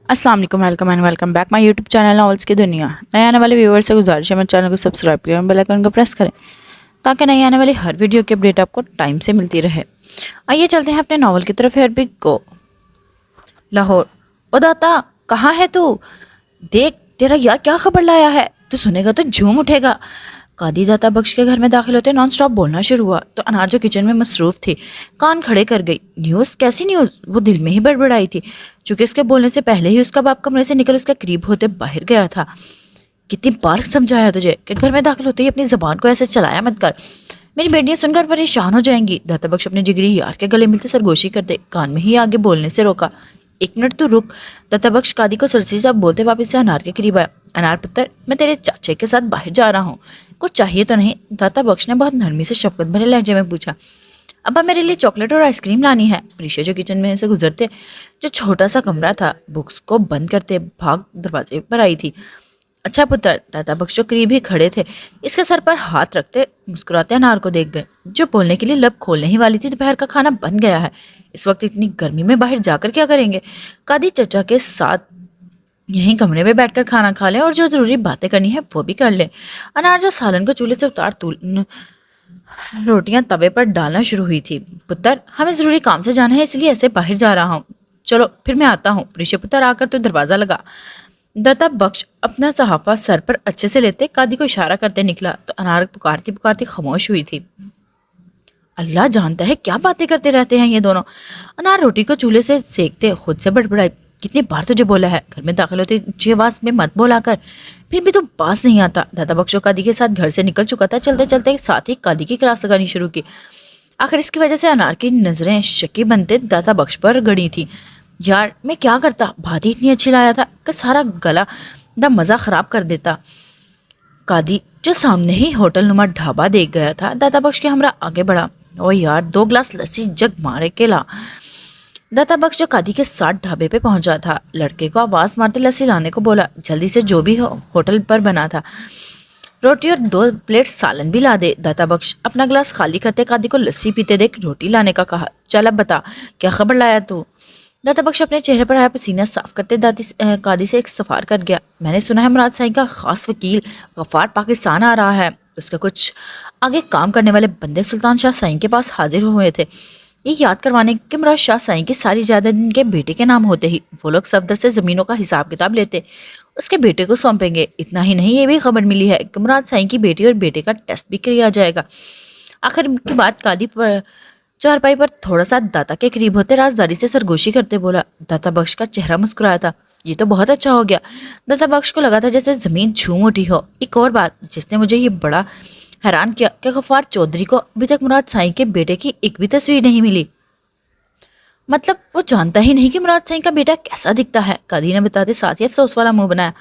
अस्सलाम वालेकुम, welcome and welcome back my YouTube channel novels की दुनिया। नए आने वाले व्यूअर्स से गुजारिश है मेरे चैनल को सब्सक्राइब करें और बेल आइकन को प्रेस करें ताकि नई आने वाली हर वीडियो की अपडेट आपको टाइम से मिलती रहे। आइए चलते हैं अपने नॉवल की तरफ। बिग गो लाहौर। ओ दाता, कहाँ है तू? देख तेरा यार क्या खबर लाया है, तू सुनेगा तो झूम उठेगा। कादी दाता बख्श के घर में दाखिल होते नॉन स्टॉप बोलना शुरू हुआ तो अनार जो किचन में मसरूफ थी कान खड़े कर गई। न्यूज़? कैसी न्यूज़? वो दिल में ही बड़बड़ाई थी चूंकि इसके बोलने से पहले ही उसका बाप कमरे से निकल उसके करीब होते बाहर गया था। कितनी बार समझाया तुझे कि घर में दाखिल होते ही अपनी जबान को ऐसे चलाया मत कर, मेरी बेटियां सुनकर परेशान हो जाएंगी। दाता बख्श अपने जिगरी यार के गले मिलते सरगोशी करते कान में ही आगे बोलने से रोका। एक मिनट तू रुक। दाता बख्श कादी को सरसी साहब बोलते वापस से अनार के करीब आया। अनार पुत्र, मैं तेरे चाचे के साथ बाहर जा रहा हूँ, कुछ चाहिए तो नहीं? दाता बख्श ने बहुत नरमी से शफकत भरे लहजे में पूछा। अब्बा, मेरे लिए चॉकलेट और आइसक्रीम लानी है। प्रीशा जो किचन में से गुजरते जो छोटा सा कमरा था बुक्स को बंद करते भाग दरवाजे पर आई थी। अच्छा पुत्र। दाता बख्श जो करीब ही खड़े थे इसके सर पर हाथ रखते मुस्कुराते अनार को देख गए जो बोलने के लिए लब खोलने ही वाली थी। दोपहर का खाना बन गया है, इस वक्त इतनी गर्मी में बाहर जाकर क्या करेंगे? कादी चचा के साथ यहीं कमरे में बैठकर खाना खा लें और जो जरूरी बातें करनी है वो भी कर लें। अनार जो सालन को चूल्हे से उतार रोटियां तवे पर डालना शुरू हुई थी। पुत्र, हमें जरूरी काम से जाना है इसलिए ऐसे बाहर जा रहा हूँ, चलो फिर मैं आता हूँ। ऋषि पुत्र, आकर तो दरवाजा लगा। दत्ता बख्श अपना सहाफा सर पर अच्छे से लेते कादी को इशारा करते निकला तो अनार पुकारती पुकारती खामोश हुई थी। अल्लाह जानता है क्या बातें करते रहते हैं ये दोनों। अनार रोटी को चूल्हे से सेकते खुद से बड़बड़ाई। कितनी बार तुझे बोला है घर में दाखिल होते ऊंची आवाज में मत बोला कर, फिर भी तू पास नहीं आता। दादा बख्शो कादी के साथ घर से निकल चुका था। चलते चलते साथ ही कादी की क्लास लगानी शुरू की। आखिर इसकी वजह से अनार की नजरें शकी बनते दादा बख्श पर गड़ी थी। यार मैं क्या करता, भाती इतनी अच्छी लाया था कि सारा गला दा मजा खराब कर देता। कादी जो सामने ही होटल नुमा ढाबा देख गया था दाता बख्श के हमरा आगे बढ़ा। ओ यार, 2 गिलास लस्सी जग मारे के ला। दाता बख्श जो कादी के साथ ढाबे पे पहुंचा था लड़के को आवाज मारते लस्सी लाने को बोला। जल्दी से जो भी होटल पर बना था रोटी और 2 प्लेट सालन भी ला दे। दाता बख्श अपना गिलास खाली करते कादी को लस्सी पीते देख रोटी लाने का कहा। चल अब बता क्या खबर लाया तू? दाता बख्श अपने चेहरे पर आया पसीना साफ करते कादी से एक सफार कर गया। मैंने सुना है मुराद साईं का खास वकील गफ्फार पाकिस्तान आ रहा है। उसके कुछ आगे काम करने वाले बंदे सुल्तान शाह साईं के पास हाजिर हुए थे ये याद करवाने के मुराद शाह साईं की सारी जायदाद इनके बेटे के नाम होते ही वो लोग सफदर से जमीनों का हिसाब किताब लेते उसके बेटे को सौंपेंगे। इतना ही नहीं, ये भी खबर मिली है कि मुराद साईं की बेटी और बेटे का टेस्ट भी किया जाएगा। आखिर की बात कादी पर चारपाई पर थोड़ा सा दाता के करीब होते राजदारी से सरगोशी करते बोला। दाता बख्श का चेहरा मुस्कुराया था। ये तो बहुत अच्छा हो गया। दाता बख्श को लगा था जैसे जमीन झूम उठी हो। एक और बात जिसने मुझे ये बड़ा हैरान किया कि गफ्फार चौधरी को अभी तक मुराद साईं के बेटे की एक भी तस्वीर नहीं मिली। मतलब वो जानता ही नहीं कि मुराद साईं का बेटा कैसा दिखता है। कादी ने बताते साथ ही अफसोस वाला मुंह बनाया।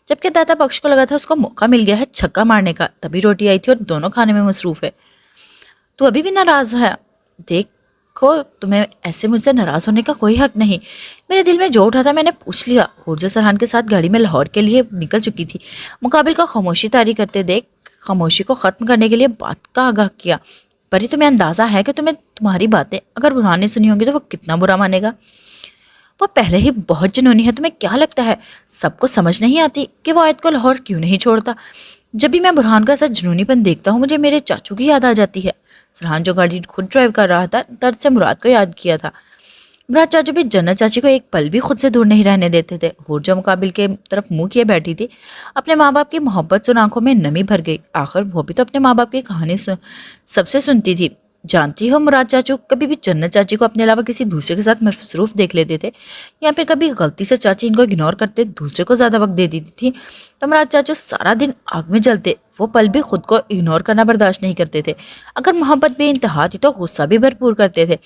जबकि दाता बख्श को लगा था उसको मौका मिल गया है छक्का मारने का। तभी रोटी आई थी और दोनों खाने में मसरूफ है। तू अभी भी नाराज है? देखो, तुम्हें ऐसे मुझसे नाराज होने का कोई हक नहीं। मेरे दिल में जो उठा था मैंने पूछ लिया। हुर्जा सरहान के साथ गाड़ी में लाहौर के लिए निकल चुकी थी। मुकाबिल को खामोशी तारी करते देख खामोशी को खत्म करने के लिए बात का आगाह किया। परी, तुम्हें अंदाजा है कि तुम्हारी बातें अगर बुरहान ने सुनी होंगी तो वो कितना बुरा मानेगा? वो पहले ही बहुत जुनूनी है। तुम्हें क्या लगता है सबको समझ नहीं आती कि वो आयत को लाहौर क्यों नहीं छोड़ता? जब भी मैं बुरहान का ऐसा जुनूनीपन देखता हूँ मुझे मेरे चाचू की याद आ जाती है। सरहान जो गाड़ी खुद ड्राइव कर रहा था दर्द से मुराद को याद किया था। मुराद चाचू भी जन्नत चाची को एक पल भी खुद से दूर नहीं रहने देते थे। हुर्जा मुकाबिल के तरफ मुंह किए बैठी थी। अपने माँ बाप की मोहब्बत सुन आंखों में नमी भर गई। आखिर वो भी तो अपने माँ बाप की कहानी सबसे सुनती थी। जानती हो, मुराद चाचू कभी भी जन्नत चाची को अपने अलावा किसी दूसरे के साथ मसरूफ देख लेते थे या फिर कभी गलती से चाची इनको इग्नोर करते दूसरे को ज्यादा वक्त दे देती थी तो मुराद चाचू सारा दिन आग में जलते। वो पल भी खुद को इग्नोर करना बर्दाश्त नहीं करते थे। अगर मोहब्बत बेइंतहा थी तो गुस्सा भी भरपूर करते थे।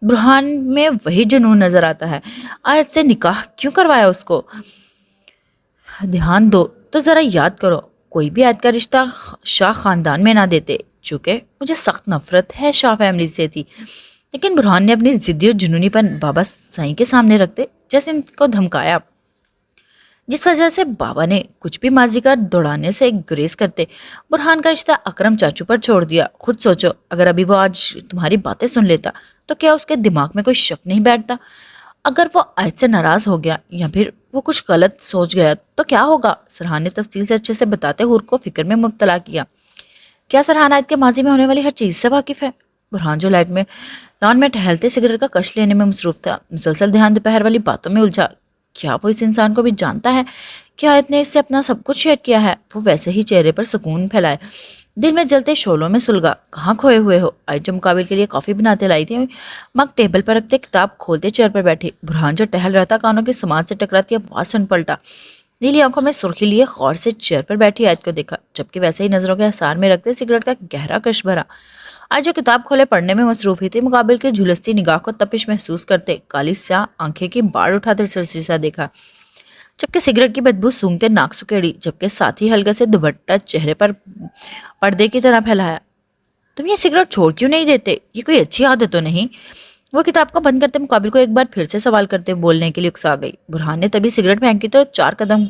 बुरहान में वही जुनून नजर आता है। आज से निकाह क्यों करवाया उसको? ध्यान दो तो जरा याद करो, कोई भी आयत का रिश्ता शाह खानदान में ना देते। चूंकि मुझे सख्त नफरत है शाह फैमिली से थी, लेकिन बुरहान ने अपनी जिद्दी और जुनूनीपन बाबा साईं के सामने रखते जैसे इनको धमकाया, जिस वजह से बाबा ने कुछ भी माजी का दौड़ाने से गुरेज करते बुरहान का रिश्ता अकरम चाचू पर छोड़ दिया। खुद सोचो, अगर अभी वो आज तुम्हारी बातें सुन लेता तो क्या उसके दिमाग में कोई शक नहीं बैठता? अगर वो आज से नाराज हो गया या फिर وہ کچھ غلط سوچ گیا تو کیا ہوگا؟ سرحان نے تفصیل سے اچھے سے بتاتے حور کو فکر میں مبتلا کیا۔ کیا سرحان آیت کے ماضی میں ہونے والی ہر چیز سے واقف ہے؟ برہان جو لان میں ٹہلتے سگریٹ کا کش لینے میں مصروف تھا، مسلسل دھیان دوپہر والی باتوں میں الجھا۔ کیا وہ اس انسان کو بھی جانتا ہے؟ کیا آیت نے اس سے اپنا سب کچھ شیئر کیا ہے؟ وہ ویسے ہی چہرے پر سکون پھیلائے، دل میں جلتے شعلوں میں سلگا۔ کہاں کھوئے ہوئے ہو؟ آیت جو مقابل کے لیے کافی بناتے لائی تھی مگ ٹیبل پر رکھتے کتاب کھولتے چیئر پر بیٹھی۔ برہان جو ٹہل رہا تھا کانوں کی سماعت سے ٹکراتی آواز سن پلٹا، نیلی آنکھوں میں سرخی لیے غور سے چیئر پر بیٹھی آیت کو دیکھا، جبکہ ویسے ہی نظروں کے اثار میں رکھتے سگریٹ کا گہرا کش بھرا۔ آج جو کتاب کھولے پڑھنے میں مصروف ہی تھی، مقابل کی جھلستی نگاہ کو تپش محسوس کرتے کالی سیاہ آنکھیں کی باڑ اٹھاتے سرسیسا دیکھا، جبکہ سگریٹ کی بدبو سونگتے ناک سکیڑی، جبکہ ساتھ ہی ہلکے سے دوپٹہ چہرے پر پردے کی طرح پھیلایا۔ تم یہ سگریٹ چھوڑ کیوں نہیں دیتے؟ یہ کوئی اچھی عادت تو نہیں؟ وہ کتاب کو بند کرتے مقابل کو ایک بار پھر سے سوال کرتے بولنے کے لیے اکسا گئی۔ برہان نے تبھی سگریٹ پھینکی تو 4 قدم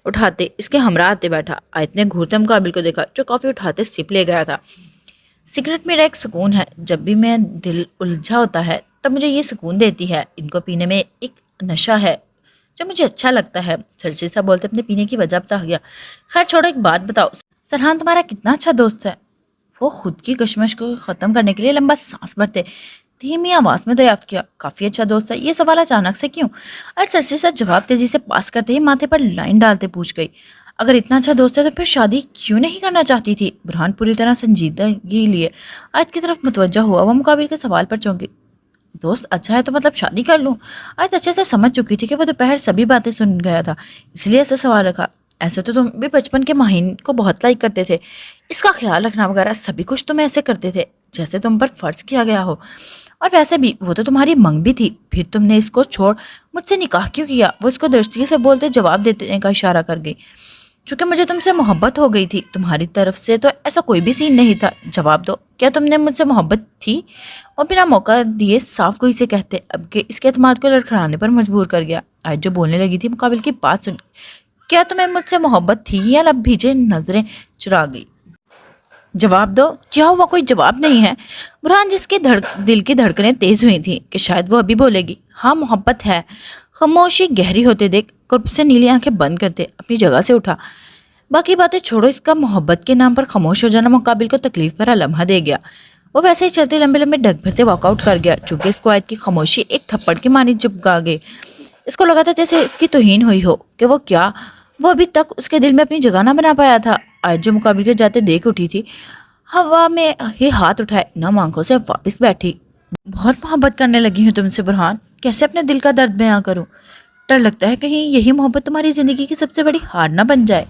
اٹھاتے اس کے ہمراہ آتے بیٹھا۔ آیت نے گھورتے مقابل کو دیکھا جو کافی اٹھاتے سپ لے گیا تھا۔ سگریٹ میرا ایک سکون ہے، جب بھی میں دل الجھا ہوتا ہے تب مجھے یہ سکون دیتی ہے۔ ان کو پینے میں ایک نشہ ہے جو مجھے اچھا لگتا ہے۔ سرسیسا بولتے اپنے پینے کی وجہ بتا گیا۔ خیر چھوڑو، ایک بات بتاؤ، سرحان تمہارا کتنا اچھا دوست ہے؟ وہ خود کی کشمش کو ختم کرنے کے لیے لمبا سانس بھرتے دھیمی آواز میں دریافت کیا۔ کافی اچھا دوست ہے، یہ سوال اچانک سے کیوں؟ آج سرسیسا جواب تیزی سے پاس کرتے ہی ماتھے پر لائن ڈالتے پوچھ گئی، اگر اتنا اچھا دوست ہے تو پھر شادی کیوں نہیں کرنا چاہتی تھی؟ برہان پوری طرح سنجیدگی لیے آیت کی طرف متوجہ ہوا۔ وہ مقابل کے سوال پر چونکی، دوست اچھا ہے تو مطلب شادی کر لوں؟ آیت اچھے سے سمجھ چکی تھی کہ وہ دوپہر سبھی باتیں سن گیا تھا، اس لیے ایسا سوال رکھا۔ ایسے تو تم بھی بچپن کے ماہین کو بہت لائک کرتے تھے، اس کا خیال رکھنا وغیرہ سبھی کچھ تم ایسے کرتے تھے جیسے تم پر فرض کیا گیا ہو، اور ویسے بھی وہ تو تمہاری منگ بھی تھی، پھر تم نے اس کو چھوڑ مجھ سے نکاح کیوں کیا؟ وہ اس کو درستگی سے بولتے جواب دینے کا اشارہ کر گئی، چونکہ مجھے تم سے محبت ہو گئی تھی، تمہاری طرف سے تو ایسا کوئی بھی سین نہیں تھا، جواب دو، کیا تم نے مجھ سے محبت تھی؟ اور بنا موقع دیے صاف گوئی سے کہتے اب کہ اس کے اعتماد کو لڑکھڑانے پر مجبور کر گیا۔ آج جو بولنے لگی تھی مقابل کی بات سن، کیا تمہیں مجھ سے محبت تھی؟ یا لب بھیجے نظریں چرا گئی، جواب دو۔ کیا ہوا؟ کوئی جواب نہیں ہے؟ برہان جس کے دل کی دھڑکنیں تیز ہوئی تھیں کہ شاید وہ ابھی بولے گی ہاں محبت ہے، خاموشی گہری ہوتے دیکھ قرب سے نیلی آنکھیں بند کرتے اپنی جگہ سے اٹھا۔ باقی باتیں چھوڑو، اس کا محبت کے نام پر خاموش ہو جانا مقابل کو تکلیف بھرا لمحہ دے گیا۔ وہ ویسے ہی چلتے لمبے لمبے ڈگ بھرتے واک آؤٹ کر گیا، چونکہ اس کو آیت کی خاموشی ایک تھپڑ کی مانی چپکا گئی۔ اس کو لگا تھا جیسے اس کی توہین ہوئی ہو کہ وہ ابھی تک اس کے دل میں اپنی جگہ نہ بنا پایا تھا۔ آیت جو مقابل کے جاتے دیکھ اٹھی تھی، ہوا میں ہی ہاتھ اٹھائے نم آنکھوں سے واپس بیٹھی۔ بہت محبت کرنے لگی ہوں تم سے برہان، کیسے اپنے دل کا درد بیاں کروں؟ ڈر لگتا ہے کہیں یہی محبت تمہاری زندگی کی سب سے بڑی ہار نہ بن جائے۔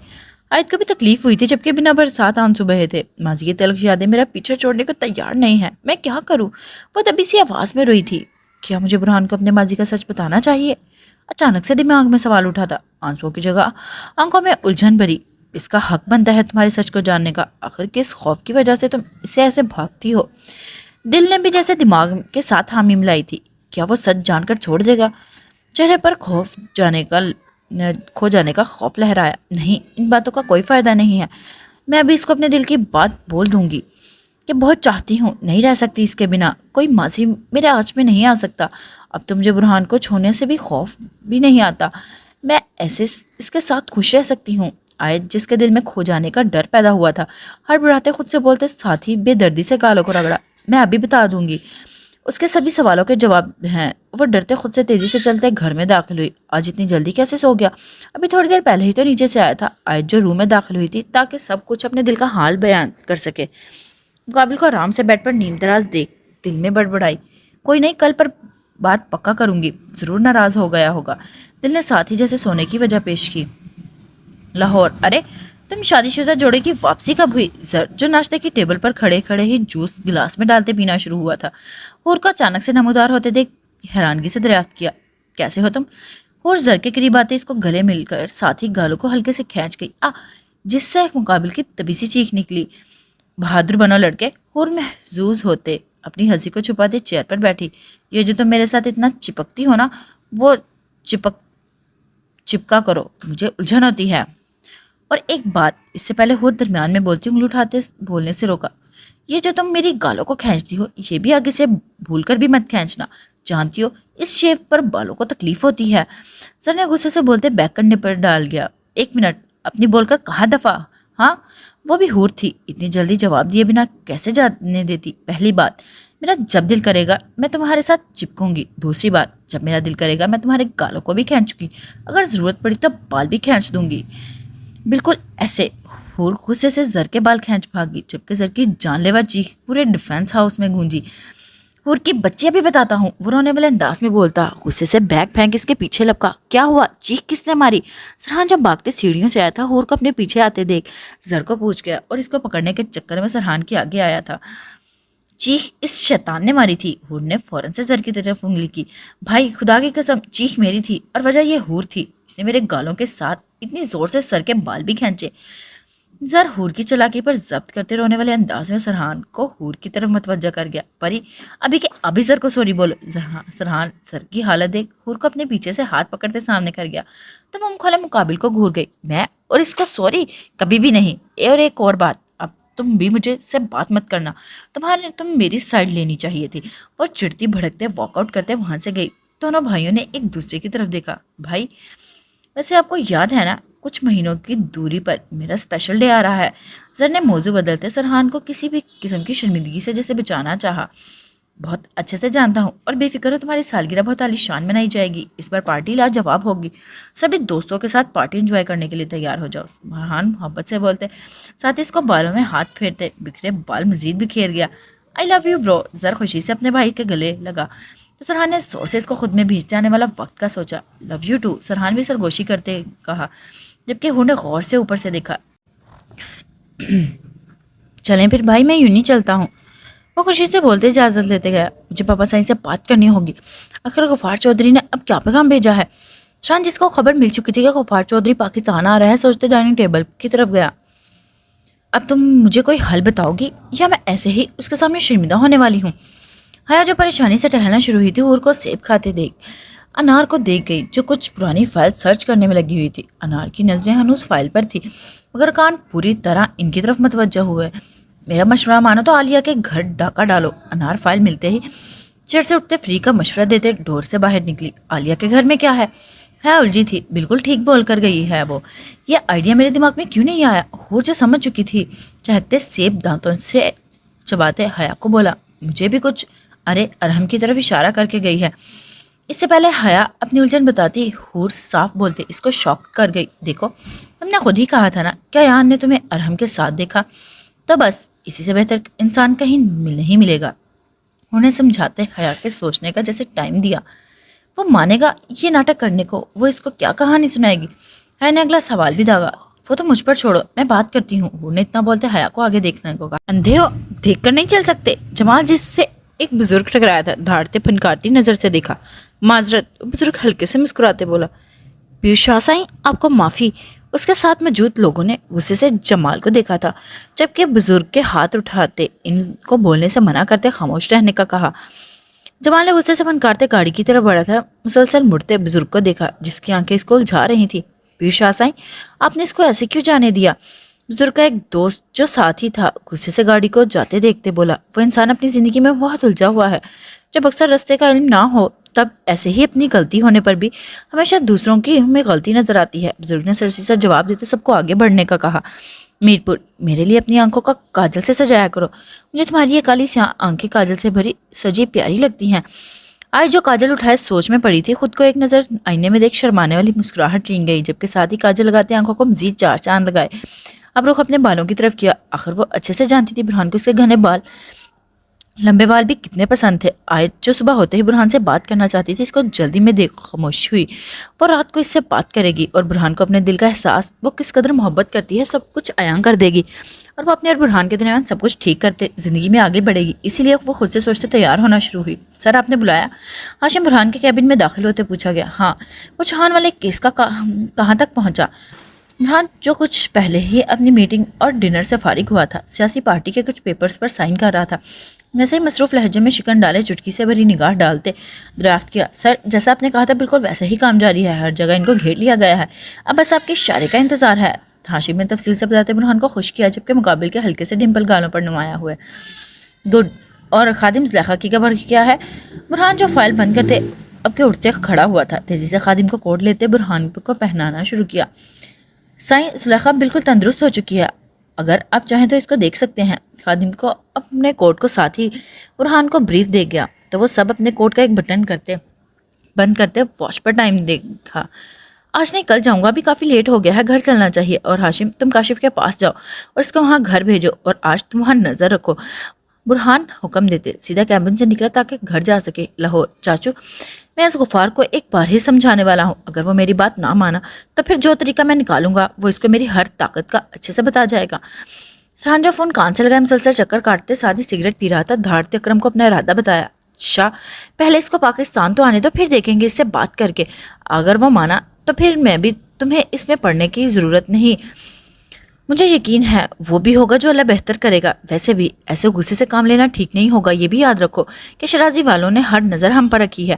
آیت کو بھی تکلیف ہوئی تھی، جبکہ بنا برسات آنسو بہے تھے۔ ماضی کی تلخ یادیں میرا پیچھے چھوڑنے کو تیار نہیں ہے، میں کیا کروں؟ وہ دبی سی آواز میں روئی تھی۔ کیا مجھے برہان کو اپنے ماضی کا سچ بتانا چاہیے؟ اچانک سے دماغ میں سوال اٹھا تھا، آنسوؤں کی جگہ آنکھوں میں الجھن بھری۔ اس کا حق بنتا ہے تمہارے سچ کو جاننے کا، آخر کس خوف کی وجہ سے تم اسے ایسے بھاگتی ہو؟ دل نے بھی جیسے دماغ کے ساتھ حامی ملائی تھی، کیا وہ سچ جان کر چھوڑ دے گا؟ چہرے پر کھو جانے کا خوف لہرایا۔ نہیں، ان باتوں کا کوئی فائدہ نہیں ہے، میں ابھی اس کو اپنے دل کی بات بول دوں گی کہ بہت چاہتی ہوں، نہیں رہ سکتی اس کے بنا، کوئی ماضی میرے آنچ میں نہیں آ سکتا۔ اب تو مجھے برہان کو چھوڑنے سے بھی خوف بھی نہیں آتا، میں ایسے اس کے ساتھ خوش رہ سکتی ہوں۔ آیت جس کے دل میں کھو جانے کا ڈر پیدا ہوا تھا، ہڑبڑاتے خود سے بولتے ساتھ ہی بے دردی سے گالوں کو رگڑا، میں ابھی بتا دوں گی، اس کے سبھی سوالوں کے جواب ہیں۔ وہ ڈرتے خود سے تیزی سے چلتے گھر میں داخل ہوئی۔ آج اتنی جلدی کیسے سو گیا؟ ابھی تھوڑی دیر پہلے ہی تو نیچے سے آیا تھا۔ آیت جو روم میں داخل ہوئی تھی تاکہ سب کچھ اپنے دل کا حال بیان کر سکے، مقابل کو آرام سے بیڈ پر نیم دراز دیکھ دل میں بڑبڑائی، کوئی نہیں، کل پر بات پکا کروں گی، ضرور ناراض ہو گیا ہوگا۔ دل نے ساتھ ہی جیسے سونے کی وجہ پیش کی۔ لاہور، ارے تم شادی شدہ جوڑے کی واپسی کب ہوئی؟ جو ناشتے کی ٹیبل پر کھڑے کھڑے ہی جوس گلاس میں ڈالتے پینا شروع ہوا تھا، حور کو اچانک سے نمودار ہوتے دیکھ حیرانگی سے دریافت کیا، کیسے ہو تم؟ حور زر کے قریب آتے اس کو گلے مل کر ساتھ ہی گالوں کو ہلکے سے کھینچ گئی، جس سے مقابل کی تبی سی چیخ نکلی۔ بہادر بنو لڑکے، حور محظوظ ہوتے اپنی ہنسی کو چھپاتے چیئر پر بیٹھی، یہ جو تم میرے ساتھ اتنا چپکتی ہو نا، وہ چپکا کرو، مجھے الجھن ہوتی ہے۔ اور ایک بات، اس سے پہلے حور درمیان میں بولتی انگلی اٹھاتے بولنے سے روکا، یہ جو تم میری گالوں کو کھینچتی ہو، یہ بھی آگے سے بھول کر بھی مت کھینچنا، جانتی ہو اس شیپ پر بالوں کو تکلیف ہوتی ہے۔ سر نے غصے سے بولتے بیک کرنے پر ڈال گیا۔ 1 منٹ، اپنی بول کر کہاں دفعہ؟ ہاں، وہ بھی حور تھی، اتنی جلدی جواب دیے بنا کیسے جانے دیتی؟ پہلی بات، میرا جب دل کرے گا میں تمہارے ساتھ چپکوں گی، دوسری بات، جب میرا دل کرے گا میں تمہارے گالوں کو بھی کھینچوں گی، اگر ضرورت پڑی تو بال بھی کھینچ دوں گی۔ بالکل ایسے حور غصے سے زر کے بال کھینچ بھاگی، جبکہ زر کی جان لیوا چیخ پورے ڈیفنس ہاؤس میں گونجی۔ حور کی بچی ابھی بتاتا ہوں، وہ رونے والے انداز میں بولتا، غصے سے بیگ پھینک اس کے پیچھے لپکا۔ کیا ہوا؟ چیخ کس نے ماری؟ سرحان جب بھاگتے سیڑھیوں سے آیا تھا، حور کو اپنے پیچھے آتے دیکھ زر کو پوچھ گیا اور اس کو پکڑنے کے چکر میں سرحان کے آگے آیا تھا۔ چیخ اس شیطان نے ماری تھی۔ حور نے فوراً سے زر کی طرف انگلی کی۔ بھائی خدا کی قسم، چیخ میری تھی اور وجہ یہ حور تھی، اس نے میرے گالوں کے ساتھ اتنی زور سے سر کے بال بھی کھینچے۔ زر حور کی چلاکی پر ضبط کرتے رونے والے انداز میں سرحان کو حور کی طرف متوجہ کر گیا۔ پری ابھی کے ابھی زر کو سوری بولو۔ سرحان زر کی حالت دیکھ حور کو اپنے پیچھے سے ہاتھ پکڑتے سامنے کر گیا تو منہ کھولے مقابل کو گھور گئی۔ میں اور اس کو سوری کبھی بھی نہیں۔ اور ایک اور بات، اب تم بھی مجھے سے بات مت کرنا، تم میری سائڈ لینی چاہیے تھی۔ اور چڑھتی بھڑکتے واک آؤٹ کرتے وہاں سے گئی۔ دونوں بھائیوں نے ایک دوسرے کی طرف دیکھا۔ بھائی ویسے آپ کو یاد ہے نا، کچھ مہینوں کی دوری پر میرا اسپیشل ڈے آ رہا ہے۔ زر نے موضوع بدلتے سرحان کو کسی بھی قسم کی شرمندگی سے جیسے بچانا چاہا۔ بہت اچھے سے جانتا ہوں اور بے فکر ہو، تمہاری سالگرہ بہت عالی شان منائی جائے گی، اس بار پارٹی لاجواب ہوگی، سبھی دوستوں کے ساتھ پارٹی انجوائے کرنے کے لیے تیار ہو جاؤ۔ سرحان محبت سے بولتے، ساتھ ہی اس کو بالوں میں ہاتھ پھیرتے بکھرے بال مزید بکھیر گیا۔ آئی لو یو برو۔ زر خوشی سے اپنے بھائی کے گلے لگا تو سرحان نے زور سے اس کو خود میں بھیجتے آنے والا وقت کا سوچا۔ لو یو ٹو، سرحان بھی سرگوشی کرتے کہا، جبکہ حور نے غور سے اوپر سے دیکھا۔ چلیں پھر بھائی، میں یوں نہیں چلتا ہوں۔ وہ خوشی سے بولتے اجازت لیتے گیا۔ مجھے پاپا صاحب سے بات کرنی ہوگی، آخر غفار چودھری نے اب کیا پیغام بھیجا ہے؟ سرحان جس کو خبر مل چکی تھی کہ غفار چودھری پاکستان آ رہا ہے، سوچتے ڈائننگ ٹیبل کی طرف گیا۔ اب تم مجھے کوئی حل بتاؤ گی یا میں ایسے ہی اس کے سامنے شرمندہ ہونے والی ہوں؟ حیا جو پریشانی سے ٹہلنا شروع ہوئی تھی، حور کو سیب کھاتے دیکھ انار کو دیکھ گئی جو کچھ پرانی فائل سرچ کرنے میں لگی ہوئی تھی۔ انار کی نظریں ہنوز فائل پر تھی مگر کان پوری طرح ان کی طرف متوجہ ہوئے۔ میرا مشورہ مانو تو عالیہ کے گھر ڈاکہ ڈالو۔ انار فائل ملتے ہی چیئر سے اٹھتے فری کا مشورہ دیتے ڈور سے باہر نکلی۔ عالیہ کے گھر میں کیا ہے؟ الجھی تھی۔ بالکل ٹھیک بول کر گئی ہے وہ، یہ آئیڈیا میرے دماغ میں کیوں نہیں آیا؟ حور جو سمجھ چکی تھی، چہکتے سیب دانتوں سے چباتے حیا کو بولا، مجھے بھی کچھ۔ ارے ارحم کی طرف اشارہ کر کے گئی ہے۔ اس سے پہلے حیا اپنی الجھن بتاتی حور صاف بولتے اس کو شوق کر گئی۔ دیکھو تم نے خود ہی کہا تھا نا، کیا یہاں نے تمہیں ارحم کے ساتھ دیکھا؟ تو بس اسی سے بہتر انسان کہیں نہیں ملے گا۔ انہیں سمجھاتے حیا کے سوچنے کا جیسے ٹائم دیا، وہ مانے گا یہ ناٹک کرنے کو؟ وہ اس کو کیا کہانی سنائے گی؟ حیا نے اگلا سوال بھی داغا، وہ تو مجھ پر چھوڑو، میں بات کرتی ہوں۔ حور نے اتنا بولتے حیا کو آگے دیکھنے کو کہا۔ اندھے ہو، دیکھ کر نہیں چل سکتے؟ جمال جس سے ایک بزرگ ٹکرایا تھا دھاڑتے پھنکارتی نظر سے دیکھا۔ معذرت، بزرگ ہلکے سے مسکراتے بولا۔ پیوش شاہ سائیں، آپ کو معافی۔ اس کے ساتھ موجود لوگوں نے غصے سے جمال کو دیکھا تھا، جبکہ بزرگ کے ہاتھ اٹھاتے ان کو بولنے سے منع کرتے خاموش رہنے کا کہا۔ جمال نے غصے سے پھنکارتے گاڑی کی طرف بڑھا تھا، مسلسل مڑتے بزرگ کو دیکھا جس کی آنکھیں اس کو الجھا رہی تھی۔ پیوش شاہ سائیں، آپ نے اس کو ایسے کیوں جانے دیا؟ بزرگ کا ایک دوست جو ساتھ ہی تھا غصے سے گاڑی کو جاتے دیکھتے بولا، وہ انسان اپنی زندگی میں بہت الجھا ہوا ہے، جب اکثر رستے کا علم نہ ہو تب ایسے ہی اپنی غلطی ہونے پر بھی ہمیشہ دوسروں کی ہمیں غلطی نظر آتی ہے۔ بزرگ نے سرسی سے جواب دیتے سب کو آگے بڑھنے کا کہا۔ میرپور، میرے لیے اپنی آنکھوں کا کاجل سے سجایا کرو، مجھے تمہاری یہ کالی سیاہ آنکھیں کاجل سے بھری سجی پیاری لگتی ہیں۔ آج جو کاجل اٹھائے سوچ میں پڑی تھی، خود کو ایک نظر آئینے میں دیکھ شرمانے والی مسکراہٹ رینگ گئی، جبکہ ساتھ ہی کاجل لگاتے آنکھوں کو مزید چار چاند لگائے۔ اب رخ اپنے بالوں کی طرف کیا، آخر وہ اچھے سے جانتی تھی برہان کو اس کے گھنے بال، لمبے بال بھی کتنے پسند تھے۔ آیت جو صبح ہوتے ہی برہان سے بات کرنا چاہتی تھی، اس کو جلدی میں دیکھ خاموش ہوئی۔ وہ رات کو اس سے بات کرے گی اور برہان کو اپنے دل کا احساس، وہ کس قدر محبت کرتی ہے، سب کچھ عیاں کر دے گی، اور وہ اپنے اور برہان کے درمیان سب کچھ ٹھیک کرتے زندگی میں آگے بڑھے گی۔ اسی لیے وہ خود سے سوچتے تیار ہونا شروع ہوئی۔ سر آپ نے بلایا؟ ہاشم برہان کے کیبن میں داخل ہوتے پوچھا گیا۔ ہاں۔ وہ چوہان والے کیس کا کہاں تک پہنچا؟ برہان جو کچھ پہلے ہی اپنی میٹنگ اور ڈنر سے فارغ ہوا تھا، سیاسی پارٹی کے کچھ پیپرز پر سائن کر رہا تھا، جیسے ہی مصروف لہجے میں شکن ڈالے چٹکی سے بھری نگاہ ڈالتے دریافت کیا۔ سر جیسا آپ نے کہا تھا بالکل ویسے ہی کام جاری ہے، ہر جگہ ان کو گھیر لیا گیا ہے، اب بس آپ کے اشارے کا انتظار ہے۔ ہاشم نے تفصیل سے بتاتے برہان کو خوش کیا، جبکہ مقابل کے ہلکے سے ڈمپل گالوں پر نمایاں ہوئے۔ گڈ، اور خادم زلیخا کی خبر کیا ہے؟ برہان جو فائل بند کرتے اب کے اٹھتے کھڑا ہوا تھا، تیزی سے خادم کو کوٹ لیتے برہان کو پہنانا شروع کیا۔ سائیں زلیخا بالکل تندرست ہو چکی ہے، اگر آپ چاہیں تو اس کو دیکھ سکتے ہیں۔ خادم کو اپنے کوٹ کو ساتھ ہی برہان کو بریف دے گیا تو وہ سب اپنے کوٹ کا ایک بٹن بند کرتے واش پر ٹائم دیکھا۔ آج نہیں کل جاؤں گا، ابھی کافی لیٹ ہو گیا ہے، گھر چلنا چاہیے۔ اور ہاشم تم کاشف کے پاس جاؤ اور اس کو وہاں گھر بھیجو، اور آج تم وہاں نظر رکھو۔ برہان حکم دیتے سیدھا کیبن سے نکلا تاکہ گھر جا سکے۔ لاہور چاچو، میں اس غفار کو ایک بار ہی سمجھانے والا ہوں، اگر وہ میری بات نہ مانا تو پھر جو طریقہ میں نکالوں گا وہ اس کو میری ہر طاقت کا اچھے سے بتا جائے گا۔ سرحان جو فون کان سے لگائے مسلسل چکر کاٹتے ساتھ ہی سگریٹ پی رہا تھا، دھاڑتے اکرم کو اپنا ارادہ بتایا۔ شاہ پہلے اس کو پاکستان تو آنے دو، پھر دیکھیں گے اس سے بات کر کے، اگر وہ مانا تو پھر میں بھی تمہیں اس میں پڑھنے کی ضرورت نہیں، مجھے یقین ہے وہ بھی ہوگا جو اللہ بہتر کرے گا۔ ویسے بھی ایسے غصے سے کام لینا ٹھیک نہیں ہوگا، یہ بھی یاد رکھو کہ شرازی والوں نے ہر نظر ہم پر رکھی ہے۔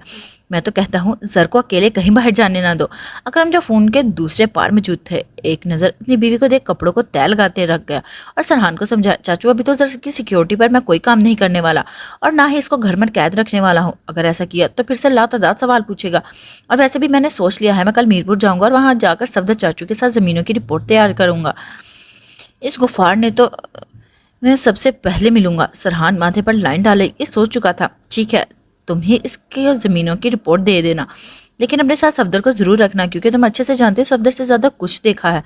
میں تو کہتا ہوں زر کو اکیلے کہیں باہر جانے نہ دو۔ اکرم جو فون کے دوسرے پار موجود تھے ایک نظر اپنی بیوی کو دیکھ کپڑوں کو تہ لگاتے رکھ گیا اور سرحان کو سمجھا، چاچو ابھی تو زر کی سیکیورٹی پر میں کوئی کام نہیں کرنے والا اور نہ ہی اس کو گھر میں قید رکھنے والا ہوں، اگر ایسا کیا تو پھر سے لاتعداد سوال پوچھے گا۔ اور ویسے بھی میں نے سوچ لیا ہے میں کل میرپور جاؤں گا اور وہاں جا کر صفدر چاچو کے ساتھ زمینوں کی رپورٹ تیار کروں گا۔ اس غفار نے تو میں سب سے پہلے ملوں گا۔ سرحان ماتھے پر لائن ڈالے، یہ سوچ چکا تھا، ٹھیک ہے تم ہی اس کی زمینوں کی رپورٹ دے دینا، لیکن اپنے ساتھ صفدر کو ضرور رکھنا کیونکہ تم اچھے سے جانتے ہو صفدر سے زیادہ کچھ دیکھا ہے۔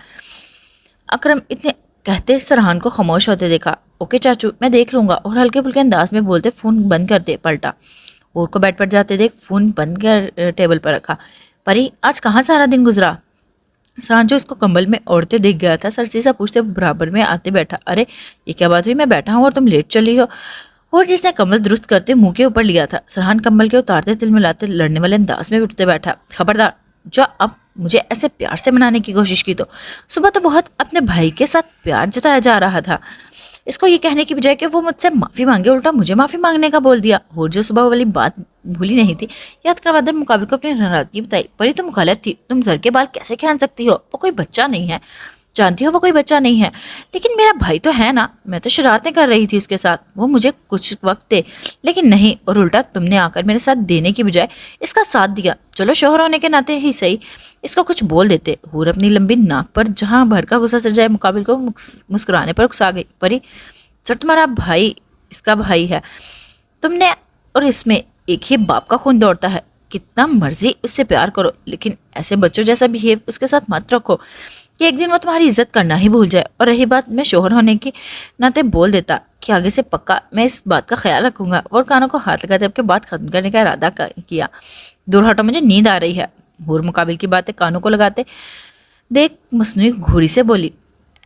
اکرم اتنے کہتے سرحان کو خاموش ہوتے دیکھا۔ اوکے چاچو میں دیکھ لوں گا، اور ہلکے پھلکے انداز میں بولتے فون بند کرتے پلٹا، اور کو بیڈ پر جاتے دیکھ فون بند کر ٹیبل پر رکھا۔ پری آج کہاں سارا دن گزرا؟ سرحان جو اس کو کمبل میں اوڑھتے دیکھ گیا تھا سرسیسا پوچھتے برابر میں آتے بیٹھا، ارے یہ کیا بات ہوئی، میں بیٹھا ہوں اور تم لیٹ چلی ہو؟ اور جس نے کمبل درست کرتے منہ کے اوپر لیا تھا۔ سرحان کمبل کے اتارتے تل ملاتے لڑنے والے انداز میں اٹھتے بیٹھا، خبردار جو اب مجھے ایسے پیار سے منانے کی کوشش کی تو صبح تو بہت اپنے بھائی کے ساتھ پیار جتایا جا رہا تھا، اس کو یہ کہنے کی بجائے کہ وہ مجھ سے معافی مانگے الٹا مجھے معافی مانگنے کا بول دیا۔ اور جو صبح والی بات بھولی نہیں تھی یاد کروا دے مقابل کو اپنی ناراضگی بتائی، پری تم غلط تھی، تم زر کے بال کیسے کھین سکتی ہو، وہ کوئی بچہ نہیں ہے، جانتی ہو وہ کوئی بچہ نہیں ہے، لیکن میرا بھائی تو ہے نا، میں تو شرارتیں کر رہی تھی اس کے ساتھ، وہ مجھے کچھ وقت دے، لیکن نہیں، اور الٹا تم نے آ کر میرے ساتھ دینے کی بجائے اس کا ساتھ دیا۔ چلو شوہر ہونے کے ناطے ہی صحیح اس کو کچھ بول دیتے۔ حور اپنی لمبی ناک پر جہاں بھر کا غصہ سجائے مقابل کو مسکرانے پر اکسا گئی، پری سر تمہارا بھائی اس کا بھائی ہے، تم نے اور اس میں ایک ہی باپ کا خون دوڑتا ہے، کتنا مرضی اس سے پیار کرو لیکن ایسے بچوں جیسا بہیو اس کے ساتھ مت رکھو کہ ایک دن وہ تمہاری عزت کرنا ہی بھول جائے۔ اور رہی بات میں شوہر ہونے کی ناطے بول دیتا کہ آگے سے پکا میں اس بات کا خیال رکھوں گا، اور کانوں کو ہاتھ لگاتے اب کے بات ختم کرنے کا ارادہ کیا۔ دور ہٹو مجھے نیند آ رہی ہے۔ حور مقابل کی باتیں کانوں کو لگاتے دیکھ مصنوعی گھوری سے بولی،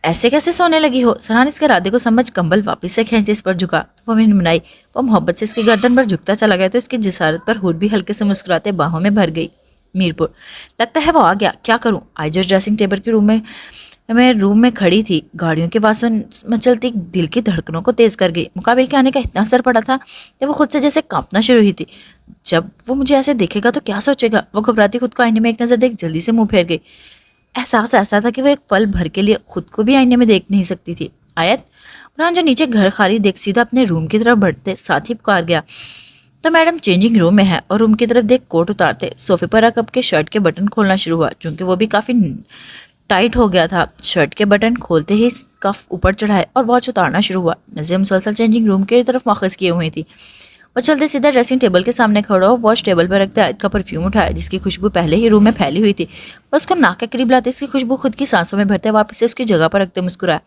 ایسے کیسے سونے لگی ہو؟ سرحان اس کے ارادے کو سمجھ کمبل واپس سے کھینچتے اس پر جھکا، وہ منائی، وہ محبت سے اس کی گردن پر جھکتا چلا گیا تو اس کی جسارت پر حور بھی ہلکے سے مسکراتے باہوں میں بھر گئی۔ میرپور لگتا ہے وہ آ گیا، کیا کروں؟ آئی جو ڈریسنگ ٹیبل کے روم میں کھڑی تھی، گاڑیوں کے واسطوں مچلتی دل کی دھڑکنوں کو تیز کر گئی۔ مقابل کے آنے کا اتنا اثر پڑا تھا کہ وہ خود سے جیسے کانپنا شروع ہوئی تھی۔ جب وہ مجھے ایسے دیکھے گا تو کیا سوچے گا؟ وہ گھبراتی خود کو آئینے میں ایک نظر دیکھ جلدی سے منہ پھیر گئی۔ احساس ایسا تھا کہ وہ ایک پل بھر کے لیے خود کو بھی آئینے میں دیکھ نہیں سکتی تھی۔ آیت برہان جو نیچے گھر خالی دیکھ سیدھا اپنے روم کی طرف بڑھتے ساتھ ہی پکار گیا، تو میڈم چینجنگ روم میں ہے، اور روم کی طرف دیکھ کوٹ اتارتے صوفے پر رکھ کے شرٹ کے بٹن کھولنا شروع ہوا، چونکہ وہ بھی کافی ٹائٹ ہو گیا تھا۔ شرٹ کے بٹن کھولتے ہی کف اوپر چڑھائے اور واچ اتارنا شروع ہوا، نظریں مسلسل چینجنگ روم کی طرف ماخذ کیے ہوئی تھی۔ وہ چلتے سیدھا ڈریسنگ ٹیبل کے سامنے کھڑا ہو، واچ ٹیبل پر رکھتے آیت کا پرفیوم اٹھایا جس کی خوشبو پہلے ہی روم میں پھیلی ہوئی تھی۔ وہ اس کو ناک کے قریب لاتے اس کی خوشبو خود کی سانسوں میں بھرتے واپس سے اس کی جگہ پر رکھتے مسکرایا،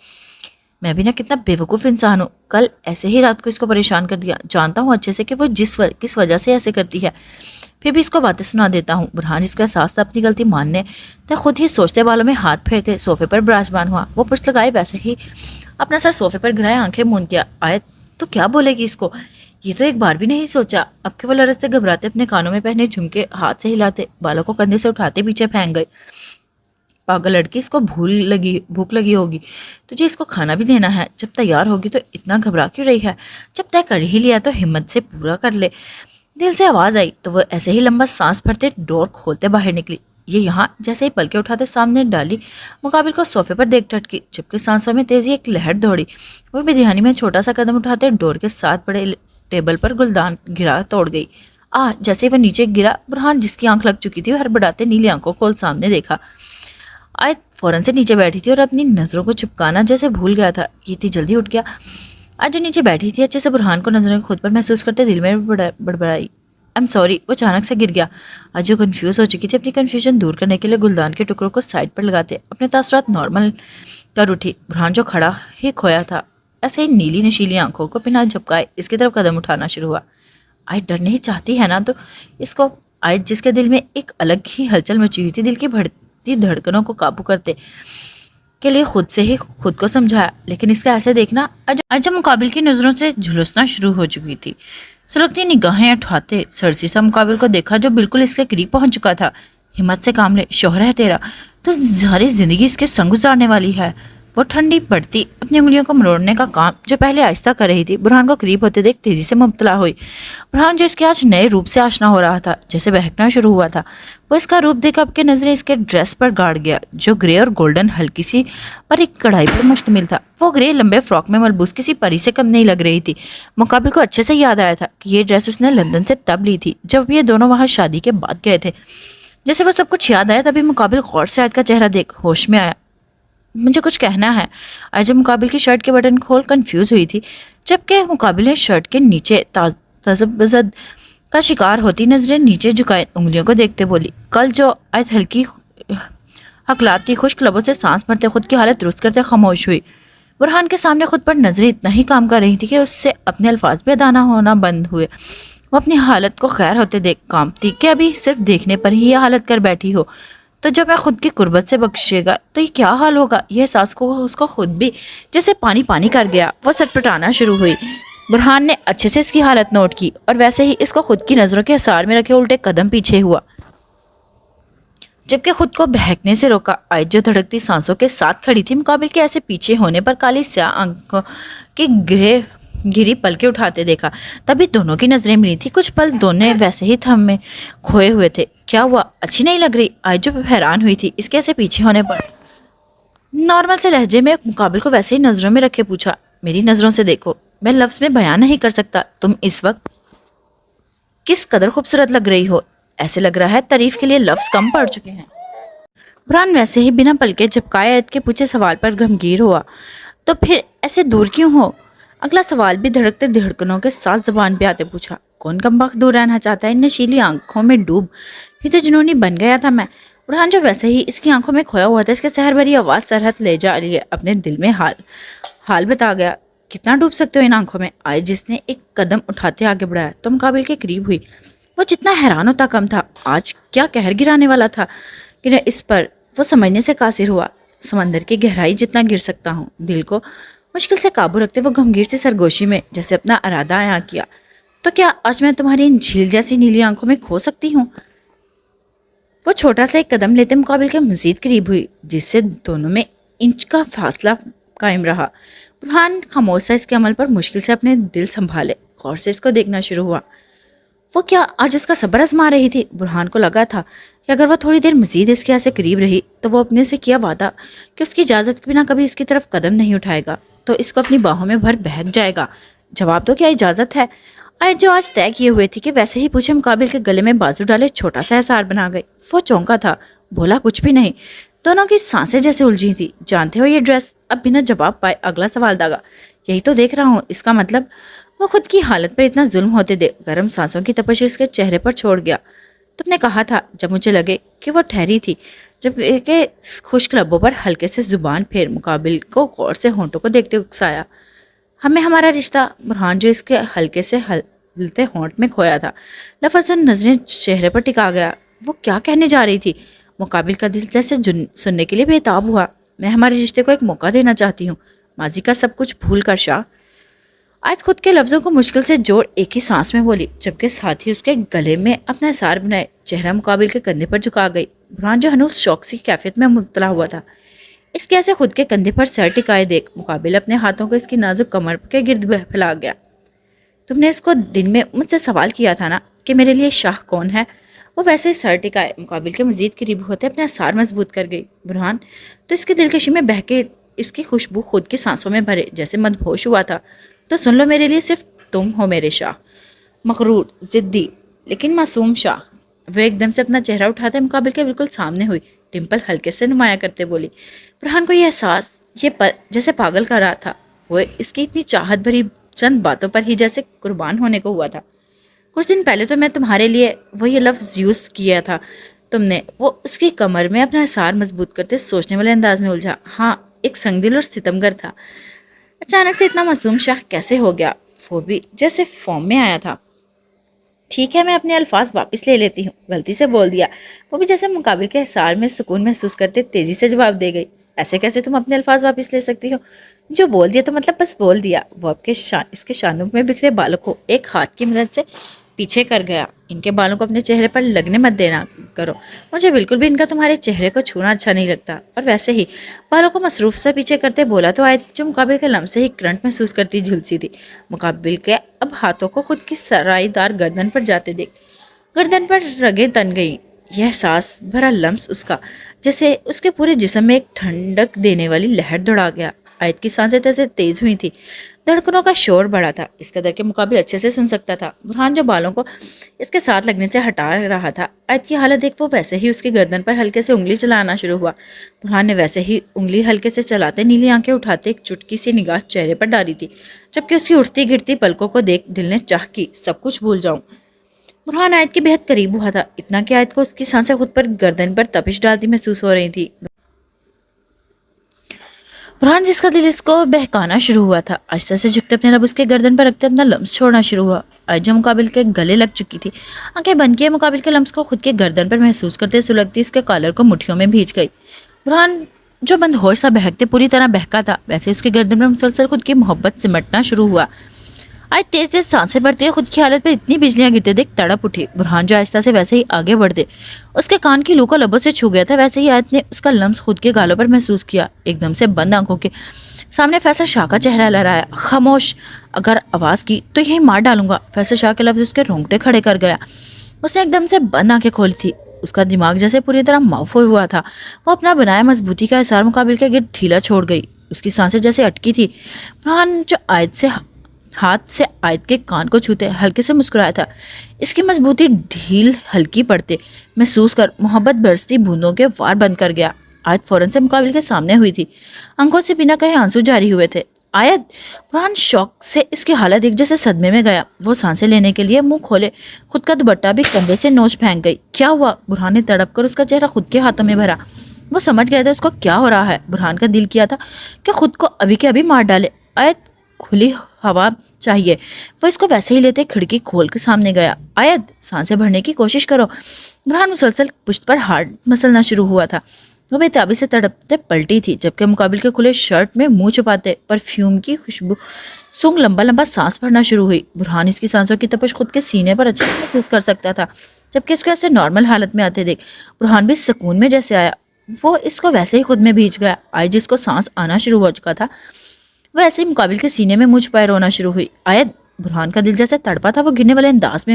میں بھی نا کتنا بے وقوف انسان ہوں، کل ایسے ہی رات کو اس کو پریشان کر دیا، جانتا ہوں اچھے سے کہ وہ کس وجہ سے ایسے کرتی ہے، پھر بھی اس کو باتیں سنا دیتا ہوں۔ برہان جس کو احساس تھا اپنی غلطی ماننے تو خود ہی سوچتے بالوں میں ہاتھ پھیرتے صوفے پر براجمان ہوا، وہ پشت لگائے ویسے ہی اپنا سر صوفے پر گرائے آنکھیں موند کیا۔ آیت تو کیا بولے گی اس کو؟ یہ تو ایک بار بھی نہیں سوچا۔ اب کے وہ لرز سے گھبراتے اپنے کانوں میں پہنے جھمکے ہاتھ سے ہلاتے، بالوں کو کندھے سے اٹھاتے پیچھے پھینک گئے۔ پاگل لڑکی، اس کو بھوک لگی ہوگی، تجھے اس کو کھانا بھی دینا ہے، جب تیار ہوگی تو اتنا گھبرا کیوں رہی ہے؟ جب طے کر ہی لیا تو ہمت سے پورا کر لے۔ دل سے آواز آئی تو وہ ایسے ہی لمبا سانس بھرتے ڈور کھولتے باہر نکلی۔ یہ یہاں جیسے ہی پلکیں اٹھاتے سامنے ڈالی مقابل کو صوفے پر دیکھ ٹٹکی، جبکہ سانسوں میں تیزی ایک لہر دوڑی۔ وہ بھی دھیانی میں چھوٹا سا قدم اٹھاتے ڈور کے ساتھ بڑے ٹیبل پر گلدان گرا توڑ گئی۔ जैसे वो नीचे गिरा, बुरहान जिसकी आंख लग चुकी थी वो हड़बड़ाते नीली आंखों को सामने देखा। आयत फौरन से नीचे बैठी थी और अपनी नजरों को चिपकाना जैसे भूल गया था। ये इतनी जल्दी उठ गया। आज जो नीचे बैठी थी अच्छे से बुरहान को नजरों खुद पर महसूस करते दिल में बड़बड़ाई, आई एम सॉरी। वो अचानक से गिर गया। आज जो कन्फ्यूज हो चुकी थी अपनी कन्फ्यूजन दूर करने के लिए गुलदान के टुकड़ों को साइड पर लगाते अपने तासुरात नॉर्मल कर उठी। बुरहान जो खड़ा ही खोया था ऐसे ही नीली नशीली आंखों को बिना झपकाए इसकी तरफ कदम उठाना शुरू हुआ। आई डर नहीं चाहती है ना तो इसको। आई जिसके दिल में एक अलग ही हलचल मची हुई थी, दिल की बढ़ती धड़कनों को काबू करते के लिए खुद से ही खुद को समझाया, लेकिन इसका ऐसे देखना आज मुकाबिल की नजरों से झुलसना शुरू हो चुकी थी। सुलगती निगाहें उठाते सरसी सा मुकाबिल को देखा जो बिल्कुल इसके करीब पहुंच चुका था। हिम्मत से काम ले, शोहर है तेरा तो सारी जिंदगी इसके संग गुजारने वाली है। वो ठंडी पड़ती अपनी उंगलियों को मरोड़ने का काम जो पहले आहिस्ता कर रही थी बुरहान को करीब होते देख तेजी से मुब्तला हुई। बुरहान जो इसके आज नए रूप से आशना हो रहा था, जैसे बहकना शुरू हुआ था, वो इसका रूप देख अब के नजरें इसके ड्रेस पर गाड़ गया जो ग्रे और गोल्डन हल्की सी पर एक कढ़ाई पर मुश्तमिल था। वो ग्रे लंबे फ्रॉक में मलबूस किसी परी से कम नहीं लग रही थी। मुकाबिल को अच्छे से याद आया था कि ये ड्रेस उसने लंदन से तब ली थी जब ये दोनों वहाँ शादी के बाद गए थे। जैसे वो सब कुछ याद आया तभी मुकाबिल गौर से आयत का चेहरा देख होश में आया। मुझे कुछ कहना है। आज मुकाबिल की शर्ट के बटन खोल कंफ्यूज हुई थी, जबकि मुकाबिल ने शर्ट के नीचे तजब्बज़द का शिकार होती नजरें नीचे झुकाए उंगलियों को देखते बोली, कल जो आयत हल्की हकलाती खुश्क लबों से सांस भरते खुद की हालत दुरुस्त करते खामोश हुई। बुरहान के सामने खुद पर नजरें इतना ही काम कर रही थी कि उससे अपने अल्फाज भी अदा होना बंद हुए। वो अपनी हालत को खैर होते देख कांपती कि अभी सिर्फ देखने पर ही ये हालत कर बैठी हो तो जब मैं खुद की कुर्बत से बख्शेगा तो ये क्या हाल होगा। यह एहसास को उसको खुद भी जैसे पानी पानी कर गया। वो सटपटाना शुरू हुई। बुरहान ने अच्छे से इसकी हालत नोट की और वैसे ही इसको खुद की नजरों के असर में रखे उल्टे कदम पीछे हुआ, जबकि खुद को बहकने से रोका। आई जो धड़कती सांसों के साथ खड़ी थी मुकाबिल के ऐसे पीछे होने पर काली स्याह आंखों की घिरी पलके उठाते देखा। तभी दोनों की नजरें मिली थी। कुछ पल दोनों वैसे ही थम में खोए हुए थे। क्या हुआ, अच्छी नहीं लग रही? आई जो हैरान हुई थी इसके ऐसे पीछे होने पर नॉर्मल से लहजे में मुकाबिल को वैसे ही नजरों में रखे पूछा, मेरी नजरों से देखो, मैं लफ्ज में बयान नहीं कर सकता तुम इस वक्त किस कदर खूबसूरत लग रही हो। ऐसे लग रहा है तारीफ के लिए लफ्ज कम पड़ चुके हैं। बुरहान वैसे ही बिना पलके झपकाए के पूछे सवाल पर गंभीर हुआ, तो फिर ऐसे दूर क्यों हो? अगला सवाल भी धड़कते धड़कनों के साथ जुबान पे आते पूछा, कौन कमबख्त दूर रहना चाहता है? इन नशीली आंखों में डूब ही तो जुनूनी बन गया था मैं। बुरहान जो वैसे ही इसकी आंखों में खोया हुआ था, इसके सहर भरी आवाज सरहद ले जा रही है अपने दिल में हाल बता गया। कितना डूब सकते हो इन आंखों में? आए जिसने एक कदम उठाते आगे बढ़ाया तो मुकाबिल के करीब हुई। वो जितना हैरान होता कम था। आज क्या कहर गिराने वाला था कि इस पर वो समझने से कासिर हुआ। समंदर की गहराई जितना गिर सकता हूँ। दिल को मुश्किल से काबू रखते वो गंभीर सी सरगोशी में जैसे अपना इरादा आया किया, तो क्या आज मैं तुम्हारी इन झील जैसी नीली आंखों में खो सकती हूँ? वो छोटा सा एक कदम लेते मुकाबिल के मजीद करीब हुई, जिससे दोनों में इंच का फासला कायम रहा। बुरहान खामोश सा इसके अमल पर मुश्किल से अपने दिल संभाले गौर से इसको देखना शुरू हुआ। वो क्या आज उसका सब्र आजमा रही थी? बुरहान को लगा था कि अगर वो थोड़ी देर मजीद इसके ऐसे करीब रही तो वो अपने से किया वादा कि उसकी इजाज़त के बिना कभी इसकी तरफ कदम नहीं उठाएगा, तो इसको अपनी बाहों में भर बहक जाएगा। जवाब दो, क्या इजाज़त है? आयत जो आज तय किए हुए थी कि वैसे ही पूछे मुकाबिल के गले में बाजू डाले छोटा सा एहसार बना गई। वो चौंका था, बोला कुछ भी नहीं। दोनों की सांसें जैसे उलझी थी। जानते हो ये ड्रेस? अब बिना जवाब पाए अगला सवाल दागा। यही तो देख रहा हूँ, इसका मतलब वो खुद की हालत पर इतना जुल्म होते देख गर्म सांसों की तपश उसके चेहरे पर छोड़ गया। तुमने कहा था जब मुझे लगे कि वो ठहरी थी, जब के खुश्क लबों पर हल्के से जुबान फेर मुकाबिल को गौर से होंठों को देखते उकसाया, हमें हमारा रिश्ता। बुरहान जो इसके हल्के से हिलते होंठ में खोया था, लफजन नजरें चेहरे पर टिका गया। वो क्या कहने जा रही थी? मुकाबिल का दिल जैसे सुनने के लिए बेताब हुआ। मैं हमारे रिश्ते को एक मौका देना चाहती हूँ, माजी का सब कुछ भूल कर शाह। आयत खुद के लफ्ज़ों को मुश्किल से जोड़ एक ही सांस में बोली, जबकि साथ ही उसके गले में अपना एहसार बनाए चेहरा मुकाबिल के कंधे पर झुका गई। बुरहान जो हनूस शौक सी कैफियत में मुब्तला हुआ था, इसके ऐसे खुद के कंधे पर सर टिकाए देख मुकाबिल अपने हाथों को इसकी नाजुक कमर के गिर्द फैला गया। तुमने इसको दिन में मुझसे सवाल किया था ना कि मेरे लिए शाह कौन है? वो वैसे ही सर टिकाए मुकाबिल के मजीद करीब होते अपने आसार मजबूत कर गई। बुरहान तो इसकी दिलकशी में बहके इसकी खुशबू खुद की सांसों में भरे जैसे मदहोश हुआ था। तो सुन लो, मेरे लिए सिर्फ तुम हो मेरे शाह। मगरूर, जिद्दी, लेकिन मासूम शाह, वो एकदम से अपना चेहरा उठाते मुकाबिल के बिल्कुल सामने हुई, डिम्पल हल्के से नुमाया करते बोली। फरहान को ये एहसास जैसे पागल कर रहा था। वो इसकी इतनी चाहत भरी चंद बातों पर ही जैसे कुर्बान होने को हुआ था। कुछ दिन पहले तो मैं तुम्हारे लिए वो ये लफ्ज़ यूज़ किया था तुमने। वो उसकी कमर में अपना हिसार मजबूत करते सोचने वाले अंदाज में उलझा। हाँ, एक संगदिल और सितमगर था। अचानक से इतना मासूम शाह कैसे हो गया? वो भी जैसे फॉर्म में आया था। ठीक है, मैं अपने अल्फाज वापस ले लेती हूँ, गलती से बोल दिया। वो भी जैसे मुकाबिल के हिसार में सुकून महसूस करते तेजी से जवाब दे गई। ऐसे कैसे तुम अपने अल्फाज वापस ले सकती हो? जो बोल दिया तो मतलब बस बोल दिया। वो आपके इसके शानों में बिखरे बालों को एक हाथ की मदद से पीछे कर गया। इनके बालों को अपने चेहरे पर लगने मत देना करो। मुझे बिल्कुल भी इनका तुम्हारे चेहरे को छूना अच्छा नहीं लगता। और वैसे ही बालों को मसरूफ से पीछे करते बोला तो आयत, जो मुकाबिल के लम्हे ही करंट महसूस करती झुलसी थी। मुकाबिल के अब हाथों को खुद की सराईदार गर्दन पर जाते देख गर्दन पर रगें तन गई। यह सांस भरा लम्स उसका जैसे उसके पूरे जिस्म में एक ठंडक देने वाली लहर दौड़ा गया। आयत की सांसें तैसे तेज हुई थी, धड़कनों का शोर बढ़ा था। इस कदर के मुकाबले अच्छे से सुन सकता था। बुरहान जो बालों को इसके साथ लगने से हटा रहा था, आयत की हालत देख वो वैसे ही उसकी गर्दन पर हल्के से उंगली चलाना शुरू हुआ। बुरहान ने वैसे ही उंगली हल्के से चलाते नीली आंखें उठाते एक चुटकी सी निगाह चेहरे पर डाली थी, जबकि उसकी उठती गिरती पलकों को देख दिल ने चाह की सब कुछ भूल जाऊं। बुरहान आयत के बेहद करीब हुआ था, इतना कि आयत को उसकी सांसें खुद पर गर्दन पर तपिश डालती महसूस हो रही थी। बुरहान जिसका दिल इसको बहकाना शुरू हुआ था, आहिस्ता से झुकते अपने लब उसके गर्दन पर रखते अपना लम्स छोड़ना शुरू हुआ। आयत मुकाबिल के गले लग चुकी थी, आंखें बंद किए मुकाबिल के लम्स को खुद के गर्दन पर महसूस करते सुलगती इसके कॉलर को मुट्ठियों में भींच गई। बुरहान जो बंद होश सा बहकते पूरी तरह बहका था, वैसे उसके गर्दन पर मुसलसल खुद की मोहब्बत सिमटना शुरू हुआ। आज तेज तेज सांसें भरते खुद की हालत पर इतनी बिजलियां गिरते देख तड़प उठी। बुरहान जो आहिस्ता से वैसे ही आगे बढ़ते उसके कान की लू को लबों से छू गया था, वैसे ही आयत ने उसका लम्स खुद के गालों पर महसूस किया। एकदम से बंद आंखों के सामने फैसल शाह का चेहरा लहराया। खामोश, अगर आवाज की तो यही मार डालूंगा। फैसल शाह के लफ्ज उसके रोंगटे खड़े कर गया। उसने एकदम से बंद आंखें खोली थी, उसका दिमाग जैसे पूरी तरह माफ हुआ था। वो अपना बनाया मजबूती का इशार मुकाबिल के गिर्द ढीला छोड़ गई। उसकी सांसें जैसे अटकी थी। बुरहान जो आयत से हाथ से आयत के कान को छूते हल्के से मुस्कुराया था। इसकी मजबूती ढील हल्की पड़ते महसूस कर मोहब्बत बरसती बूंदों के वार बंद कर गया। आयत फौरन से मुकाबिल के सामने हुई थी, आंखों से बिना कहे आंसू जारी हुए थे। आयत, बुरहान शौक से इसकी हालत एक जैसे सदमे में गया। वो सांसें लेने के लिए मुंह खोले, खुद का दुपट्टा भी कंधे से नोच फेंक गई। क्या हुआ? बुरहान ने तड़प कर उसका चेहरा खुद के हाथों में भरा। वो समझ गया था उसको क्या हो रहा है। बुरहान का दिल किया था कि खुद को अभी के अभी मार डाले। आयत, खुली हवा चाहिए। वो इसको वैसे ही लेते खिड़की खोल के सामने गया। आयत, सांसें भरने की कोशिश करो। बुरहान मुसलसल पुश्त पर हाथ मसलना शुरू हुआ था। वो बेताबी से तड़पते पलटी थी, जबकि मुकाबिल के खुले शर्ट में मुंह छुपाते परफ्यूम की खुशबू सूंघ लंबा लंबा सांस भरना शुरू हुई। बुरहान इसकी सांसों की तपश खुद के सीने पर अच्छे महसूस कर सकता था, जबकि इसको ऐसे नॉर्मल हालत में आते देख बुरहान भी सुकून में जैसे आया। वो इसको वैसे ही खुद में भींच गया। आई जिसको सांस आना शुरू हो चुका था, वो ऐसे ही मुकाबिल के सीने में मुझ पाए रोना शुरू हुई। आयत, बुरहान का दिल जैसे तड़पा था वो गिरने वाले अंदाज में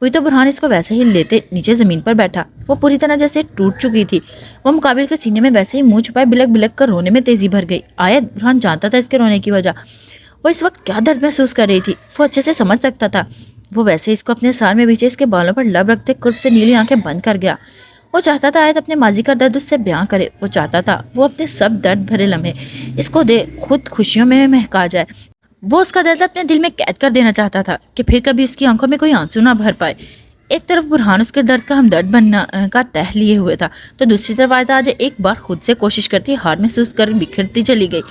हुई तो बुरहान इसको वैसे ही लेते नीचे जमीन पर बैठा। वो पूरी तरह जैसे टूट चुकी थी। वो मुकाबिल के सीने में वैसे ही मुंह छुपाए बिलक बिलक कर रोने में तेजी भर गई। आयत, बुरहान जानता था इसके रोने की वजह। वो इस वक्त क्या दर्द महसूस कर रही थी वो अच्छे से समझ सकता था। वो वैसे इसको अपने सार में पीछे इसके बालों पर लब रखते कुर्ब से नीली आंखें बंद कर गया। वो चाहता था आयत अपने माजी का दर्द उससे बयां करे। वो चाहता था वो अपने सब दर्द भरे लम्हे इसको दे, खुद खुशियों में महका जाए। वो उसका दर्द अपने दिल में कैद कर देना चाहता था कि फिर कभी उसकी आंखों में कोई आंसू ना भर पाए। एक तरफ बुरहान उसके दर्द का हमदर्द बनना का तह लिए हुए था, तो दूसरी तरफ आयत आज एक बार खुद से कोशिश करती हार महसूस कर बिखरती चली गई।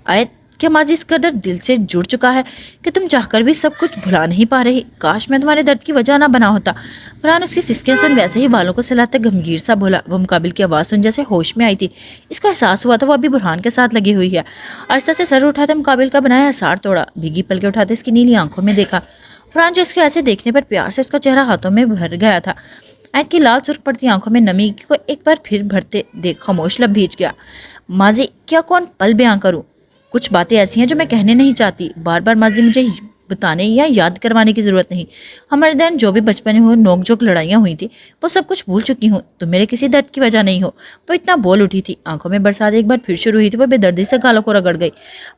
आयत, क्या माजी इस कदर दिल से जुड़ चुका है कि तुम चाहकर भी सब कुछ भुला नहीं पा रही? काश मैं तुम्हारे दर्द की वजह ना बना होता। बुरहान उसकी सिसकियां सुन वैसे ही बालों को सहलाते गंभीर सा बोला। वो मुकाबिल की आवाज़ सुन जैसे होश में आई थी। इसको एहसास हुआ था वो अभी बुरहान के साथ लगी हुई है। आहिस्ता से सर उठाते मुकाबिल का बनाया सार तोड़ा, भीगी पलके उठाते इसकी नीली आंखों में देखा। बुरहान जो इसके ऐसे देखने पर प्यार से उसका चेहरा हाथों में भर गया था। आयत की लाल सुर्ख पड़ती आंखों में नमी को एक बार फिर भरते देख खामोश लब भींच गया। माजी, क्या कौन पल बयां करूं? कुछ बातें ऐसी हैं जो मैं कहने नहीं चाहती। बार बार माजी मुझे बताने या याद करवाने की जरूरत नहीं। हमारे दौरान जो भी बचपन में हुई नोक झोंक लड़ाइयाँ हुई थी वो सब कुछ भूल चुकी हूँ। तुम मेरे किसी दर्द की वजह नहीं हो। वो इतना बोल उठी थी। आंखों में बरसात एक बार फिर शुरू हुई थी। वो बेदर्दी से गालों को रगड़ गई।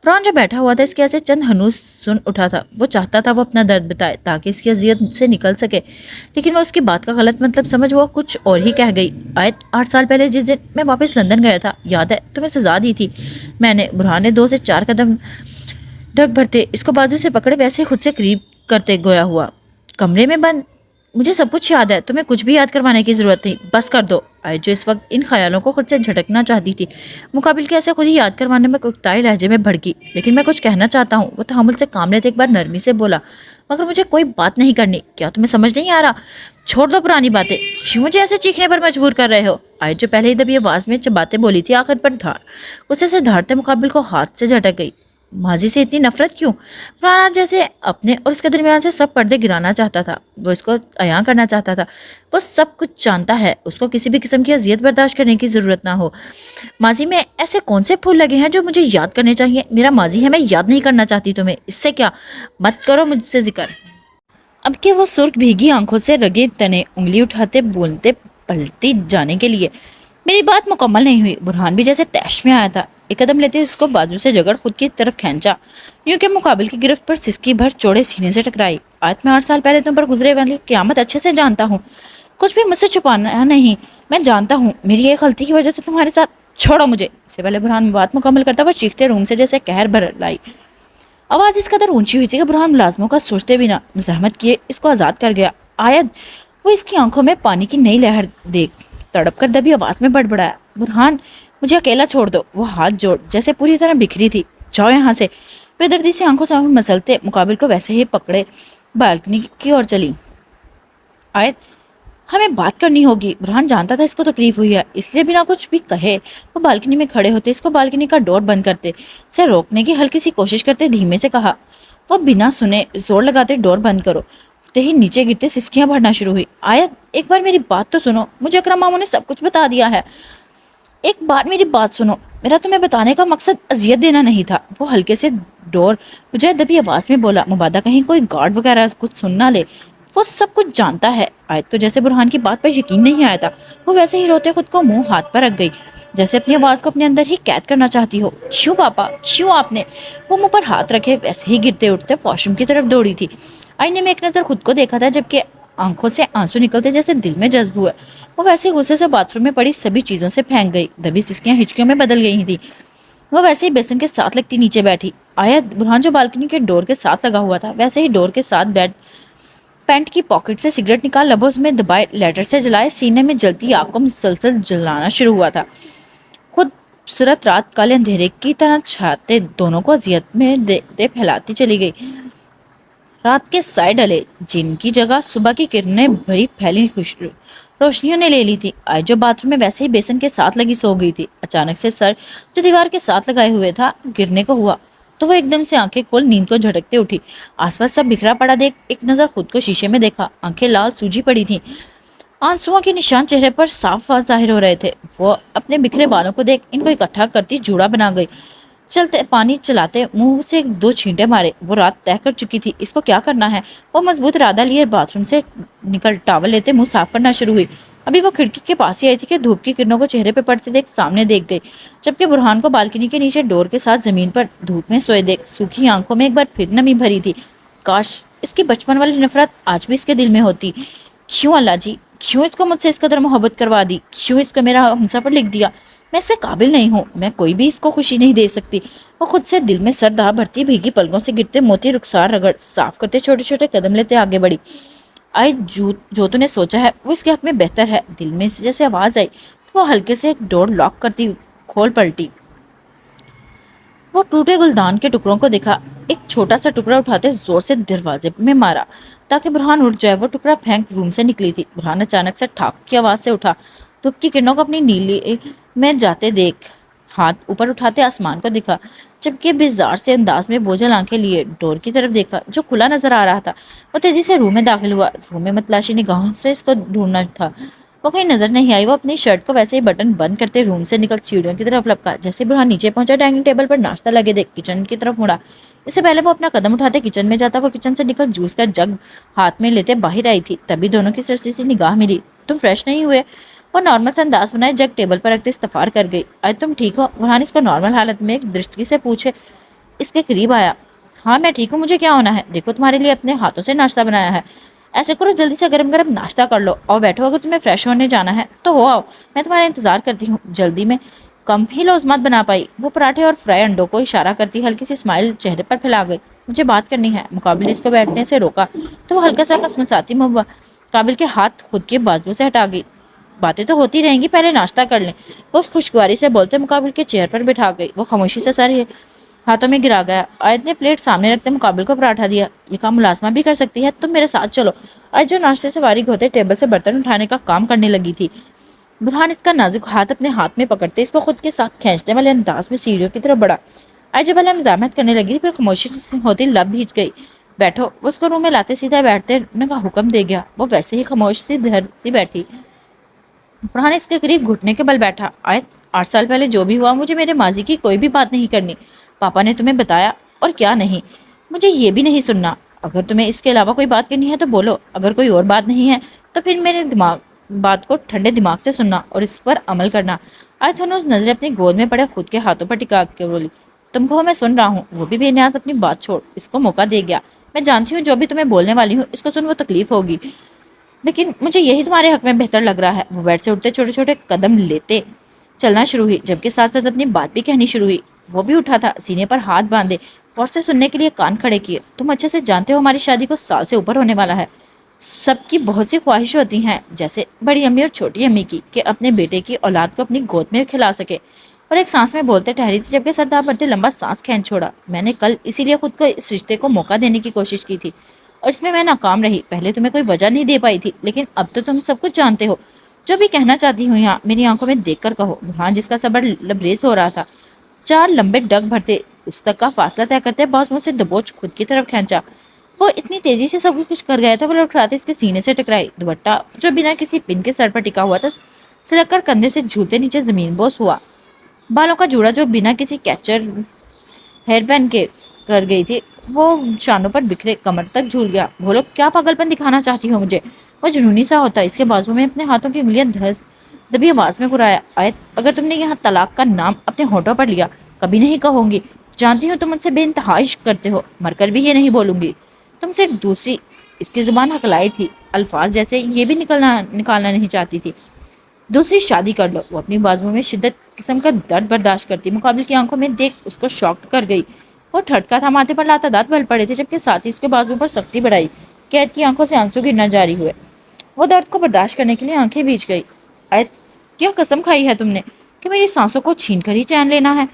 प्राण जो बैठा हुआ था इसके ऐसे चंद हनूस सुन उठा था। वो चाहता था वो अपना दर्द बताए ताकि इसकी अजियत से निकल सके, लेकिन वो उसकी बात का गलत मतलब समझ वो कुछ और ही कह गई। आए 8 साल पहले जिस दिन मैं वापस लंदन गया था, याद है? तुम्हें सजा दी थी मैंने। बुरहान ने 2 से 4 कदम ढक भरते इसको बाजू से पकड़े, वैसे खुद से करीब करते गोया हुआ। कमरे में बंद। मुझे सब कुछ याद है, तुम्हें कुछ भी याद करवाने की जरूरत नहीं, बस कर दो। आई जो इस वक्त इन ख्यालों को खुद से झटकना चाहती थी, मुकाबिल के ऐसे खुद ही याद करवाने में कुकताई लहजे में भड़की। लेकिन मैं कुछ कहना चाहता हूँ। वो तहमुल से काम लेते एक बार नरमी से बोला, मगर मुझे कोई बात नहीं करनी। क्या तुम्हें समझ नहीं आ रहा? छोड़ दो पुरानी बातें। क्यों मुझे ऐसे चीखने पर मजबूर कर रहे हो? आई जो पहले ही दबी आवाज में बातें बोली थी, आखिर पर गुस्से से धारते मुकाबिल को हाथ से झटक गई। माजी से इतनी नफरत क्यों? पुराना जैसे अपने और उसके दरमियान से सब पर्दे गिराना चाहता था। वो इसको अयां करना चाहता था। वो सब कुछ जानता है। उसको किसी भी किस्म की अजियत बर्दाश्त करने की जरूरत ना हो। माजी में ऐसे कौन से फूल लगे हैं जो मुझे याद करने चाहिए? मेरा माजी है, मैं याद नहीं करना चाहती तुम्हें। इससे क्या? मत करो मुझसे जिक्र। अब के वो सुर्ख भीगी आंखों से रगे तने उंगली उठाते बोलते पलटती जाने के लिए। मेरी बात मुकम्मल नहीं हुई। बुरहान भी जैसे तैश में आया था। एक कदम लेते उसको बाजू से जगड़ खुद की तरफ खींचा, यूं के मुकाबिल की गिरफ्त पर सिसकी भर चौड़े सीने से टकराई। आज मैं 8 साल पहले तुम पर गुजरे वाली क़यामत अच्छे से जानता हूँ। कुछ भी मुझसे छुपाना नहीं। मैं जानता हूँ मेरी एक गलती की वजह से तुम्हारे साथ। छोड़ो मुझे। इससे पहले बुरहान बात मुकम्मल करता हुआ चीखते रूम से जैसे कहर भर लाई। आवाज इस कदर ऊंची हुई थी कि बुरहान मुलाजमों का सोचते बिना मज़ाहमत किए इसको आज़ाद कर गया। आयत वो इसकी आंखों में पानी की नई लहर देख तड़प कर दबी आवाज में बड़बड़ाया, बुरहान मुझे अकेला छोड़ दो। वो हाथ जोड़ जैसे पूरी तरह बिखरी थी। जाओ यहाँ से। बेदर्दी से आंखों से आंखें मसलते मुकाबिल को वैसे ही पकड़े बालकनी की ओर चली। आयत हमें बात करनी होगी। बुरहान जानता था इसको तकलीफ हुई है, इसलिए बिना कुछ भी कहे वो बालकनी में खड़े होते, इसको बालकनी का डोर बंद करते, इसे रोकने की हल्की सी कोशिश करते धीमे से कहा। वो बिना सुने जोर लगाते डोर बंद करो ते ही नीचे गिरते सिसकियां भरना शुरू हुई। आयत एक बार मेरी बात तो सुनो। मुझे अकरम मामू ने सब कुछ बता दिया है। एक बार मेरी बात सुनो। मेरा तुम्हें बताने का मकसद अजियत देना नहीं था। वो हल्के से डोर बजाय दबी आवाज में बोला, मुबादा कहीं कोई गार्ड वगैरह कुछ सुन ना ले। वो सब कुछ जानता है। आयत को जैसे बुरहान की बात पर यकीन नहीं आया था। वो वैसे ही रोते खुद को मुंह हाथ पर रख गई, जैसे अपनी आवाज को अपने अंदर ही कैद करना चाहती हो। क्यों पापा, क्यों आपने? वो मुंह पर हाथ रखे वैसे ही गिरते उठते वॉशरूम की तरफ दौड़ी थी। आईने में एक नजर खुद को देखा था, जबकि आंखों से आंसू निकलते जैसे दिल में जज्ब हुआ। वो वैसे गुस्से से बाथरूम में पड़ी सभी चीजों से फेंक गई। दबी सिसकियां हिचकियों में बदल गई थी। वो वैसे ही बेसन के साथ लगती नीचे बैठी। आया बुरहान जो बालकनी के डोर के साथ लगा हुआ था, वैसे ही डोर के साथ बेड पैंट की पॉकेट से सिगरेट निकाल लबों में दबाए लेटर से जलाए सीने में जलती आग को मुसलसल जलाना शुरू हुआ था। खुद सूरत रात काले अंधेरे की तरह छाते दोनों को अजियत में देखते फैलाती चली गई। रात के साए डले जिनकी जगह सुबह की किरणें भरी फैली रोशनियों ने ले ली थी। आज जो बाथरूम में वैसे ही बेसन के साथ लगी सो गई थी। अचानक से सर जो दीवार के साथ लगाए हुए था गिरने को हुआ, तो वो एकदम से आंखें खोल नींद को झटकते उठी। आसपास सब बिखरा पड़ा देख एक नजर खुद को शीशे में देखा। आंखें लाल सूजी पड़ी थी, आंसुओं के निशान चेहरे पर साफ जाहिर हो रहे थे। वो अपने बिखरे बालों को देख इनको इकट्ठा करती जूड़ा बना गई। चलते पानी चलाते मुंह से 2 छींटे मारे। वो रात तय कर चुकी थी इसको क्या करना है। वो मजबूत इरादा लिए बाथरूम से निकल टॉवल लेते मुंह साफ करना शुरू हुई। अभी वो खिड़की के पास ही आई थी कि धूप की किरणों को चेहरे पे पड़ते देख सामने देख गई, जबकि बुरहान को बालकनी के नीचे डोर के साथ जमीन पर धूप में सोए देख सूखी आंखों में एक बार फिर नमी भरी थी। काश इसकी बचपन वाली नफरत आज भी इसके दिल में होती। क्यों अल्लाह जी, क्यों इसको मुझसे इस कदर मोहब्बत करवा दी? क्यों इसको मेरा हमसफर लिख दिया? मैं इससे काबिल नहीं हूँ। मैं कोई भी इसको खुशी नहीं दे सकती। वो खुद से दिल में सर दहा भरती भीगी पलकों से गिरते मोती रुखसार रगड़ साफ करते छोटे छोटे कदम लेते आगे बढ़ी। आई जो तूने सोचा है वो इसके हक में बेहतर है। दिल में से जैसे आवाज आई तो वो हल्के से डोर लॉक करती खोल पलटी। वो टूटे गुलदान के टुकड़ों को देखा। एक छोटा सा टुकड़ा उठाते जोर से दरवाजे में मारा ताकि बुरहान उठ जाए। वो टुकड़ा फेंक रूम से निकली थी। बुरहान अचानक से ठाक की आवाज से उठा। धूप की किरणों को अपनी नीली में जाते देख हाथ ऊपर उठाते आसमान को देखा, जबकि बेजार से अंदाज में बोझल आंखें लिए डोर की तरफ देखा जो खुला नजर आ रहा था। वो तेजी से रूम में दाखिल हुआ। रूम में मतलाशी निगाहों से इसको ढूंढना था। वो कहीं नजर नहीं आई। वो अपनी शर्ट को वैसे ही बटन बंद करते रूम से निकल सीढ़ियों की तरफ लपका। जैसे बुरहान नीचे पहुंचा, डाइनिंग टेबल पर नाश्ता लगे देख किचन की तरफ मुड़ा। इससे पहले वो अपना कदम उठाते किचन में जाता, वो किचन से निकल जूस का जग हाथ में लेते बाहर आई थी। तभी दोनों की सरसी सी निगाह मिली। तुम फ्रेश नहीं हुए? वो नॉर्मल सा अंदाज बनाए जग टेबल पर रखते इस्तफार कर गई। आज तुम ठीक हो? बुरहान इसको नॉर्मल हालत में एक दृष्टि से पूछे इसके करीब आया। हाँ मैं ठीक हूँ, मुझे क्या होना है? देखो तुम्हारे लिए अपने हाथों से नाश्ता बनाया है। ऐसे करो जल्दी से गरम गरम नाश्ता कर लो और बैठो। अगर तुम्हें फ्रेश होने जाना है तो हो आओ, मैं तुम्हारा इंतजार करती हूँ। जल्दी में कम ही लोज मत बना पाई। वो पराठे और फ्राई अंडों को इशारा करती हल्की सी स्माइल चेहरे पर फैला गई। मुझे बात करनी है। मुकाबिल इसको बैठने से रोका तो वो हल्का सा कसमसाती मुकाबिल के हाथ खुद के बाजुओं से हटा गई। बातें तो होती रहेंगी, पहले नाश्ता कर लें। वो खुशगवारी से बोलते मुकाबिल के चेयर पर बिठा गई। वो खामोशी से सर हाथों में गिरा गया। आयत ने प्लेट सामने रखते मुकाबिल को पराठा दिया। ये काम मुलाजमा भी कर सकती है, तुम मेरे साथ चलो। आज जो नाश्ते से फारिग होते टेबल से बर्तन उठाने का काम करने लगी थी। बुरहान इसका नाजुक हाथ अपने हाथ में पकड़ते इसको खुद के साथ खींचने वाले अंदाज में सीढ़ियों की तरफ बढ़ा। आज जब मजामत करने लगी फिर खामोशी होती लब भीज गई। बैठो। वो उसको रूम में लाते सीधा बैठते का हुक्म दे गया। वो वैसे ही खामोश सी धर सी बैठी। बुरहान इसके करीब घुटने के बल बैठा। आयत 8 साल पहले जो भी हुआ, मुझे मेरे माजी की कोई भी बात नहीं करनी। पापा ने तुम्हें बताया और क्या नहीं, मुझे ये भी नहीं सुनना। अगर तुम्हें इसके अलावा कोई बात करनी है तो बोलो, अगर कोई और बात नहीं है तो फिर मेरे दिमाग बात को ठंडे दिमाग से सुनना और इस पर अमल करना। आज थनोज नजरें अपनी गोद में पड़े खुद के हाथों पर टिका के बोली, तुम कहो मैं सुन रहा हूँ। वो भी बेनियाज अपनी बात छोड़ इसको मौका दे गया। मैं जानती हूँ जो भी तुम्हें बोलने वाली हूँ इसको सुन वो तकलीफ होगी, लेकिन मुझे यही तुम्हारे हक में बेहतर लग रहा है। वो बेड से उठते छोटे छोटे कदम लेते चलना शुरू हुई, जबकि साथ साथ अपनी बात भी कहनी शुरू हुई। वो भी उठा था, सीने पर हाथ बांधे और से सुनने के लिए कान खड़े किए। तुम अच्छे से जानते हो हमारी शादी को साल से ऊपर होने वाला है। सबकी बहुत सी ख्वाहिश होती हैं, जैसे बड़ी अम्मी और छोटी अम्मी की, कि अपने बेटे की औलाद को अपनी गोद में खिला सके। और एक सांस में बोलते ठहरी थी, जबकि सरदार बढ़ते लंबा सांस खींच छोड़ा। मैंने कल इसीलिए खुद को इस रिश्ते को मौका देने की कोशिश की थी और इसमें मैं नाकाम रही। पहले तुम्हें कोई वजह नहीं दे पाई थी, लेकिन अब तो तुम सब कुछ जानते हो। जो भी कहना चाहती हूँ यहाँ मेरी आंखों में देखकर कहो। बुरहान जिसका सबर लबरेज हो रहा था, 4 लंबे डग भरते उस तक का फासला तय करते बाजुओं से दबोच खुद की तरफ खींचा। वो इतनी तेजी से सब कुछ कर गया था। वो लड़खड़ाते इसके सीने से टकराई। दुपट्टा जो बिना किसी पिन के सर पर टिका हुआ था सिलक कर कंधे से झूलते नीचे जमीन बोस हुआ। बालों का जूड़ा जो बिना किसी कैचर हेयर बैंड के कर गई थी वो शानों पर बिखरे कमर तक झूल गया। बोलो क्या पागलपन दिखाना चाहती हो मुझे? वो जुनूनी सा होता है। इसके बाजू में अपने हाथों की उंगलियां धस दबी आवाज में घुराया। आयत अगर तुमने यहाँ तलाक का नाम अपने होठों पर लिया कभी नहीं कहूंगी। जानती हूँ तुम मुझसे बेइंतहा इश्क करते हो, मरकर भी ये नहीं बोलूंगी। तुम सिर्फ दूसरी इसकी जुबान हकलाई थी, अल्फाज जैसे ये भी निकालना नहीं चाहती थी। दूसरी शादी कर लो। वो अपनी बाजुओं में शिद्दत किस्म का दर्द बर्दाश्त करती मुकाबिल की आंखों में देख उसको शॉक कर गई। वो ठटका था, माथे पर लाता दांत बल पड़े थे, जबकि साथ ही उसके बाजुओं पर सख्ती बढ़ाई। कैद की आंखों से आंसू गिरना जारी हुए। वो दर्द को बर्दाश्त करने के लिए आंखें बीच गई। आयत क्या कसम खाई है तुमने कि मेरी सांसों को छीन कर ही चैन लेना है?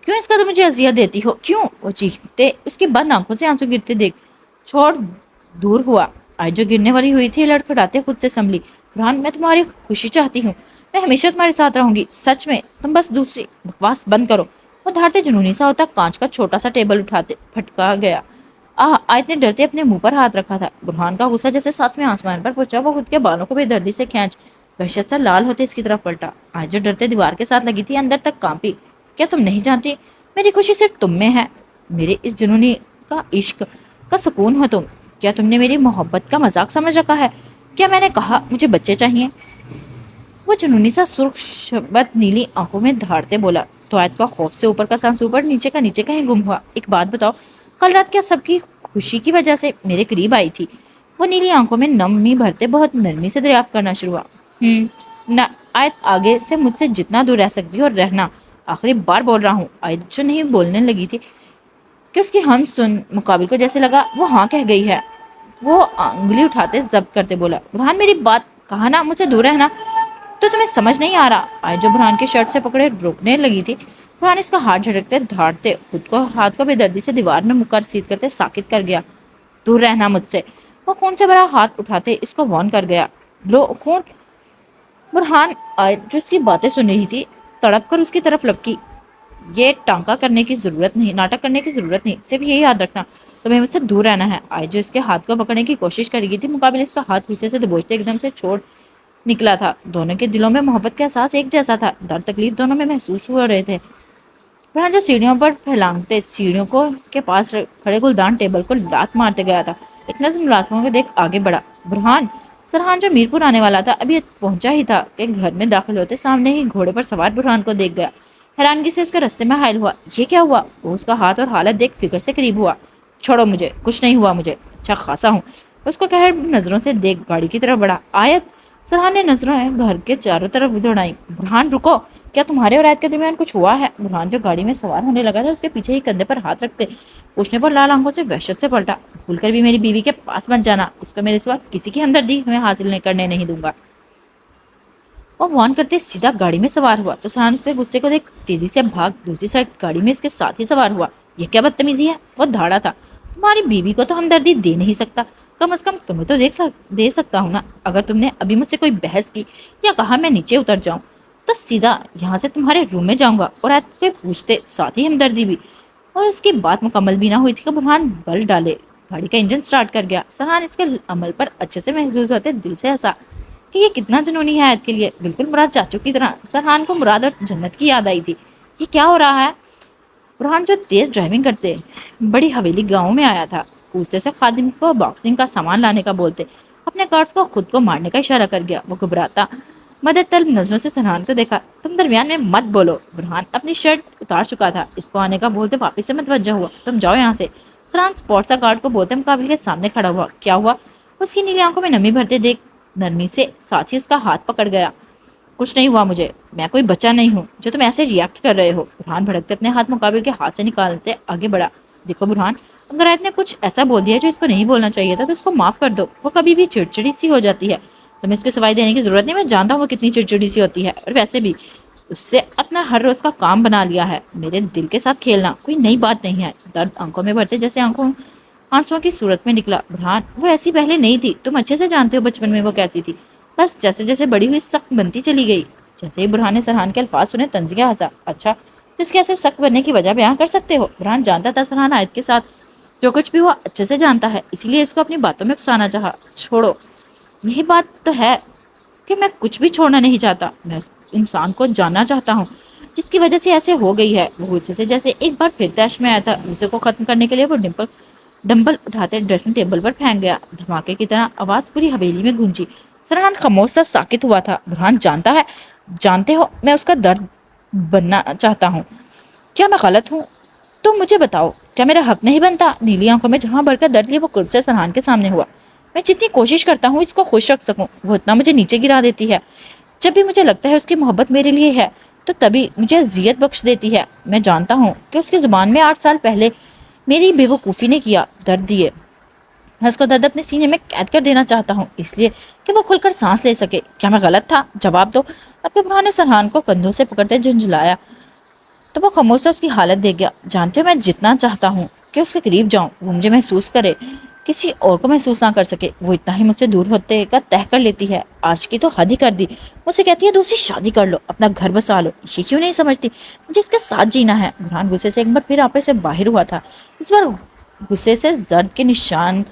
क्यों इसका तो मुझे अजियत देती हो? क्यों? वो चीखते उसकी बंद आंखों से आंसू गिरते देख छोड़ दूर हुआ। आज जो गिरने वाली हुई थी लड़खड़ाते खुद से संभली। बुरहान मैं तुम्हारी खुशी चाहती हूँ, मैं हमेशा तुम्हारे साथ रहूंगी, सच में। तुम बस दूसरी बकवास बंद करो। वो धारते जुनूनी सा होता कांच का छोटा सा टेबल उठाते फटका गया। आयत ने डरते अपने मुंह पर हाथ रखा था। बुरहान का गुस्सा जैसे साथ में आसमान पर पहुंचा। वो खुद के बालों को बेदर्दी से खींच वहशत से लाल होते इसकी तरफ पलटा। आज जो डरते दीवार के साथ लगी थी अंदर तक कांपी। क्या तुम नहीं जानती मेरी खुशी सिर्फ तुम में है? मेरे इस जुनूनी का इश्क का सुकून हो तुम। क्या तुमने मेरी मोहब्बत का मजाक समझ रखा है? क्या मैंने कहा मुझे बच्चे चाहिए? वो जुनूनी सा सुर्ख शबत नीली आंखों में धारते बोला। तो आयत का खौफ से ऊपर का सांस ऊपर नीचे का नीचे कहीं गुम हुआ। एक बात बताओ, कल रात क्या सबकी खुशी की वजह से मेरे करीब आई थी? वो नीली आंखों में नमी भरते बहुत नरमी से दरियाफ्त करना शुरू हुआ। ना आयत, आगे से मुझसे जितना दूर रह सकती हो रहना। आखिरी बार बोल रहा हूँ। आयत जो नहीं बोलने लगी थी कि उसकी हम सुन मुकाबिल को जैसे लगा वो हाँ कह गई है। वो उंगली उठाते जब्त करते बोला, बुरहान मेरी बात कहा ना मुझसे दूर रहना, तो तुम्हें समझ नहीं आ रहा? आयत जो बुरहान के शर्ट से पकड़े रोकने लगी थी, बुरहान इसका हाथ झटकते धारते खुद को हाथ को बेदर्दी से दीवार में मुकर सीध करते साकित कर गया। दूर रहना मुझसे। वो खून से भरा हाथ उठाते इसको वार्न कर गया। लो खून। बुरहान आयत जो इसकी बातें सुन रही थी तड़प कर उसकी तरफ लपकी। ये टांका करने की जरूरत नहीं, नाटक करने की जरूरत नहीं, सिर्फ यही याद रखना तुम्हें मुझसे दूर रहना है। आयत जो इसके हाथ को पकड़ने की कोशिश कर रही थी मुकाबिल इसका हाथ पीछे से दबोचते एकदम से छोड़ निकला था। दोनों के दिलों में मोहब्बत का एहसास एक जैसा था। दर्द तकलीफ दोनों में महसूस हो रहे थे। बुरहान जो सीढ़ियों पर फैलांगते सीढ़ियों को के पास खड़े गुलदान टेबल को लात मारते गया था। इतना से मुलाजमों को देख आगे बढ़ा। बुरहान सरहान जो मीरपुर आने वाला था अभी पहुंचा ही था कि घर में दाखिल होते सामने ही घोड़े पर सवार बुरहान को देख गया। हैरानगी से उसके रास्ते में हायल हुआ। ये क्या हुआ? वो उसका हाथ और हालत देख फिक्र से करीब हुआ। छोड़ो मुझे, कुछ नहीं हुआ, मुझे अच्छा खासा हूँ। उसको कह नजरों से देख गाड़ी की तरफ बढ़ा। आयत सरहान ने नजरें घर के चारों तरफ दौड़ाई। बुरहान रुको, क्या तुम्हारे और आयत के दरमियान कुछ हुआ है? बुरहान जो गाड़ी में सवार होने लगा था उसके पीछे ही कंधे पर हाथ रखते पूछने पर लाल आंखों से वहशत से पलटा। भूलकर भी मेरी बीवी के पास मत जाना, उसको मेरे सिवा किसी की हमदर्दी मैं हासिल नहीं करने नहीं दूंगा। वो वार्न करते सीधा गाड़ी में सवार हुआ तो सरहान उसके गुस्से को देख तेजी से भाग दूसरी साइड गाड़ी में इसके साथ ही सवार हुआ। यह क्या बदतमीजी है? वो धाड़ा था। तुम्हारी बीवी को तो हमदर्दी दे नहीं सकता, कम से कम तुम्हें तो दे सकता हूँ ना। अगर तुमने अभी मुझसे कोई बहस की या कहा मैं नीचे उतर जाऊं तो सीधा यहाँ से तुम्हारे रूम में जाऊंगा। और आज के पूछते साथ ही हमदर्दी भी। और इसकी बात मुकम्मल भी ना हुई थी कि बुरहान बल डाले गाड़ी का इंजन स्टार्ट कर गया। सरहान इसके अमल पर अच्छे से महसूस होते दिल से हंसा कि ये कितना जुनूनी है आयत के लिए, बिल्कुल मुराद चाचू की तरह। सरहान को मुराद और जन्नत की याद आई थी। ये क्या हो रहा है? बुरहान जो तेज ड्राइविंग करते बड़ी हवेली गांव में आया था। गुस्से से खादिम को बॉक्सिंग का सामान लाने का बोलते अपने कार्ड्स को खुद को मारने का इशारा कर गया। वो घबराता मदद तलब नजरों से सरहान को देखा। तुम दरमियान में मत बोलो। बुरहान अपनी शर्ट उतार चुका था। इसको आने का बोलते वापिस से मतवज्जा हुआ। तुम जाओ यहाँ से। सरहान स्पोर्ट्स गार्ड को बोलते मुकाबिल के सामने खड़ा हुआ। क्या हुआ? उसकी नीली आंखों में नमी भरते देख नरमी से साथ ही उसका हाथ पकड़ गया। कुछ नहीं हुआ मुझे, मैं कोई बच्चा नहीं हूँ जो तुम ऐसे रिएक्ट कर रहे हो। बुरहान भड़कते अपने हाथ मुकाबिल के हाथ से निकालते आगे बढ़ा। देखो बुरहान, अगर आयत ने कुछ ऐसा बोल दिया जो इसको नहीं बोलना चाहिए था तो उसको माफ कर दो। वो कभी भी चिड़चिड़ी सी हो जाती है, तुम्हें इसको सफाई देने की जरूरत नहीं। मैं जानता हूँ वो कितनी चिड़चिड़ी सी होती है, और वैसे भी उससे अपना हर रोज का काम बना लिया है। मेरे दिल के साथ खेलना कोई नई बात नहीं है। दर्द आंखों में भरते जैसे आंसुओं की सूरत में निकला। बुरहान, वो ऐसी पहले नहीं थी, तुम अच्छे से जानते हो बचपन में वो कैसी थी। बस जैसे जैसे बड़ी हुई सख्त बनती चली गई। जैसे ही बुरहान ने सरहान के अल्फाज सुने तंजिया हंसा। अच्छा, तो इसके ऐसे सख्त बनने की वजह बयान कर सकते हो? बुरहान जानता था सरहान आयत के साथ जो कुछ भी हुआ अच्छे से जानता है, इसीलिए इसको अपनी बातों में उकसाना चाहा। छोड़ो, यही बात तो है कि मैं कुछ भी छोड़ना नहीं चाहता। मैं इंसान को जानना चाहता हूँ जिसकी वजह से ऐसे हो गई है। वो गुस्से से जैसे एक बार फिर तैश में आया था। गुस्से को खत्म करने के लिए वो डंबल उठाते ड्रेसिंग टेबल पर फेंक गया। धमाके की तरह आवाज पूरी हवेली में गूंजी। सरहान खामोश सा साकित हुआ था। बुरहान जानते हो मैं उसका दर्द बनना चाहता हूँ। क्या मैं गलत हूँ? तुम मुझे बताओ, क्या मेरा हक नहीं बनता? नीली आंखों में जहां भरकर दर्द लिए वो कुर्ब से सरहान के सामने हुआ। मैं जितनी कोशिश करता हूँ इसको खुश रख सकूं, वो इतना मुझे नीचे गिरा देती है। जब भी मुझे लगता है उसकी मोहब्बत मेरे लिए है तो तभी मुझे अजियत बख्श देती है। मैं जानता हूँ कि उसकी जुबान में 8 साल पहले मेरी बेवकूफ़ी ने किया दर्द दिए। मैं उसको दर्द अपने सीने में कैद कर देना चाहता हूँ, इसलिए कि वो खुलकर सांस ले सके। क्या मैं गलत था? जवाब दो। आपके बुरहान ने सरहान को कंधों से पकड़ते झुंझलाया तो वो खामोश से उसकी हालत देख गया। जानते हो मैं जितना चाहता हूँ कि उसके करीब जाऊं, वो मुझे महसूस करे, किसी और को महसूस ना कर सके। वो इतना ही मुझसे दूर होते का तय कर लेती है। आज की तो हद ही कर दी। मुझसे कहती है दूसरी शादी कर लो, अपना घर बसा लो। ये क्यों नहीं समझती मुझे इसके साथ जीना है। बुरहान गुस्से से एक बार फिर आपे से बाहर हुआ था। इस बार गुस्से से जर्द के निशान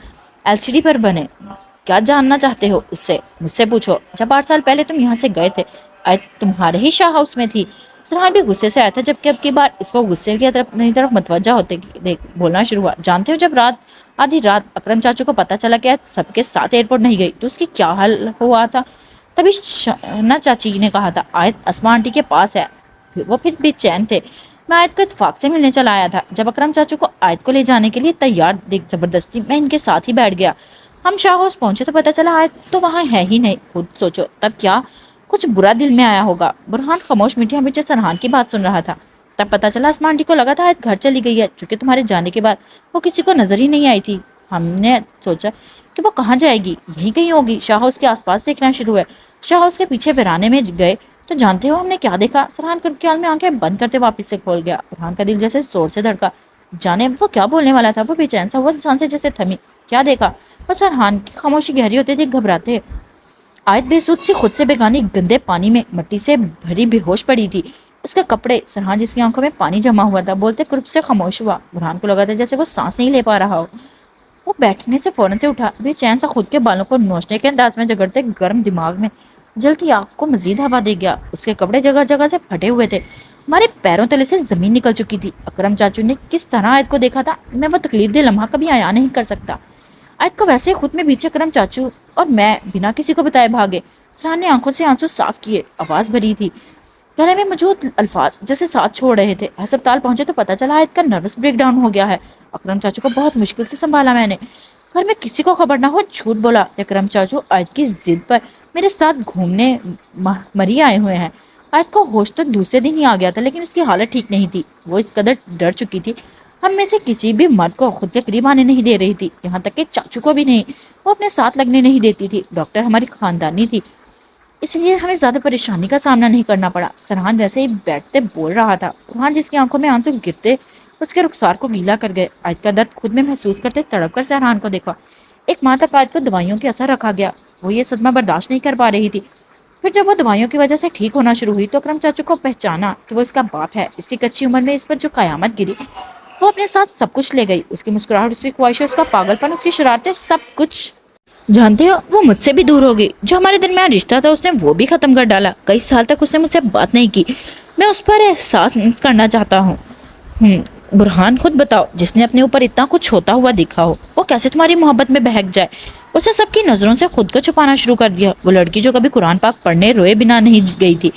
एलसीडी पर बने। क्या जानना चाहते हो उससे? मुझसे पूछो। जब 8 साल पहले तुम यहाँ से गए थे, तुम्हारे ही शाह हाउस में थी। सरहान भी गुस्से से आया था, जबकि अब की बार इसको गुस्से की तरफ मतवज्जा होते देख बोलना शुरू हुआ। जानते हो जब आधी रात अकरम चाचू को पता चला कि सबके साथ एयरपोर्ट नहीं गई तो उसकी क्या हाल हुआ था? तभी ना चाची ने कहा था आयत अस्मा आंटी के पास है। वो फिर बेचैन थे। मैं आयत को इत्तेफाक से मिलने चला आया था। जब अकरम चाचू को आयत को ले जाने के लिए तैयार देख जबरदस्ती मैं इनके साथ ही बैठ गया। हम शाह हाउस पहुंचे तो पता चला आयत तो वहाँ है ही नहीं। खुद सोचो तब क्या कुछ बुरा दिल में आया होगा। बुरहान खामोश मीठे मीठे सरहान की बात सुन रहा था। तब पता चला अस्मा आंटी को लगा था आयत घर चली गई है, क्योंकि तुम्हारे जाने के बाद वो किसी को नजर ही नहीं आई थी। हमने सोचा कि वो कहाँ जाएगी, यहीं कहीं होगी। शाह हाउस के आसपास देखना शुरू हुआ। शाह हाउस के पीछे वीराने में गए तो जानते हो हमने क्या देखा? सरहान ख्याल में आंखें बंद करते वापस से खोल गया। बुरहान का दिल जैसे जोर से धड़का। जाने वो क्या बोलने वाला था। वो बेचैन सा वो इंसान से जैसे थमी। क्या देखा? बस सरहान की खामोशी गहरी होती थी, घबराते। आयत बेसुध से खुद से बेगानी गंदे पानी में मट्टी से भरी बेहोश पड़ी थी। उसके कपड़े, सरहान जिसकी आंखों में पानी जमा हुआ था, बोलते कुर्ब से खामोश हुआ। बुरहान को लगा था जैसे वो सांस नहीं ले पा रहा हो। वो बैठने से फौरन से उठा, बेचैन सा खुद के बालों को नोचने के अंदाज में जगड़ते गर्म दिमाग में جلتی آنکھ کو مزید ہوا دے گیا. اس کے کپڑے جگہ جگہ سے پھٹے ہوئے تھے. ہمارے پیروں تلے سے زمین نکل چکی تھی. اکرم چاچو نے کس طرح آیت کو دیکھا تھا میں وہ تکلیف دہ لمحہ کبھی عیاں نہیں کر سکتا. آیت کو ویسے خود میں بیچے اکرم چاچو اور میں بنا کسی کو بتائے بھاگے. سرحان نے آنکھوں سے آنسو صاف کیے. آواز بھری تھی. گلے میں موجود الفاظ جیسے ساتھ چھوڑ رہے تھے. ہسپتال پہنچے تو پتہ چلا آیت کا نروس بریک ڈاؤن ہو گیا ہے. اکرم چاچو کو بہت مشکل سے سنبھالا میں نے. گھر میں کسی کو خبر نہ ہو جھوٹ بولا. اکرم چاچو آیت کی ضد پر میرے ساتھ گھومنے مری آئے ہوئے ہیں. آیت کو ہوش تو دوسرے دن ہی آ گیا تھا لیکن اس کی حالت ٹھیک نہیں تھی. وہ اس قدر ڈر چکی تھی ہم میں سے کسی بھی مرد کو خود کے قریب آنے نہیں دے رہی تھی. یہاں تک کہ چاچو کو بھی نہیں. وہ اپنے ساتھ لگنے نہیں دیتی تھی. ڈاکٹر ہماری خاندانی تھی اس لیے ہمیں زیادہ پریشانی کا سامنا نہیں کرنا پڑا. سرحان ویسے ہی بیٹھتے بول رہا تھا. فرحان جس کی آنکھوں میں آنسو گرتے اس کے رخسار کو گیلا کر گئے. آیت کا درد خود میں محسوس کرتے تڑپ کر سرحان کو دیکھا. ایک ماہ تک آیت کو دوائیوں کے اثر رکھا گیا. وہ یہ صدمہ برداشت نہیں کر پا رہی تھی. پھر جب وہ دوائیوں کی وجہ سے ٹھیک ہونا شروع ہوئی تو اکرم چاچو کو پہچانا کہ وہ اس کا باپ ہے. اس کی کچی عمر میں اس پر جو قیامت گری وہ اپنے ساتھ سب کچھ لے گئی. اس کی مسکراہٹ, اس کی خواہشیں, اس کا پاگل پن, اس کی شرارتیں, سب کچھ. جانتے ہو وہ مجھ سے بھی دور ہو گئی. جو ہمارے درمیان رشتہ تھا اس نے وہ بھی ختم کر ڈالا. کئی سال تک اس نے مجھ سے بات نہیں کی. میں اس پر احساس کرنا چاہتا ہوں. برہان خود بتاؤ جس نے اپنے اوپر اتنا کچھ ہوتا ہوا دیکھا ہو وہ کیسے تمہاری محبت میں بہک جائے. اسے سب کی نظروں سے خود کو چھپانا شروع کر دیا. وہ لڑکی جو کبھی قرآن پاک پڑھنے روئے بنا نہیں گئی تھی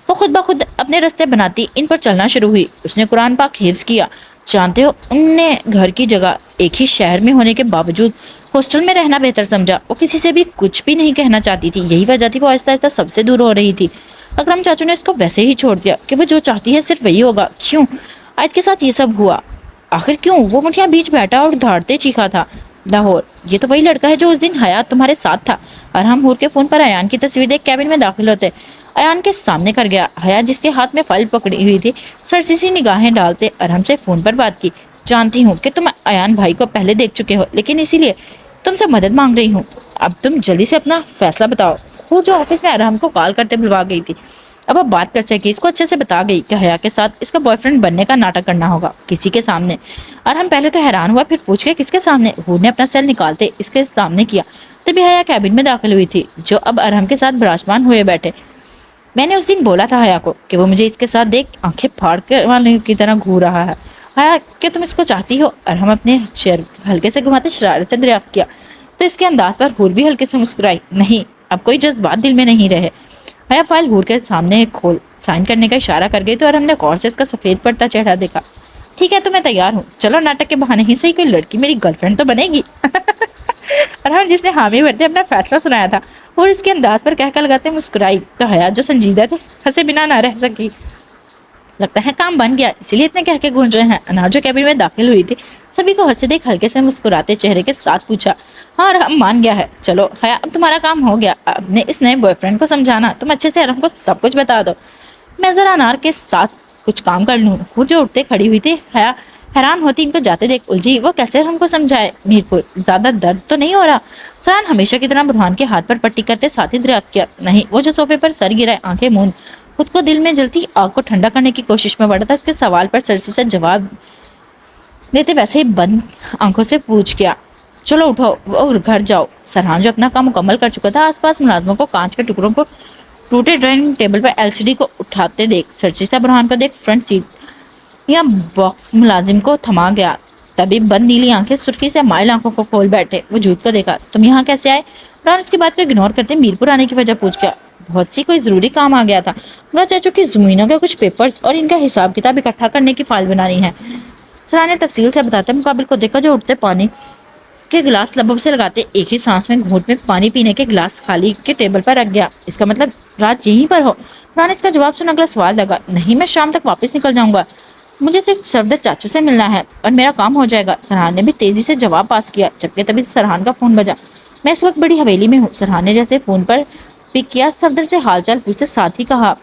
وہ خود بخود اپنے راستے بناتی ان پر چلنا شروع ہوئی. اس نے قرآن پاک حفظ کیا. جانتے ہو ان نے گھر کی جگہ ایک ہی شہر میں ہونے کے باوجود ہاسٹل میں رہنا بہتر سمجھا. وہ کسی سے بھی کچھ بھی نہیں کہنا چاہتی تھی. یہی وجہ تھی وہ آہستہ آہستہ سب سے دور ہو رہی تھی. اکرم چاچو نے اس کو ویسے ہی چھوڑ دیا کہ وہ جو چاہتی ہے صرف وہی ہوگا. کیوں آیت کے ساتھ یہ سب ہوا؟ آخر کیوں؟ وہ مٹھیاں بیچ بیٹھا اور دھاڑتے چیخا تھا. لاہور, یہ تو وہی لڑکا ہے جو اس دن حیات تمہارے ساتھ تھا. ارحم ہور کے فون پر ایان کی تصویر دیکھ کیبن میں داخل ہوتے ایان کے سامنے کر گیا. حیات جس کے ہاتھ میں فائل پکڑی ہوئی تھی سرسی سی نگاہیں ڈالتے ارحم سے فون پر بات کی. جانتی ہوں کہ تم ایان بھائی کو پہلے دیکھ چکے ہو لیکن اسی لیے تم سے مدد مانگ رہی ہوں. اب تم جلدی سے اپنا فیصلہ بتاؤ. وہ جو آفس میں ارحم کو کال کرتے بلوا گئی تھی اب بات کر سکی. اس کو اچھے سے بتا گئی کہ حیا کے ساتھ اس کا بوائے فرینڈ بننے کا ناٹک کرنا ہوگا کسی کے سامنے. ارحم پہلے تو حیران ہوا پھر پوچھ کے کس کے سامنے. ہور نے اپنا سیل نکالتے اس کے سامنے کیا. تبھی حیا کیبن میں داخل ہوئی تھی جو اب ارحم کے ساتھ براجمان ہوئے بیٹھے. میں نے اس دن بولا تھا حیا کو کہ وہ مجھے اس کے ساتھ دیکھ آنکھیں پھاڑ کے والے کی طرح گھور رہا ہے. حیا کہ تم اس کو چاہتی ہو؟ ارحم اپنے چہر ہلکے سے گھماتے شرارت سے دریافت کیا تو اس کے انداز پر ہور بھی ہلکے سے مسکرائی. نہیں, اب کوئی جذبات دل میں نہیں رہے. حیا فائل ہور کے سامنے کھول سائن کرنے کا اشارہ کر گئی تو ارحم نے غور سے اس کا سفید پڑتا چہرہ دیکھا. ٹھیک ہے تو میں تیار ہوں. چلو ناٹک کے بہانے ہی صحیح کوئی لڑکی میری گرل فرینڈ تو بنے گی. ارحم جس نے حامی بھرتے اپنا فیصلہ سنایا تھا اور اس کے انداز پر کہہ لگاتے مسکرائی تو حیا جو سنجیدہ تھے ہنسے بنا نہ رہ سکی. لگتا ہے کام بن گیا اسی لیے اتنے کہہ کے گونج رہے ہیں. انار جو کیبن میں داخل ہوئی تھی سبھی کو ہنسے دیکھ ہلکے سے مسکراتے چہرے کے ساتھ پوچھا. ہاں ارحم مان گیا ہے. چلو حیا اب تمہارا کام ہو گیا. اپنے اس نئے بوائے فرینڈ کو سمجھانا. تم اچھے سے ارحم کو سب کچھ بتا دو. میں ذرا انار کے ساتھ کچھ کام کر لوں. وہ جو اٹھتے کھڑی ہوئی تھی حیا حیران ہوتی ان کو جاتے دیکھ الجھی. وہ کیسے ارحم کو سمجھائے؟ میرپور, زیادہ درد تو نہیں ہو رہا؟ سرحان ہمیشہ کی طرح برہان کے ہاتھ پر پٹی کرتے ساتھ ہی دریافت کیا. نہیں. وہ جو صوفے پر سر گرائے آنکھیں مون خود کو دل میں جلتی آگ کو ٹھنڈا کرنے کی کوشش میں بڑھا تھا. اس کے سوال پر سرسی سے جواب دیتے ویسے ہی بند آنکھوں سے پوچھ گیا. چلو اٹھو اور گھر جاؤ. سرحان جو اپنا کام مکمل کر چکا تھا آس پاس ملازموں کو کانچ کے ٹکڑوں کو ٹوٹے ڈرائنگ ٹیبل پر LCD کو اٹھاتے دیکھ سرسی سے برہان کو دیکھ فرنٹ سیٹ یا باکس ملازم کو تھما گیا. تبھی بند نیلی آنکھیں سرخی سے مائل آنکھوں کو کھول بیٹھے. وہ جھوٹ کو دیکھا. تم یہاں کیسے آئے؟ برہان اس کی بات کو اگنور کرتے میرپور آنے کی وجہ پوچھ گیا. بہت سی کوئی ضروری کام آ گیا تھا. مراد چاچو کی زمینوں کے کچھ پیپرز اور ان کا حساب کتاب اکٹھا کرنے کی فائل بنانی ہے. سرحان نے تفصیل سے بتاتے مقابل کو دیکھا جو اٹھتے پانی کے گلاس لبوں سے لگاتے ایک ہی سانس میں گھونٹ میں پانی پینے کے گلاس خالی کے ٹیبل پر رکھ گیا. اس کا مطلب رات یہیں پر ہو؟ فرحان اس کا جواب سن اگلا سوال لگا. نہیں, میں شام تک واپس نکل جاؤں گا. مجھے صرف صفدر چاچو سے ملنا ہے اور میرا کام ہو جائے گا. سرحان نے بھی تیزی سے جواب پاس کیا جبکہ تبھی سرحان کا فون بجا. میں اس وقت بڑی حویلی میں ہوں. سرحان نے جیسے فون پر پک کیا صفدر سے حال چال پوچھتے ساتھ ہی کہا.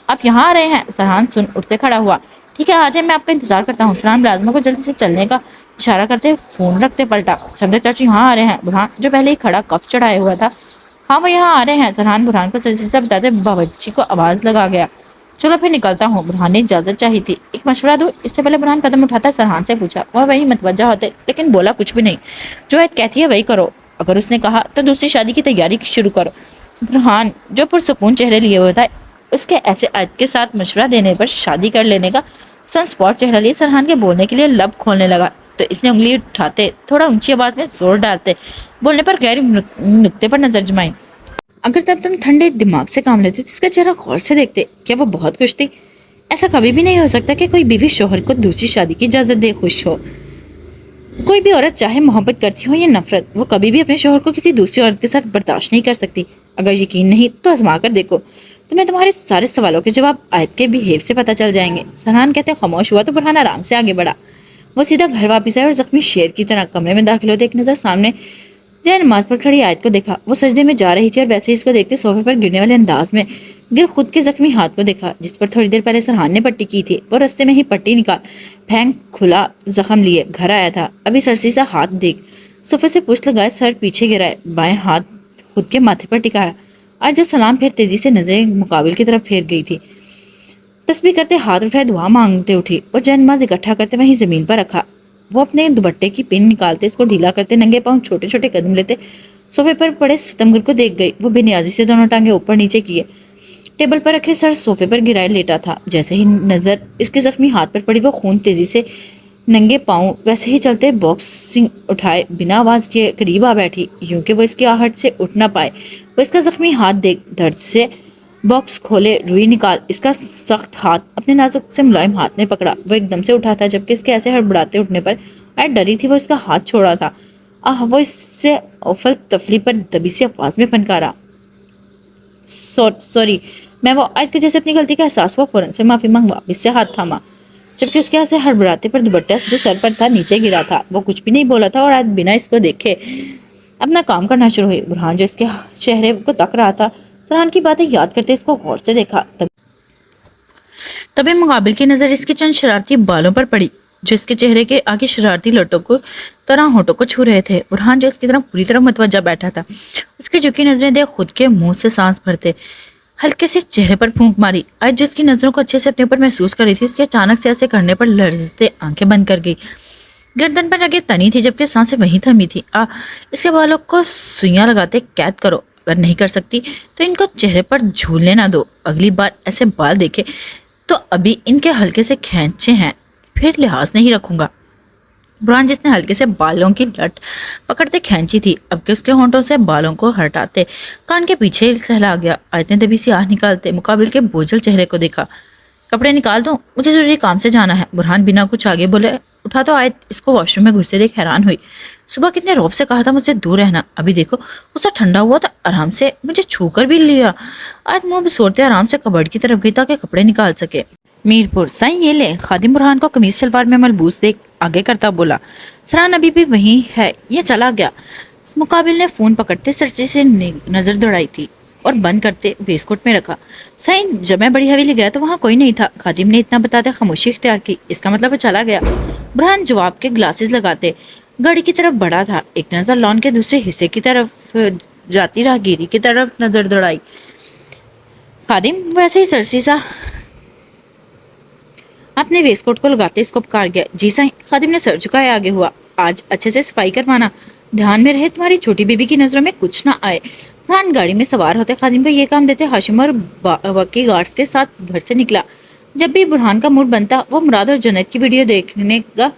آپ یہاں آ رہے ہیں؟ سرحان سن اٹھتے کھڑا ہوا. ٹھیک ہے آ جائے, میں آپ کا انتظار کرتا ہوں. سرحان ملازموں کو جلدی سے چلنے کا اشارہ کرتے فون رکھتے پلٹا. صفدر چاچو یہاں آ رہے ہیں. برہان جو پہلے ہی کھڑا کف چڑھائے ہوا تھا. ہاں وہ یہاں آ رہے ہیں. سرحان برہان کو سلسلہ بتاتے باورچی کو آواز لگا گیا. چلو پھر نکلتا ہوں. برہان نے اجازت چاہی تھی. ایک مشورہ دو؟ اس سے پہلے برہان قدم اٹھاتا سرحان سے پوچھا. وہ وہی متوجہ ہوتے لیکن بولا کچھ بھی نہیں. جو عید کہتی ہے وہی کرو. اگر اس نے کہا تو دوسری شادی کی تیاری شروع کرو. برہان جو پرسکون چہرے لیے ہوئے تھا اس کے ایسے عائد کے ساتھ مشورہ دینے پر شادی کر لینے کا سن سپاٹ چہرہ لیے سرحان کے بولنے کے لیے لب کھولنے لگا تو اس نے انگلی اٹھاتے تھوڑا اونچی آواز میں زور ڈالتے بولنے پر غیر نقطے پر نظر جمائی. اگر تب تم ٹھنڈے دماغ سے کام لیتے تو اس کا چہرہ غور سے دیکھتے. کیا وہ بہت خوش تھی؟ ایسا کبھی بھی نہیں ہو سکتا کہ کوئی بیوی شوہر کو دوسری شادی کی اجازت دے خوش ہو. کوئی بھی عورت چاہے محبت کرتی ہو یا نفرت وہ کبھی بھی اپنے شوہر کو کسی دوسری عورت کے ساتھ برداشت نہیں کر سکتی. اگر یقین نہیں تو آزما کر دیکھو تمہیں تمہارے سارے سوالوں کے جواب آیت کے بیہیو سے پتہ چل جائیں گے. سرحان کہتے خاموش ہوا تو برہان آرام سے آگے بڑھا. وہ سیدھا گھر واپس آئے اور زخمی شیر کی طرح کمرے میں داخل ہوتے ایک نظر سامنے جائے نماز پر کھڑی آیت کو دیکھا. وہ سجدے میں جا رہی تھی اور ویسے ہی اس کو دیکھتے صوفے پر گرنے والے انداز میں گر خود کے زخمی ہاتھ کو دیکھا جس پر تھوڑی دیر پہلے سرحان نے پٹی کی تھی. وہ رستے میں ہی پٹی نکال پھینک کھلا زخم لیے گھر آیا تھا. ابھی سرسی سا ہاتھ دیکھ صوفے سے پوچھ لگائے سر پیچھے گرائے بائیں ہاتھ خود کے ماتھے پر ٹکایا. آج جو سلام پھر تیزی سے نظریں مقابل کی طرف پھیر گئی تھی. تسبیح کرتے ہاتھ اٹھائے دعا مانگتے اٹھی اور جائے نماز اکٹھا کرتے وہیں زمین پر رکھا. وہ اپنے دوپٹے کی پن نکالتے اس کو ڈھیلا کرتے ننگے پاؤں چھوٹے چھوٹے قدم لیتے صوفے پر پڑے ستمگر کو دیکھ گئی. وہ بے نیازی سے دونوں ٹانگیں اوپر نیچے کیے ٹیبل پر رکھے سر صوفے پر گرائے لیٹا تھا. جیسے ہی نظر اس کے زخمی ہاتھ پر پڑی وہ خون تیزی سے ننگے پاؤں ویسے ہی چلتے باکسنگ اٹھائے بنا آواز کے قریب آ بیٹھی یوں کہ وہ اس کی آہٹ سے اٹھ نہ پائے. وہ اس کا زخمی ہاتھ دیکھ درد سے باکس کھولے روئی نکال اس کا سخت ہاتھ اپنے نازک سے ملائم ہاتھ میں پکڑا. وہ ایک دم سے اٹھا تھا جبکہ اس کے ایسے ہڑبڑاتے اٹھنے پر ڈری تھی وہ اس کا ہاتھ چھوڑا تھا. وہ اس سے اوفل تفلی پر دبی سی آواز میں پنکارا سوری. میں وہ آج کے جیسے اپنی غلطی کا احساس ہوا فوراً سے معافی منگوا اس سے ہاتھ تھاما جبکہ اس کے ایسے ہڑبڑاتے پر دوپٹہ جو سر پر تھا نیچے گرا تھا. وہ کچھ بھی نہیں بولا تھا اور آج بنا اس کو دیکھے اپنا کام کرنا شروع ہوئی. برہان جو اس کے چہرے کو تک رہا تھا سرحان کی باتیں یاد کرتے اس کو غور سے دیکھا. تبھی مقابل کی نظر اس کے چند شرارتی بالوں پر پڑی جو اس کے چہرے کے آگے شرارتی لٹوں کو طرح ہونٹوں کو چھو رہے تھے. برہان جو اس کی طرف پوری طرح متوجہ بیٹھا تھا اس کی جھکی نظریں دیکھ خود کے منہ سے سانس بھرتے ہلکے سے چہرے پر پھونک ماری. آج جو اس کی نظروں کو اچھے سے اپنے اوپر محسوس کر رہی تھی اس کے اچانک سے ایسے کرنے پر لرزتے آنکھیں بند کر گئی. گردن پر لگے تنی تھی جبکہ سانسیں وہیں تھمی تھی. اس کے بالوں کو سوئیاں لگاتے قید کرو. اگر نہیں کر سکتی تو ان کو چہرے پر جھولنے نہ دو. اگلی بار ایسے بال دیکھے تو ابھی ان کے ہلکے سے کھینچے ہیں پھر لحاظ نہیں رکھوں گا. برہان جس نے ہلکے سے بالوں کی لٹ پکڑتے کھینچی تھی اب کہ اس کے ہونٹوں سے بالوں کو ہٹاتے کان کے پیچھے سہلا گیا. آیت نے دبی سی آہ نکالتے مقابل کے بوجھل چہرے کو دیکھا. کپڑے نکال دوں مجھے ضروری کام سے جانا ہے. برہان بنا کچھ آگے بولے اٹھا تو آیت اس کو واش روم میں گھستے دیکھ حیران ہوئی. صبح کتنے روب سے کہا تھا مجھ سے دور رہنا ابھی دیکھو غصہ ٹھنڈا ہوا تو آرام سے مجھے چھو کر بھی لیا. آیت منہ بسورتے آرام سے کبڑ کی طرف گئی تاکہ کپڑے نکال سکے. میرپور سائیں یہ لے. خادم برہان کو قمیض شلوار میں ملبوس دیکھ آگے کرتا بولا. سرحان ابھی بھی وہیں ہے یہ چلا گیا. مقابل نے فون پکڑتے سرسے سے نظر دوڑائی تھی اور بند کرتے ویس کوٹ میں رکھا. سائیں جب میں بڑی حویلی گیا تو وہاں کوئی نہیں تھا. خادم نے اتنا بتاتے خاموشی اختیار کی. اس کا مطلب وہ چلا گیا. برہان جواب کے گلاسز لگاتے گاڑی کی طرف بڑھا تھا. ایک نظر لان کے دوسرے حصے کی طرف جاتی راہگیری کی طرف نظر دوڑائی. خادم ویسے ہی سرسی سا اپنے ویس کوٹ کو لگاتے اس کو پکار گیا. جی سائیں. خادم نے سر جھکایا آگے ہوا. آج اچھے سے صفائی کروانا دھیان میں رہے تمہاری چھوٹی بیبی کی نظروں میں کچھ نہ آئے. برہان گاڑی میں سوار ہوتے خادم کو یہ کام دیتے ہاشم اور باقی گارڈز کے ساتھ گھر سے نکلا. جب بھی برہان کا موڈ بنتا وہ مراد اور جنت کی ویڈیو دیکھنے کا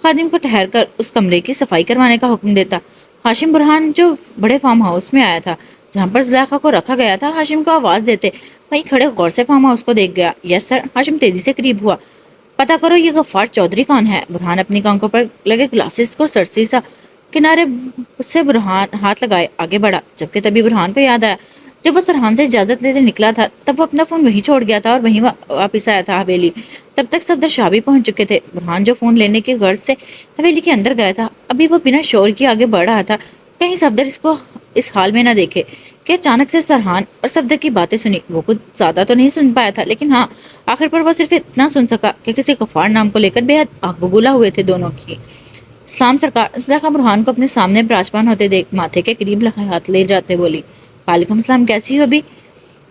خادم کو ٹھہر کر اس کمرے کی صفائی کروانے کا حکم دیتا. ہاشم برہان جو بڑے فارم ہاؤس میں آیا تھا جہاں پر زلیخا کو رکھا گیا تھا ہاشم کو آواز دیتے وہیں کھڑے غور سے فارم ہاؤس کو دیکھ گیا. یس سر. ہاشم تیزی سے قریب ہوا. پتا کرو یہ غفار چودھری کون ہے. برہان اپنی کانکھوں پر لگے گلاسز کو سرسی سا کنارے سے برہان ہاتھ لگائے آگے بڑھا جبکہ تبھی برہان کو یاد آیا جب وہ سرحان سے اجازت لیتے نکلا تھا تب وہ اپنا فون وہیں چھوڑ گیا تھا اور وہیں واپس آیا تھا حویلی. تب تک صفدر شاہ بھی پہنچ چکے تھے. برہان جو فون لینے کے غرض سے حویلی کے اندر گیا تھا ابھی وہ بنا شور کے آگے بڑھ رہا تھا کہیں صفدر اس کو اس حال میں نہ دیکھے کہ اچانک سے سرحان اور صفدر کی باتیں سنی. وہ کچھ زیادہ تو نہیں سن پایا تھا لیکن ہاں آخر پر وہ صرف اتنا سن سکا کہ کسی غفار نام کو لے کر بے حد آگ بگولا ہوئے تھے دونوں کی. اسلام سرکار. زلیخا برہان کو اپنے سامنے براجمان ہوتے دیکھ ماتھے کے قریب ہاتھ لے جاتے بولی. وعلیکم السلام. کیسی ہو ابھی؟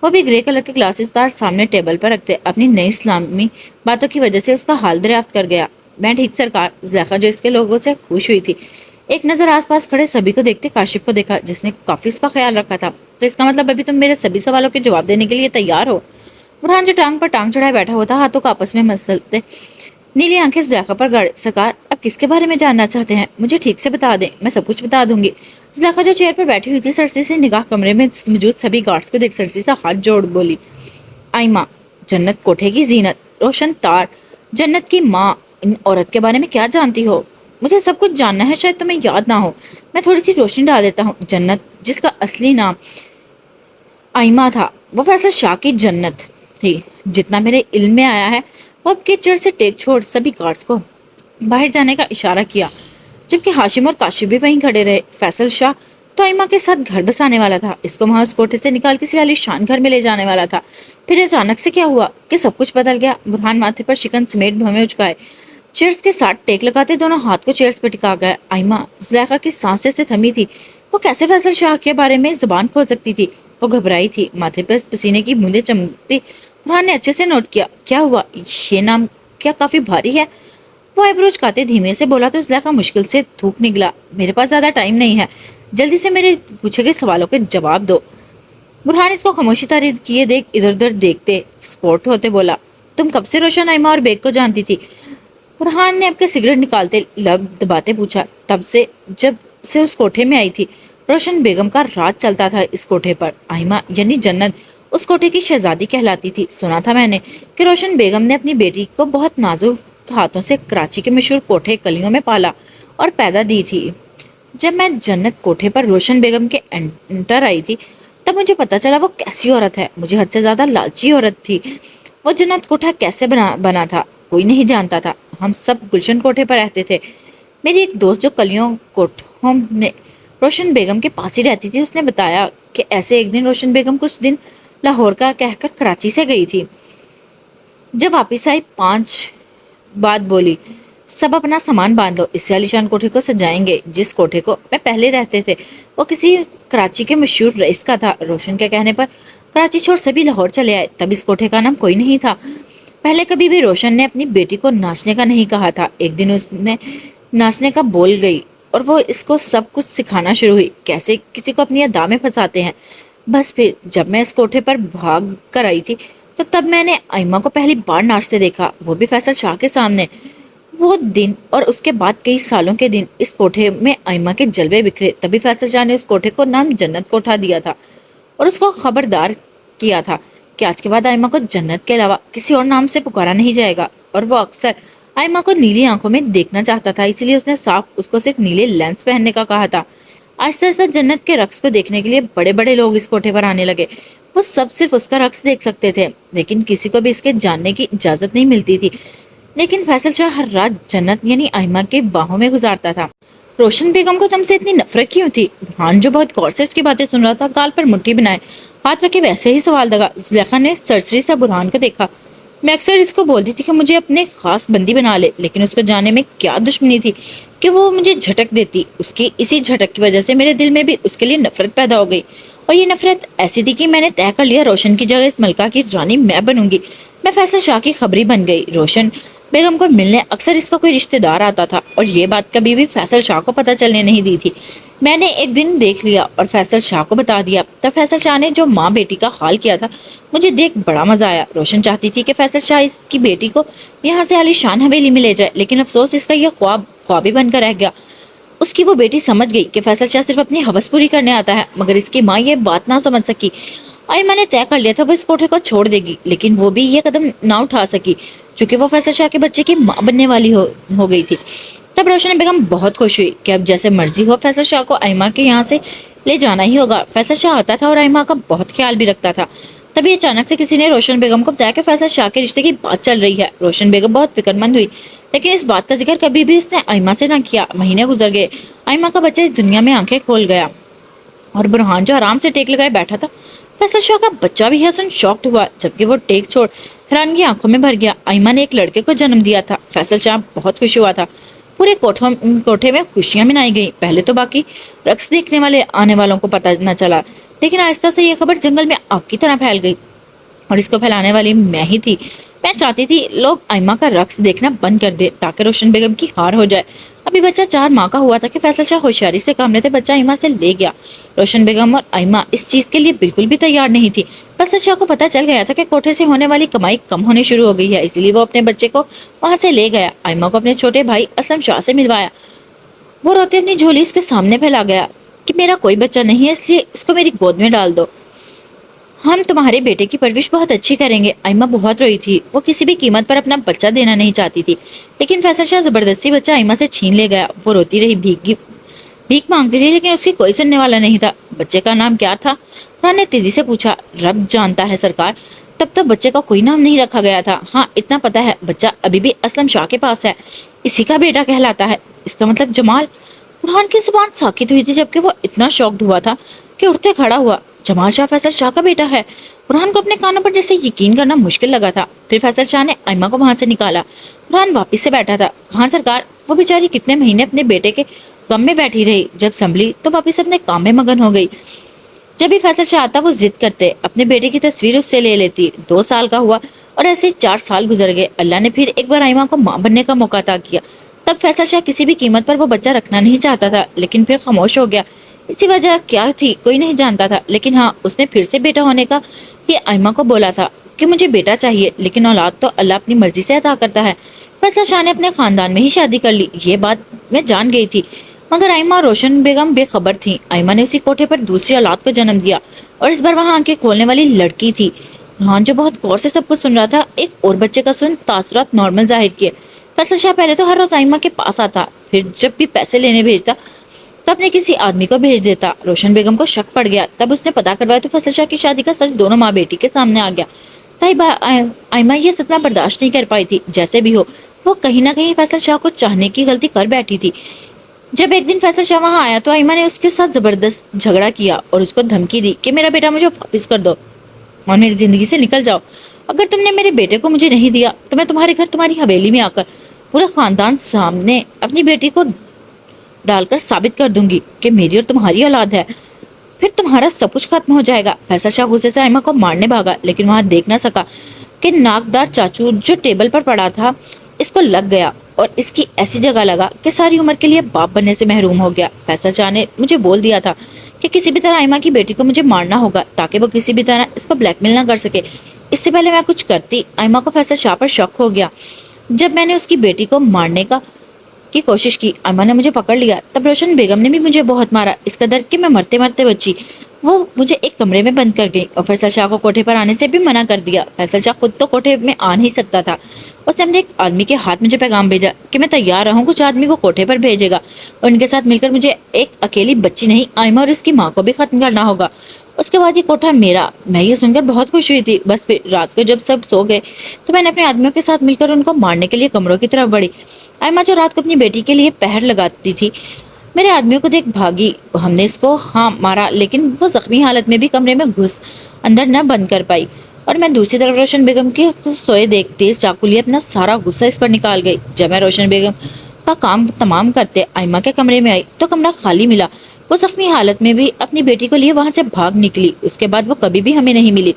وہ بھی گرے کلر کے گلاسز اتار سامنے ٹیبل پر رکھتے اپنی نئی اسلامی باتوں کی وجہ سے اس کا حال دریافت کر گیا. میں ٹھیک سرکار. زلیخا جو اس کے لوگوں سے خوش ہوئی تھی ایک نظر آس پاس کھڑے سبھی کو دیکھتے کاشف کو دیکھا جس نے کافی اس کا خیال رکھا تھا. तो इसका मतलब अभी तुम मेरे सभी सवालों के जवाब देने के लिए तैयार हो? बुरहान जो टांग पर टांग चढ़ाए बैठा हुआ था, हाथों को आपस में मसलते नीली आंखें जुलेखा पर गाड़ी। सरकार, अब किसके बारे में जानना चाहते हैं? मुझे ठीक से बता दें, मैं सब कुछ बता दूंगी। जुलेखा जो चेयर पर बैठी हुई थी, सरसी से निगाह कमरे में मौजूद सभी गार्ड्स को देख सरसी से हाथ जोड़ बोली, आइमा, जन्नत कोठे की जीनत, रोशन तार, जन्नत की माँ, इन औरत के बारे में क्या जानती हो? मुझे सब कुछ जानना है, शायद तुम्हें याद ना हो। मैं थोड़ी सी रोशनी डाल देता हूँ। जन्नत, जिसका असली नाम आइमा था, वो फैसल शाह की जन्नत थी। जितना मेरे इल्म में आया है, वो अब के चेयर से टेक छोड़ सभी गार्ड्स को बाहर जाने का इशारा किया, जबकि हाशिम और काशिफ भी वहीं खड़े रहे। फैसल शाह तो आइमा के साथ घर बसाने वाला था, इसको वहां उस कोठे से निकाल किसी आलीशान घर में ले जाने वाला था। फिर अचानक से क्या हुआ कि सब कुछ बदल गया? बुरहान माथे पर शिकन समेट भवें उचकाए चेयर्स के साथ टेक लगाते दोनों हाथ को चेयर्स पर टिका गया। आइमा जुलेखा की सांसें से थमी थी। वो कैसे फैसल शाह के बारे में जुबान खोल सकती थी? वो घबराई थी, माथे पर पसीने की बूंदें चमकती। बुरहान ने अच्छे से नोट किया। क्या हुआ? ये नाम क्या काफी भारी है? वो आईब्रोज काते धीमे से बोला तो जुलेखा मुश्किल से थूक निकला, मेरे पास ज्यादा टाइम नहीं है, जल्दी से मेरे पूछे गए सवालों के जवाब दो। बुरहान इसको खामोशी तारीफ किए देख इधर उधर देखते स्पॉट होते बोला, तुम कब से रोशन आइमा और बेग को जानती थी? बुरहान ने अपने सिगरेट निकालते लब दबाते पूछा, तब से जब से उस कोठे में आई थी। रोशन बेगम का राज चलता था इस कोठे पर। आइमा यानी जन्नत उस कोठे की शहजादी कहलाती थी। सुना था मैंने कि रोशन बेगम ने अपनी बेटी को बहुत नाजुक हाथों से कराची के मशहूर कोठे कलियों में पाला और पैदा दी थी। जब मैं जन्नत कोठे पर रोशन बेगम के एंटर आई थी, तब मुझे पता चला वो कैसी औरत है। मुझे हद से ज्यादा लालची औरत थी। वो जन्नत कोठा कैसे बना था कोई नहीं जानता था। हम सब गुलशन कोठे पर रहते थे। मेरी एक दोस्त जो कलियों कोठों में रोशन बेगम के पास ही रहती थी, उसने बताया कि ऐसे एक दिन रोशन बेगम कुछ दिन लाहौर का कहकर कराची से गई थी। जब वापिस आई 5 बात बोली, सब अपना सामान बांधो, इसे आलीशान कोठे को सजाएंगे। जिस कोठे को मैं पहले रहते थे वो किसी कराची के मशहूर रईस का था। रोशन के कहने पर कराची छोड़ सभी लाहौर चले आए। तब इस कोठे का नाम कोई नहीं था। पहले कभी भी रोशन ने अपनी बेटी को नाचने का नहीं कहा था। एक दिन उसने नाचने का बोल गई और वो इसको सब कुछ सिखाना शुरू हुई, कैसे किसी को अपनी अदा में फंसाते हैं। बस फिर जब मैं इस कोठे पर भाग कर आई थी, तो तब मैंने आइमा को पहली बार नाचते देखा, वो भी फैसल शाह के सामने। वो दिन और उसके बाद कई सालों के दिन इस कोठे में आइमा के जलवे बिखरे। तभी फैसल शाह ने उस कोठे को नाम जन्नत कोठा दिया था और उसको खबरदार किया था कि आज के बाद आइमा को जन्नत के अलावा किसी और नाम से पुकारा नहीं जाएगा। और वो अक्सर आइमा को नीली आंखों में देखना चाहता था, इसीलिए उसने साफ उसको सिर्फ नीले लेंस पहनने का कहा था। आहिस्ता आहिस्ता जन्नत के रक्स को देखने के लिए बड़े बड़े लोग इस कोठे पर आने लगे। वो सब सिर्फ उसका रक्स देख सकते थे, लेकिन किसी को भी इसके जानने की इजाजत नहीं मिलती थी। लेकिन फैसल शाह हर रात जन्नत यानी आइमा के बाहों में गुजारता था। रोशन बेगम को तुमसे इतनी नफरत क्यों थी? हान जो बहुत गौर से उसकी बातें सुन रहा था, गाल पर मुट्ठी बनाए हाथ रखे वैसे ही सवाल दगा। जुलेखा ने सरसरी सा बुरहान को देखा। मैं अक्सर इसको बोलती थी कि मुझे अपने खास बंदी बना ले, लेकिन उसको जाने में क्या दुश्मनी थी कि वो मुझे झटक देती। उसकी इसी झटक की वजह से मेरे दिल में भी उसके लिए नफरत पैदा हो गई। और ये नफरत ऐसी थी कि मैंने तय कर लिया, रोशन की जगह इस मलका की रानी मैं बनूंगी। मैं फैसल शाह की खबरी बन गई। रोशन बेगम को मिलने अक्सर इसका कोई रिश्तेदार आता था और ये बात कभी भी फैसल शाह को पता चलने नहीं दी थी। मैंने एक दिन देख लिया और फैसल शाह को बता दिया। तब फैसल शाह ने जो माँ बेटी का हाल किया था, मुझे देख बड़ा मजा आया। रोशन चाहती थी कि फैसल शाह इसकी बेटी को यहाँ से आलीशान हवेली में ले जाए, लेकिन अफसोस इसका यह ख्वाब ही बनकर रह गया। उसकी वो बेटी समझ गई कि फैसल शाह सिर्फ अपनी हवस पूरी करने आता है, मगर इसकी माँ ये बात ना समझ सकी। आइमा ने तय कर लिया था वो इस कोठे को छोड़ देगी, लेकिन वो भी ये कदम ना उठा सकी क्योंकि वो फैसल शाह के बच्चे की माँ बनने वाली हो गई थी। तब रोशन बेगम बहुत खुश हुई कि अब जैसे मर्जी हो फैसल शाह को आइमा के यहाँ से ले जाना ही होगा। फैसल शाह आता था और आइमा का बहुत ख्याल भी रखता था। तभी अचानक से किसी ने रोशन बेगम को बताया कि फैसल शाह के रिश्ते की बात चल रही है। रोशन बेगम बहुत फिक्रमंद हुई, लेकिन इस बात का जिक्र कभी भी उसने आइमा से ना किया। महीने गुजर गए, आइमा का बच्चा इस दुनिया में आंखें खोल गया और बुरहान जो आराम से टेक लगाए बैठा था, फैसल शाह का बच्चा भी है सुन शॉक्ड हुआ, जबकि वो टेक छोड़ हैरानगी आंखों में भर गया। आइमा ने एक लड़के को जन्म दिया था। फैसल शाह बहुत खुश हुआ था। पूरे कोठे में खुशियां मनाई गई। पहले तो बाकी रक्स देखने वाले आने वालों को पता न चला, लेकिन आहिस्ता से यह खबर जंगल में आग की तरह फैल गई और इसको फैलाने वाली मैं ही थी। मैं चाहती थी लोग आइमा का रक्स देखना बंद कर दे ताकि रोशन बेगम की हार हो जाए। अभी बच्चा 4 माह का हुआ था कि फैसल शाह होशियारी से काम लेते बच्चा आइमा से ले गया। रोशन बेगम और आइमा इस चीज के लिए बिल्कुल भी तैयार नहीं थी। फैसल शाह को पता चल गया था कि कोठे से होने वाली कमाई कम होनी शुरू हो गई है, इसीलिए वो अपने बच्चे को वहां से ले गया। आइमा को अपने छोटे भाई असलम शाह से मिलवाया। वो रोते अपनी झोली उसके सामने फैला गया कि मेरा कोई बच्चा नहीं है, इसलिए इसको मेरी गोद में डाल दो, हम तुम्हारे बेटे की परवरिश बहुत अच्छी करेंगे। आइमा बहुत रोई थी, वो किसी भी कीमत पर अपना बच्चा देना नहीं चाहती थी, लेकिन फैसल शाह जबरदस्ती बच्चा आइमा से छीन ले गया। वो रोती रही, भीख मांगती रही, लेकिन उसकी कोई सुनने वाला नहीं था। बच्चे का नाम क्या था? फरहान ने तेजी से पूछा। रब जानता है सरकार, तब तक बच्चे का कोई नाम नहीं रखा गया था। हाँ इतना पता है, बच्चा अभी भी असलम शाह के पास है, इसी का बेटा कहलाता है। इसका मतलब जमाल। फरहान की जुबान साकित हुई थी, जबकि वो इतना शॉक्ड हुआ था कि उठते खड़ा हुआ। जमाल शाह फैसल शाह का बेटा है। फरहान को अपने कानों पर जैसे यकीन करना मुश्किल लगा था। फिर फैसल शाह ने आइमा को वहां से निकाला। फरहान वापिस से बैठा था। कहाँ सरकार? वो बेचारी कितने महीने अपने बेटे के गम में बैठी रही, जब संभली तो वापिस अपने काम में मगन हो गई। जब भी फैसल शाह आता वो जिद करते, अपने बेटे की तस्वीर उससे ले लेती। 2 साल का हुआ और ऐसे 4 साल गुजर गए। अल्लाह ने फिर एक बार आइमा को माँ बनने का मौका अता किया। तब फैसल शाह किसी भी कीमत पर वो बच्चा रखना नहीं चाहता था, लेकिन फिर खामोश हो गया। इसी वजह क्या थी कोई नहीं जानता था, लेकिन हाँ उसने फिर से बेटा होने का ये आइमा को बोला था कि मुझे बेटा चाहिए, लेकिन औलाद तो अल्लाह अपनी मर्जी से अता करता है। फैसल शाह ने अपने खानदान में ही शादी कर ली, ये बात मैं जान गई थी, मगर आइमा और रोशन बेगम बेखबर थी। आइमा ने उसी कोठे पर दूसरी औलाद को जन्म दिया और इस बार वहाँ आंखें खोलने वाली लड़की थी। रोहान जो बहुत गौर से सब कुछ सुन रहा था, एक और बच्चे का सुन तासुरात नॉर्मल जाहिर किए। फैसल शाह पहले तो हर रोज आइमा के पास आता, फिर जब भी पैसे लेने भेजता तो अपने किसी आदमी को भेज देता। रोशन बेगम को शक पड़ गया, तब उसने पता करवाया तो फैसल शाह की शादी का सच दोनों माँ बेटी के सामने आ गया। ताइबा आइमा ये सदमा बर्दाश्त नहीं कर पाई थी। जैसे भी हो, वो कहीं ना कहीं फैसल शाह को चाहने की गलती कर बैठी थी। जब एक दिन फैसल शाह वहां आया तो आइमा ने उसके साथ जबरदस्त झगड़ा किया और उसको धमकी दी कि मेरा बेटा मुझे वापिस कर दो और मेरी जिंदगी से निकल जाओ। अगर तुमने मेरे बेटे को मुझे नहीं दिया तो मैं तुम्हारे घर तुम्हारी हवेली में आकर पूरा खानदान सामने अपनी बेटी को डालकर साबित कर दूंगी कि मेरी और तुम्हारी औलाद है, फिर तुम्हारा सब कुछ खत्म हो जाएगा। फैसल शाह गुस्से से आइमा को मारने भागा, लेकिन वहां देख ना सका कि नाकदार चाचू जो टेबल पर पड़ा था इसको लग गया और इसकी ऐसी जगह लगा कि सारी उम्र के लिए बाप बनने से महरूम हो गया। फैसल शाह ने मुझे बोल दिया था कि किसी भी तरह आइमा की बेटी को मुझे मारना होगा ताकि वो किसी भी तरह इसको ब्लैकमेल ना कर सके। इससे पहले मैं कुछ करती, आइमा को फैसल शाह पर शक हो गया। जब मैंने उसकी बेटी को मारने की कोशिश की, आइमा ने मुझे पकड़ लिया। तब रोशन बेगम ने भी मुझे बहुत मारा, इस कदर कि मैं मरते मरते बची। वो मुझे एक कमरे में बंद कर गई और फैसल शाह को कोठे पर आने से भी मना कर दिया। फैसल शाह खुद तो कोठे में आ नहीं सकता था। उसने अपने एक आदमी के हाथ मुझे पैगाम भेजा कि मैं तैयार रहूं, कुछ आदमी को कोठे पर भेजेगा और उनके साथ मिलकर मुझे एक अकेली बच्ची नहीं, आइमा और इसकी माँ को भी खत्म करना होगा। उसके बाद ये कोठा मेरा। मैं ये सुनकर बहुत खुश हुई थी। बस फिर रात को जब सब सो गए तो मैंने अपने आदमियों के साथ मिलकर उनको मारने के लिए कमरों की तरफ बढ़ी। आइमा जो रात को अपनी बेटी के लिए पहर लगाती थी, मेरे आदमियों को देख भागी। हमने इसको हाँ मारा, लेकिन वो जख्मी हालत में भी कमरे में घुस अंदर न बंद कर पाई और मैं दूसरी तरफ रोशन बेगम के सोए देख तेज चाकू लिए अपना सारा गुस्सा इस पर निकाल गई। जब मैं रोशन बेगम का काम तमाम करते आइमा के कमरे में आई तो कमरा खाली मिला। वो जख्मी हालत में भी अपनी बेटी को लिए वहां से भाग निकली। उसके बाद वो कभी भी हमें नहीं मिली।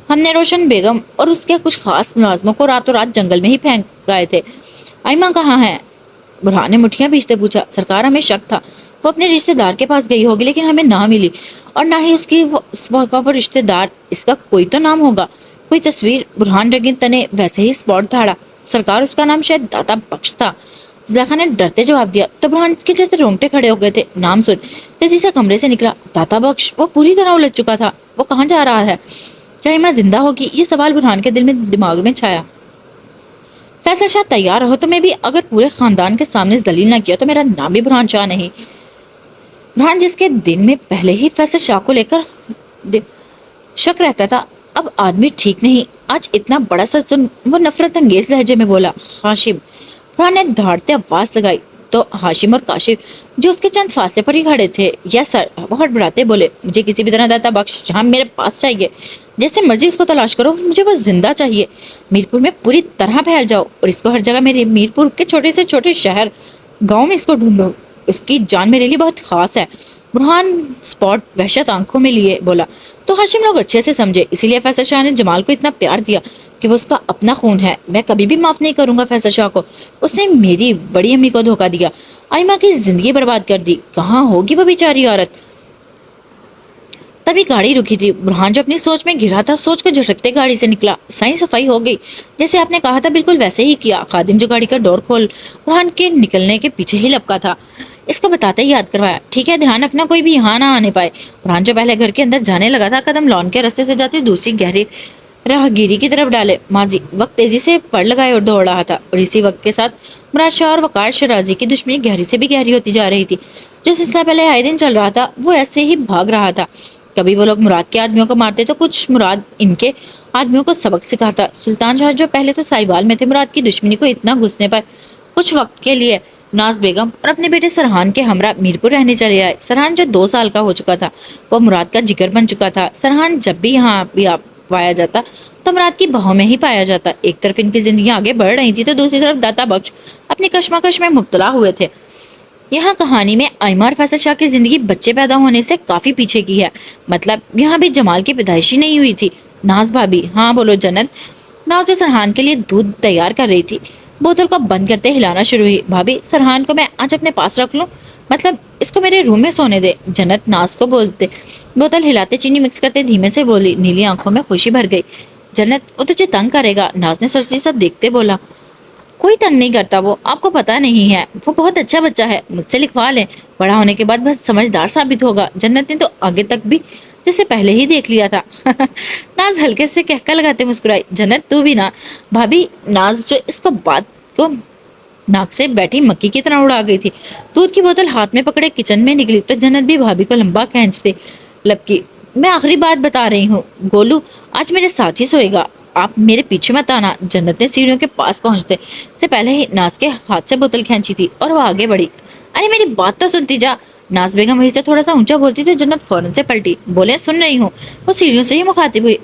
हमने रोशन बेगम और उसके कुछ खास मुलाजमों को रातों रात जंगल में ही फेंक गए थे। आइमा कहाँ है? बुरहान ने मुठ्ठियां भींचते पूछा। सरकार, हमें शक था वो अपने रिश्तेदार के पास गई होगी, लेकिन हमें ना मिली और ना ही उसकी वो रिश्तेदार। इसका कोई तो नाम होगा, कोई तस्वीर। बुरहान रंगीन तने वैसे ही स्पॉट धाड़ा। सरकार, उसका नाम शायद दाता बख्श था। जुलेखा ने डरते जवाब दिया तो बुरहान के जैसे रोंगटे खड़े हो गए थे। नाम सुन तेजी से कमरे से निकला। दाता बख्श? वो पूरी तरह उलझ चुका था। वो कहाँ जा रहा है? क्या आइमा जिंदा होगी? ये सवाल बुरहान के दिमाग में छाया। फैसल शाह, तैयार रहो तो मैं भी अगर पूरे खानदान के सामने जलील ना किया तो मेरा नाम भी बुरहान शाह नहीं। बुरहान जिसके दिन में पहले ही फैसल शाह को लेकर शक रहता था, अब आदमी ठीक नहीं। आज इतना बड़ा सच सुन वो नफरत अंगेज लहजे में बोला, हाशिम। बुरहान ने धाड़ते आवाज लगाई तो हाशिम और काशिफ जो उसके चंद फासले पर ही खड़े थे, यस सर, बहुत बड़ाते बोले, मुझे किसी भी तरह दाता बख्श जहाँ मेरे पास चाहिए, जैसे मर्जी उसको तलाश करो, मुझे वो जिंदा चाहिए। मीरपुर में पूरी तरह फैल जाओ और इसको हर जगह, मेरे मीरपुर के छोटे से छोटे शहर गांव में इसको ढूंढो। उसकी जान मेरे लिए बहुत खास है। बुरहान स्पॉट वहशत आंखों में लिए बोला। तो हाशिम लोग अच्छे से समझे, इसीलिए फैसल शाह ने जमाल को इतना प्यार दिया। कि वो उसका अपना खून है। मैं कभी भी माफ नहीं करूंगा फैसल शाह को। उसने मेरी बड़ी अम्मी को धोखा दिया, आइमा की जिंदगी बर्बाद कर दी। कहाँ होगी वो बेचारी औरत। तभी गाड़ी रुकी थी। बुरहान जो अपनी सोच में घिरा था, सोच को झटकते गाड़ी से निकला। साई सफाई हो गई, जैसे आपने कहा था बिल्कुल वैसे ही किया। खादिम जो गाड़ी का डोर खोल बुरहान के निकलने के पीछे ही लपका था, इसको बताते ही याद करवाया, ठीक है ध्यान रखना कोई भी यहाँ ना आने पाए। बुरहान जो पहले घर के अंदर जाने लगा था, कदम लॉन के रास्ते से जाते दूसरी गहरी राहगीरी की तरफ डाले। माजी वक्त तेजी से पड़ लगाए और दौड़ रहा था, और इसी वक्त के साथ मुराद शाह और वकार शराजी की दुश्मनी गहरी से भी गहरी होती जा रही थी। जो सिलसिला पहले आए दिन चल रहा था, वो ऐसे ही भाग रहा था। कभी वो लोग मुराद के आदमियों को मारते तो कुछ मुराद इनके आदमियों को सबक सिखाता। सुल्तान शाह जो पहले तो साहिवाल में थे, मुराद की दुश्मनी को इतना घुसने पर कुछ वक्त के लिए नाज बेगम और अपने बेटे सरहान के हमरा मीरपुर रहने चले आए। सरहान जो 2 साल का हो चुका था, वो मुराद का जिगर बन चुका था। सरहान जब भी यहाँ भी पाया जाता तो मुराद की बाहों में ही पाया जाता। एक तरफ इनकी जिंदगी आगे बढ़ रही थी, तो दूसरी तरफ दाता बख्श अपनी कश्मकश में मुब्तला हुए थे। यहाँ कहानी में आइमा और फैसल शाह की जिंदगी बच्चे पैदा होने से काफी पीछे की है। मतलब यहाँ भी जमाल की पैदाइश ही नहीं हुई थी। नाज भाभी, हाँ बोलो जन्नत। नाज जो सरहान के लिए दूध तैयार कर रही थी, बोतल को बंद करते हिलाना शुरू हुई। भाभी सरहान को मैं आज अपने पास रख लूं, मतलब इसको मेरे रूम में सोने दे। जन्नत नाज को बोलते बोतल हिलाते चीनी मिक्स करते धीमे से बोली। नीली आंखों में खुशी भर गई। जन्नत वो तुझे तंग करेगा, नाज ने सरसी सा देखते बोला। कोई तंग नहीं करता, वो आपको पता नहीं है, वो बहुत अच्छा बच्चा है। मुझसे लिखवा ले, बड़ा होने के बाद बस समझदार साबित होगा। जन्नत ने तो आगे तक भी जैसे पहले ही देख लिया था। नाज हल्के से कहकर लगाते मुस्कुराई। जन्नत तू भी ना। भाभी नाज जो इसको बात को नाक से बैठी मक्की की तरह उड़ा गई थी। दूध की बोतल हाथ में पकड़े किचन में निकली तो जन्नत भी भाभी को लंबा खींचते लपकी। मैं आखिरी बात बता रही हूँ, गोलू आज मेरे साथ ही सोएगा, आप मेरे पीछे मत आना। जन्नत ने सीढ़ियों के पास पहुंचते से पहले ही नाज के हाथ से बोतल खींची थी और वो आगे बढ़ी। अरे मेरी बात तो सुनती जा। नाज बेगम वहीं से थोड़ा सा ऊंचा बोलती थी। जन्नत फौरन से पलटी, बोले सुन रही हूँ। वो सीढ़ियों से ही मुखातिब हुई।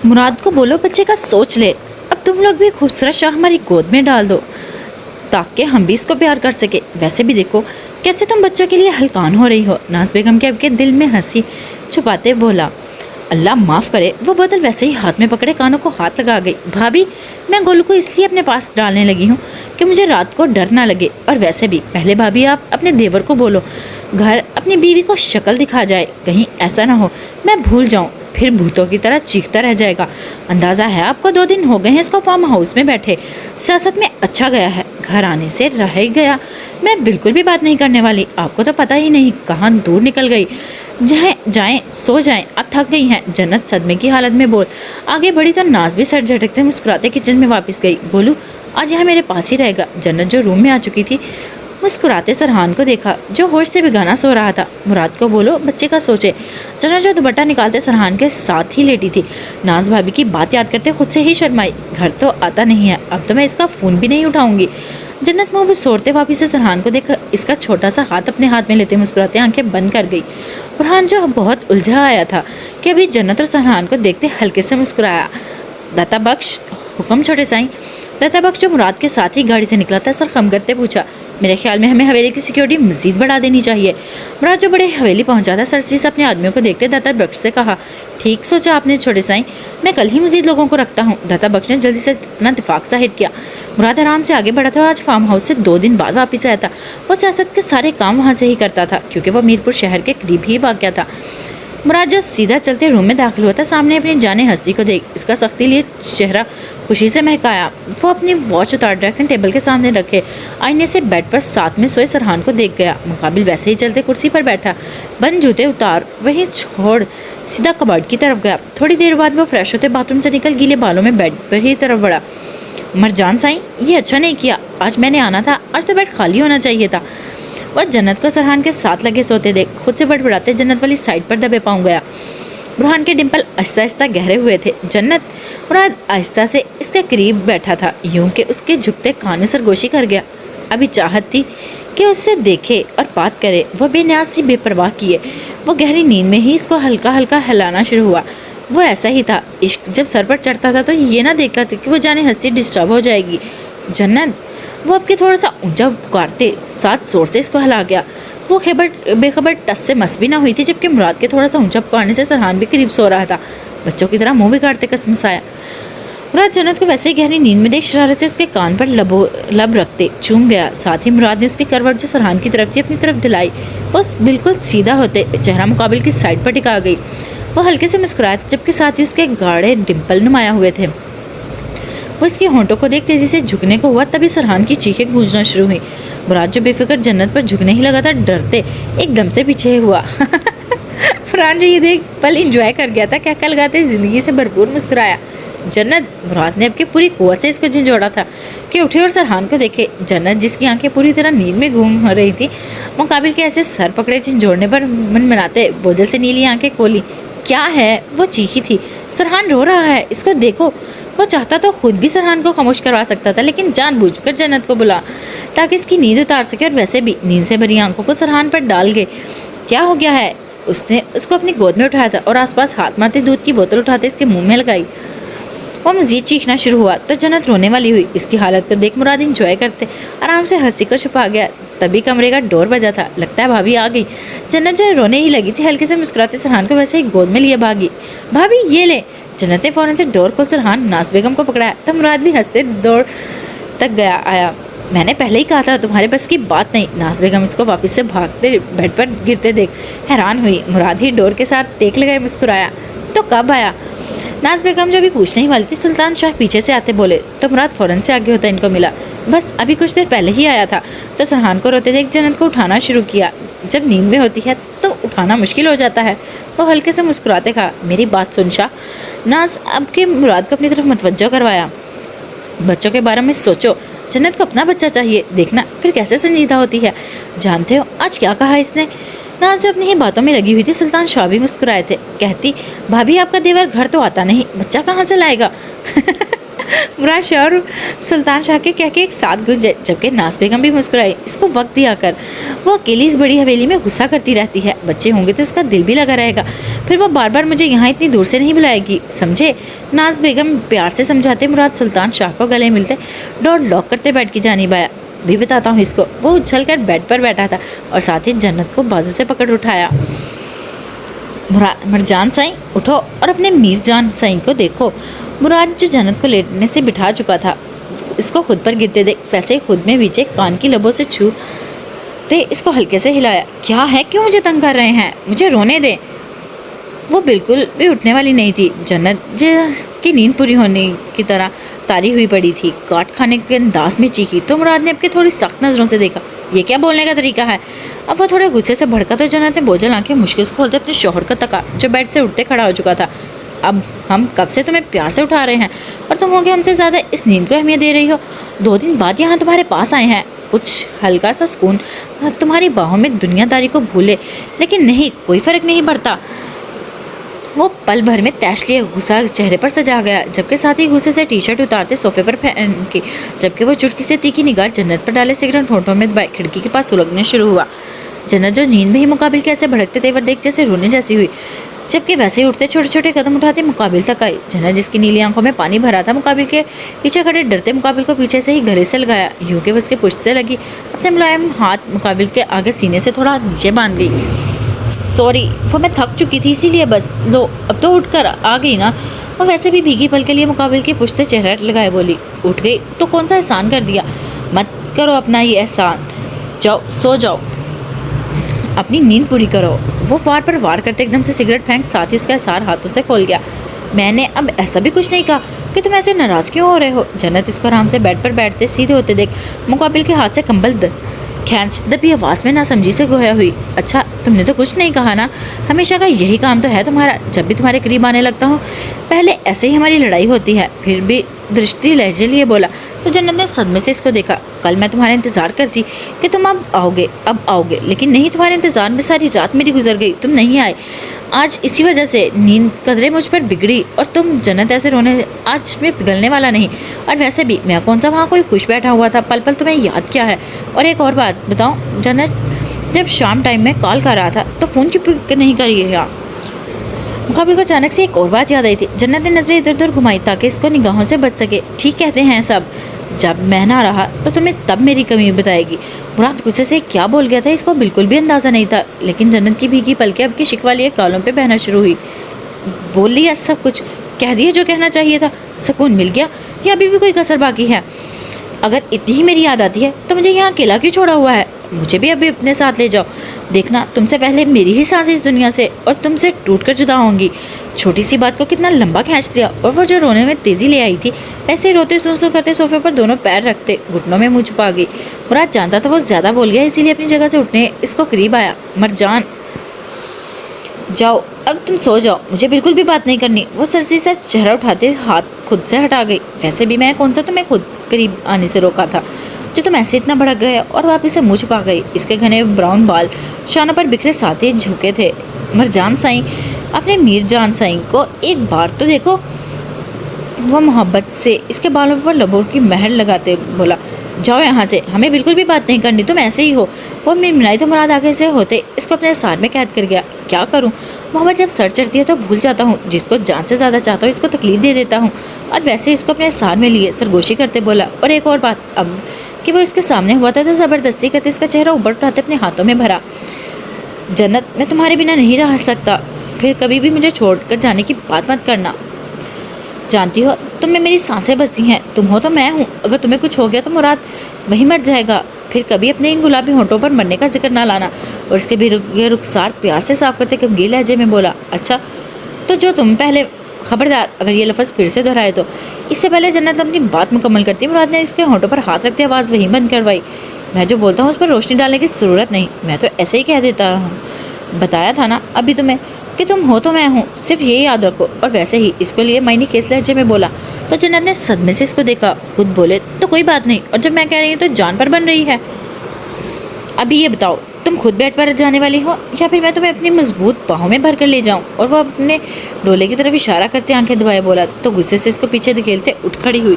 मुराद को बोलो बच्चे का सोच ले। अब तुम लोग भी खूबसूरत शाह हमारी गोद में डाल दो ताकि हम भी इसको प्यार कर सके। वैसे भी देखो कैसे तुम बच्चों के लिए हलकान हो रही हो। नाज बेगम के अब के दिल में हंसी छुपाते बोला। अल्लाह माफ़ करे। वो बोतल वैसे ही हाथ में पकड़े कानों को हाथ लगा गई। भाभी मैं गोलू को इसलिए अपने पास डालने लगी हूँ कि मुझे रात को डर ना लगे, और वैसे भी पहले भाभी आप अपने देवर को बोलो घर अपनी बीवी को शक्ल दिखा जाए, कहीं ऐसा ना हो मैं भूल जाऊँ फिर भूतों की तरह चीखता रह जाएगा। अंदाज़ा है आपको 2 दिन हो गए हैं इसको फार्म हाउस में बैठे। सियासत में अच्छा गया है, घर आने से रह ही गया। मैं बिल्कुल भी बात नहीं करने वाली, आपको तो पता ही नहीं कहाँ दूर निकल गई। जहाँ जाएं सो जाएं, अब थक गई हैं। जन्नत सदमे की हालत में बोल आगे बढ़ी तो नाज भी सर झटकते मुस्कुराते किचन में वापस गई। गोलू आज यहाँ मेरे पास ही रहेगा। जन्नत जो रूम में आ चुकी थी मुस्कुराते सरहान को देखा जो होश से बेगाना सो रहा था। मुराद को बोलो बच्चे का सोचे। जन्नत जो दुपट्टा निकालते सरहान के साथ ही लेटी थी। नाज भाभी की बात याद करते खुद से ही शर्माई। घर तो आता नहीं है, अब तो मैं इसका फ़ोन भी नहीं उठाऊंगी। जन्नत मुँह सोड़ते वापिस से सरहान को देखा, इसका छोटा सा हाथ अपने हाथ में लेते मुस्कुराते आंखें बंद कर गई। बुरहान जो बहुत उलझा आया था कि अभी जन्नत और सरहान को देखते हल्के से मुस्कुराया। दाता बख्श हुक्म छोटे साईं। दाता बख्श जो मुराद के साथ ही गाड़ी से निकला था सर खम करते पूछा, मेरे ख्याल में हमें हवेली की सिक्योरिटी मजीद बढ़ा देनी चाहिए। मुराद जो बड़े हवेली पहुंचा था सरसी से अपने आदमियों को देखते दाता बख्श से कहा, ठीक सोचा आपने छोटे साईं, मैं कल ही मजीद लोगों को रखता हूँ। दाता बख्श ने जल्दी से अपना दिफाक जाहिर किया। मुराद आराम से आगे बढ़ा था और आज फार्म हाउस से 2 दिन बाद वापस आया था। वो सियासत के सारे काम वहाँ से ही करता था क्योंकि वो मीरपुर शहर के करीब ही वाक़ था। मुराद जो सीधा चलते रूम में दाखिल हुआ था सामने अपनी जाने हस्ती को देख इसका सख्ती लिए चेहरा खुशी से महकाया। वो अपनी वॉच उतार ड्रेसिंग टेबल के सामने रखे आईने से बेड पर साथ में सोए सरहान को देख गया। मुकाबिल वैसे ही चलते कुर्सी पर बैठा, बंद जूते उतार वहीं छोड़ सीधा कबर्ड की तरफ गया। थोड़ी देर बाद वो फ्रेश होते बाथरूम से निकल गीले बालों में बेड पर ही तरफ बढ़ा। मरजान साईं ये अच्छा नहीं किया, आज मैंने आना था, आज तो बेड खाली होना चाहिए था। वह जन्नत को सरहान के साथ लगे सोते देख खुद से बड़बड़ाते जन्नत वाली साइड पर दबे पाँव गया। बुरहान के डिम्पल आहिस्ता आहिस्ता गहरे हुए थे। जन्नत मुराद आहिस्ता से इसके करीब बैठा था, यूं कि उसके झुकते कान में सरगोशी कर गया। अभी चाहत थी कि उससे देखे और बात करे, वह बेनियाज सी बेपरवाह किए। वो गहरी नींद में ही इसको हल्का हल्का हिलाना शुरू हुआ। वो ऐसा ही था, इश्क जब सर पर चढ़ता था तो ये ना देखता था कि वो जाने हंसी डिस्टर्ब हो जाएगी। जन्नत वो अब के थोड़ा सा ऊंचा पुकारते साथ जोर से इसको हिला गया। वो बेखबर टस से मस भी ना हुई थी, जबकि मुराद के थोड़ा सा ऊंचा पुकारने से सरहान भी करीब सो रहा था। बच्चों की तरह मुंह बिगाड़ते कसमसाया। मुराद जन्नत को वैसे ही गहरी नींद में देख शरारत से उसके कान पर लब रखते चूम गया। साथ ही मुराद ने उसकी करवट जो सरहान की तरफ थी अपनी तरफ दिलाई। वो बिल्कुल सीधा होते चेहरा मुकाबिल की साइड पर टिका गई। वो हल्के से मुस्कुराया जबकि साथ ही उसके गाढ़े डिम्पल नुमाया हुए थे। वो इसके होंठों को देख तेजी से झुकने को हुआ, तभी सरहान की चीखें गूंजना शुरू हुई। मुराद जो बेफिक्र जन्नत पर झुकने ही लगा था, डरते एकदम से पीछे हुआ। फरहान जो ये देख पल इंजॉय कर गया था, क्या कल गाते जिंदगी से भरपूर मुस्कुराया। जन्नत, मुराद ने अपनी पूरी कुव्वत से इसको झंझोड़ा था कि उठे और सरहान को देखे। जन्नत जिसकी आंखें पूरी तरह नींद में घूम रही थी, मुकाबिल के ऐसे सर पकड़े झंझोड़ने पर मन मनाते बोझल से नीली आंखें खोली। क्या है? वो चीखी थी। सरहान रो रहा है, इसको देखो। वो चाहता तो खुद भी सरहान को खामोश करवा सकता था, लेकिन जानबूझकर जन्नत को बुला ताकि इसकी नींद उतार सके। और वैसे भी नींद से भरी आंखों को सरहान पर डाल गए। क्या हो गया है? उसने उसको अपनी गोद में उठाया था और आसपास हाथ मारते दूध की बोतल उठाते इसके मुंह में लगाई। वो मजीद चीखना शुरू हुआ तो जन्नत रोने वाली हुई। इसकी हालत को देख मुराद इंजॉय करते आराम से हंसी को छुपा गया। तभी कमरे का डोर बजा था। लगता है भाभी आ गई। जन्नत जो रोने ही लगी थी, हल्के से मुस्कुराते सरहान को वैसे ही गोद में लिए भागी। भाभी ये ले। जन्नत ने फौरन से डोर को सरहान नाज बेगम को पकड़ाया तो मुराद भी हंसते दौड़ तक आया। मैंने पहले ही कहा था तुम्हारे बस की बात नहीं। नाज बेगम इसको वापस से भागते बेड पर गिरते देख हैरान हुई। मुराद ही डोर के साथ टेक लगाए मुस्कुराया। तो कब आया? नाज बेगम जो भी पूछने ही वाली थी, सुल्तान शाह पीछे से आते बोले तो मुराद फौरन से आगे होता इनको मिला। बस अभी कुछ देर पहले ही आया था। तो सरहान को रोते देख जन्नत को उठाना शुरू किया। जब नींद में होती है तो उठाना मुश्किल हो जाता है। वो हल्के से मुस्कुराते कहा, मेरी बात सुन शाह। नाज अब के मुराद को अपनी तरफ मुतवज्जो करवाया। बच्चों के बारे में सोचो। जन्नत को अपना बच्चा चाहिए, देखना फिर कैसे संजीदा होती है। जानते हो आज क्या कहा इसने? नाज जो अपनी ही बातों में लगी हुई थी, सुल्तान शाह भी मुस्कुराए थे। कहती, भाभी आपका देवर घर तो आता नहीं, बच्चा कहाँ से लाएगा? मुराद शाह और सुल्तान शाह के कह के एक साथ गुंजे, जबकि नाज बेगम भी मुस्कुराई। इसको वक्त दिया कर, वो अकेली इस बड़ी हवेली में गुस्सा करती रहती है। बच्चे होंगे तो उसका दिल भी लगा रहेगा, फिर वो बार बार मुझे यहाँ इतनी दूर से नहीं बुलाएगी, समझे? नाज बेगम प्यार से समझाते। मुराद सुल्तान शाह को गले मिलते डोर लॉक करते बेड की जानिब आया। भी बताता हूँ इसको। वो उछल कर बेड पर बैठा था और साथ ही जन्नत को बाजू से पकड़ उठाया। मरजान साईं उठो और अपने मीर जान साईं को देखो। मुराद जो जन्नत को लेटने से बिठा चुका था, इसको खुद पर गिरते देख वैसे ही खुद में बीचे कान की लबों से छूते इसको हल्के से हिलाया। क्या है, क्यों मुझे तंग कर रहे हैं? मुझे रोने दे। वो बिल्कुल भी उठने वाली नहीं थी। जन्नत जिसकी नींद पूरी होने की तरह तारी हुई पड़ी थी, काट खाने के अंदाज में चीखी तो मुराद ने अपके थोड़ी सख्त नज़रों से देखा। ये क्या बोलने का तरीका है? अब वो थोड़े गुस्से से भड़का तो जन्नत ने बोझल आंखें मुश्किल से खोलते अपने शौहर को तका, जो बेड से उठते खड़ा हो चुका था। अब हम कब से तुम्हें प्यार से उठा रहे हैं और तुम होगे हमसे ज़्यादा इस नींद को अहमियत दे रही हो। 2 दिन बाद यहाँ तुम्हारे पास आए हैं, कुछ हल्का सा सुकून तुम्हारी बाहों में दुनियादारी को भूले, लेकिन नहीं, कोई फ़र्क नहीं पड़ता। वो पल भर में तैश लिए गुस्सा चेहरे पर सजा गया, जबकि साथ ही गुस्से से टी शर्ट उतारते सोफे पर फेंक की, जबकि वो चुटकी से तीखी निगाह जन्नत पर डाले सिगरेट होठों में दबाए खिड़की के पास सुलगने शुरू हुआ। जन्नत जो नींद में ही मुकाबिल के ऐसे भड़कते तेवर देख जैसे रोने जैसी हुई, जबकि वैसे ही उठते छोटे छोटे कदम उठाते मुकाबिल तक आई। जन्नत जिसकी नीली आंखों में पानी भरा था, मुकाबिल के पीछे खड़े डरते मुकाबिल को पीछे से ही गले से लगाया, यूं कि उसके पुश्त से लगी अपने मुलायम हाथ मुकाबिल के आगे सीने से थोड़ा नीचे बांध गई। सॉरी, वो मैं थक चुकी थी इसीलिए, बस लो अब तो उठकर आ गई ना। वो वैसे भी भीगी पल के लिए मुकाबिल के पुश्ते चेहरा लगाए बोली, उठ गई तो कौन सा एहसान कर दिया? मत करो अपना ये एहसान, जाओ सो जाओ, अपनी नींद पूरी करो। वो वार पर वार करते एकदम से सिगरेट फेंक साथ ही उसका एहसार हाथों से खोल गया। मैंने अब ऐसा भी कुछ नहीं कहा कि तुम ऐसे नाराज़ क्यों हो रहे हो? जन्नत इसको आराम से बेड पर बैठते सीधे होते देख मुकाबिल के हाथ से कंबल खींच दबी आवाज़ में ना समझी से गोया हुई। अच्छा, तुमने तो कुछ नहीं कहा ना? हमेशा का यही काम तो है तुम्हारा। जब भी तुम्हारे करीब आने लगता हूँ पहले ऐसे ही हमारी लड़ाई होती है। फिर भी दृष्टि लहजे लिए बोला तो जन्नत ने सदमे से इसको देखा। कल मैं तुम्हारा इंतज़ार करती कि तुम अब आओगे, लेकिन नहीं, तुम्हारे इंतज़ार में सारी रात मेरी गुजर गई, तुम नहीं आए। आज इसी वजह से नींद कदरे मुझ पर बिगड़ी और तुम जन्नत ऐसे रोने आज मैं पिघलने वाला नहीं। और वैसे भी मैं कौन सा वहाँ कोई खुश बैठा हुआ था, पल पल तुम्हें याद क्या है? और एक और बात बताऊँ जन्नत, जब शाम टाइम में कॉल कर रहा था तो फ़ोन क्यों पिक नहीं करिएगा? मुकाबिल को अचानक से एक और बात याद आई थी। जन्नत ने नजरें इधर उधर घुमाई ताकि इसको निगाहों से बच सके। ठीक कहते हैं सब, जब मैं ना रहा तो तुम्हें तब मेरी कमी बताएगी। मुराद गुस्से से क्या बोल गया था इसको बिल्कुल भी अंदाज़ा नहीं था, लेकिन जन्नत की भीगी पलकें अब की शिकवा लिए गालों पे बहना शुरू हुई। بول لیا سب کچھ، کہہ دیا جو کہنا چاہیے تھا، سکون مل گیا یا ابھی بھی کوئی کسر باقی ہے؟ اگر اتنی ہی میری یاد آتی ہے تو مجھے یہاں اکیلا کیوں چھوڑا ہوا ہے؟ مجھے بھی ابھی اپنے ساتھ لے جاؤ، دیکھنا تم سے پہلے میری ہی سانس اس دنیا سے اور تم سے ٹوٹ کر جدا ہوں گی۔ چھوٹی سی بات کو کتنا لمبا کھینچ دیا، اور وہ جو رونے میں تیزی لے آئی تھی ایسے ہی روتے سو کرتے صوفے پر دونوں پیر رکھتے گھٹنوں میں منہ چھپا گئی۔ مراد جانتا تھا وہ زیادہ بول گیا، اسی لیے اپنی جگہ سے اٹھنے اس کو قریب آیا۔ مرجان جاؤ اب تم سو جاؤ، مجھے بالکل بھی بات نہیں کرنی۔ وہ سرسی سے چہرہ اٹھاتے ہاتھ خود سے ہٹا گئی۔ ویسے بھی میں کون سا تمہیں خود قریب آنے سے روکا تھا جو تم ایسے اتنا بھڑک گئے؟ اور واپس سے منہ چھپا گئی۔ اس کے گھنے براؤن بال شانوں پر بکھرے ساتھ ہی جھکے تھے۔ مرجان سائیں، اپنے میر جان سائیں کو ایک بار تو دیکھو۔ وہ محبت سے اس کے بالوں پر لبوں کی مہر لگاتے بولا، جاؤ یہاں سے، ہمیں بالکل بھی بات نہیں کرنی، تم ایسے ہی ہو۔ وہ منمنائی تو مراد آگے سے ہوتے اس کو اپنے سار میں قید کر گیا۔ کیا کروں محبت، جب سر چڑھتی ہے تو بھول جاتا ہوں، جس کو جان سے زیادہ چاہتا ہوں اس کو تکلیف دے دیتا ہوں۔ اور ویسے اس کو اپنے سار میں لیے سرگوشی کرتے بولا، اور ایک اور بات، اب کہ وہ اس کے سامنے ہوا تھا تو زبردستی کرتے اس کا چہرہ اوپر اٹھاتے اپنے ہاتھوں میں بھرا۔ جنت، میں تمہارے بنا نہیں رہ سکتا، پھر کبھی بھی مجھے چھوڑ کر جانے کی بات مت کرنا۔ جانتی ہو تم میں میری سانسیں بستی ہیں، تم ہو تو میں ہوں، اگر تمہیں کچھ ہو گیا تو مراد وہی مر جائے گا۔ پھر کبھی اپنے ان گلابی ہونٹوں پر مرنے کا ذکر نہ لانا۔ اور اس کے بھی رخسار پیار سے صاف کرتے گمگین لہجے میں بولا، اچھا تو جو تم پہلے، خبردار اگر یہ لفظ پھر سے دہرائے تو۔ اس سے پہلے جنت اپنی بات مکمل کرتی مراد نے اس کے ہونٹوں پر ہاتھ رکھتے آواز وہیں بند کروائی، میں جو بولتا ہوں اس پر روشنی ڈالنے کی ضرورت نہیں، میں تو ایسے ہی کہہ دیتا ہوں، بتایا تھا نا ابھی تمہیں کہ تم ہو تو میں ہوں، صرف یہی یاد رکھو۔ اور ویسے ہی اس کو لیے معنی کیس لہجے میں بولا تو جنت نے صدمے سے اس کو دیکھا۔ خود بولے تو کوئی بات نہیں، اور جب میں کہہ رہی ہوں تو جان پر بن رہی ہے۔ ابھی یہ بتاؤ تم خود بیڈ پر جانے والی ہو یا پھر میں تمہیں اپنی مضبوط باہوں میں بھر کر لے جاؤں؟ اور وہ اپنے ڈولے کی طرف اشارہ کرتے آنکھیں دبائے بولا تو غصے سے اس کو پیچھے دھکیلتے اٹھ کھڑی ہوئی،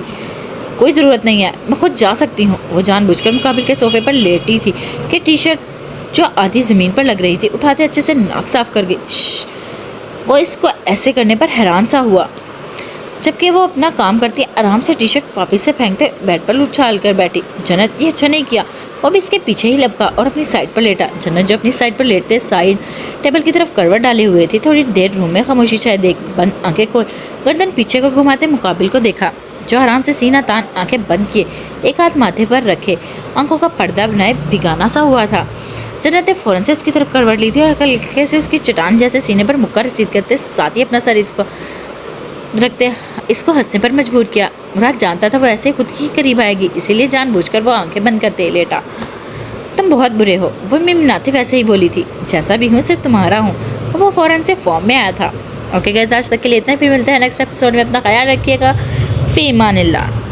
کوئی ضرورت نہیں ہے، میں خود جا سکتی ہوں۔ وہ جان بوجھ کر مقابل کے صوفے پر لیٹی تھی کہ ٹی شرٹ جو آدھی زمین پر لگ رہی تھی اٹھاتے اچھے سے ناک صاف کر گئی۔ وہ اس کو ایسے کرنے پر حیران سا ہوا، جبکہ وہ اپنا کام کرتی آرام سے ٹی شرٹ واپس سے پھینکتے بیڈ پر اچھال کر بیٹھی۔ جنت یہ اچھا نہیں کیا، وہ بھی اس کے پیچھے ہی لپکا اور اپنی سائڈ پر لیٹا۔ جنت جو اپنی سائڈ پر لیٹتے سائڈ ٹیبل کی طرف کروٹ ڈالے ہوئے تھی، تھوڑی دیر روم میں خاموشی چھائے دیکھ بند آنکھیں کھول گردن پیچھے کو گھماتے مقابل کو دیکھا، جو آرام سے سینہ تان آنکھیں بند کیے ایک ہاتھ ماتھے پر رکھے آنکھوں کا پردہ بنائے بھگانا سا ہوا تھا۔ جنت نے فوراً سے اس کی طرف کروٹ لی تھی اور ہلکے سے اس کی چٹان جیسے سینے پر مکہ رسید کرتے ساتھ ہی اپنا سر اس کو رکھتے اس کو ہنسنے پر مجبور کیا۔ مراد جانتا تھا وہ ایسے خود ہی قریب آئے گی، اسی لیے جان بوجھ کر وہ آنکھیں بند کرتے لیٹا۔ تم بہت برے ہو، وہ منمناتے ویسے ہی بولی تھی، جیسا بھی ہوں صرف تمہارا ہوں۔ وہ فوراً سے فارم میں آیا تھا۔ اوکے گائز، آج تک کے لیے اتنا ہی، پھر ملتے ہیں نیکسٹ ایپیسوڈ میں، اپنا خیال رکھیے گا، فی امان اللہ۔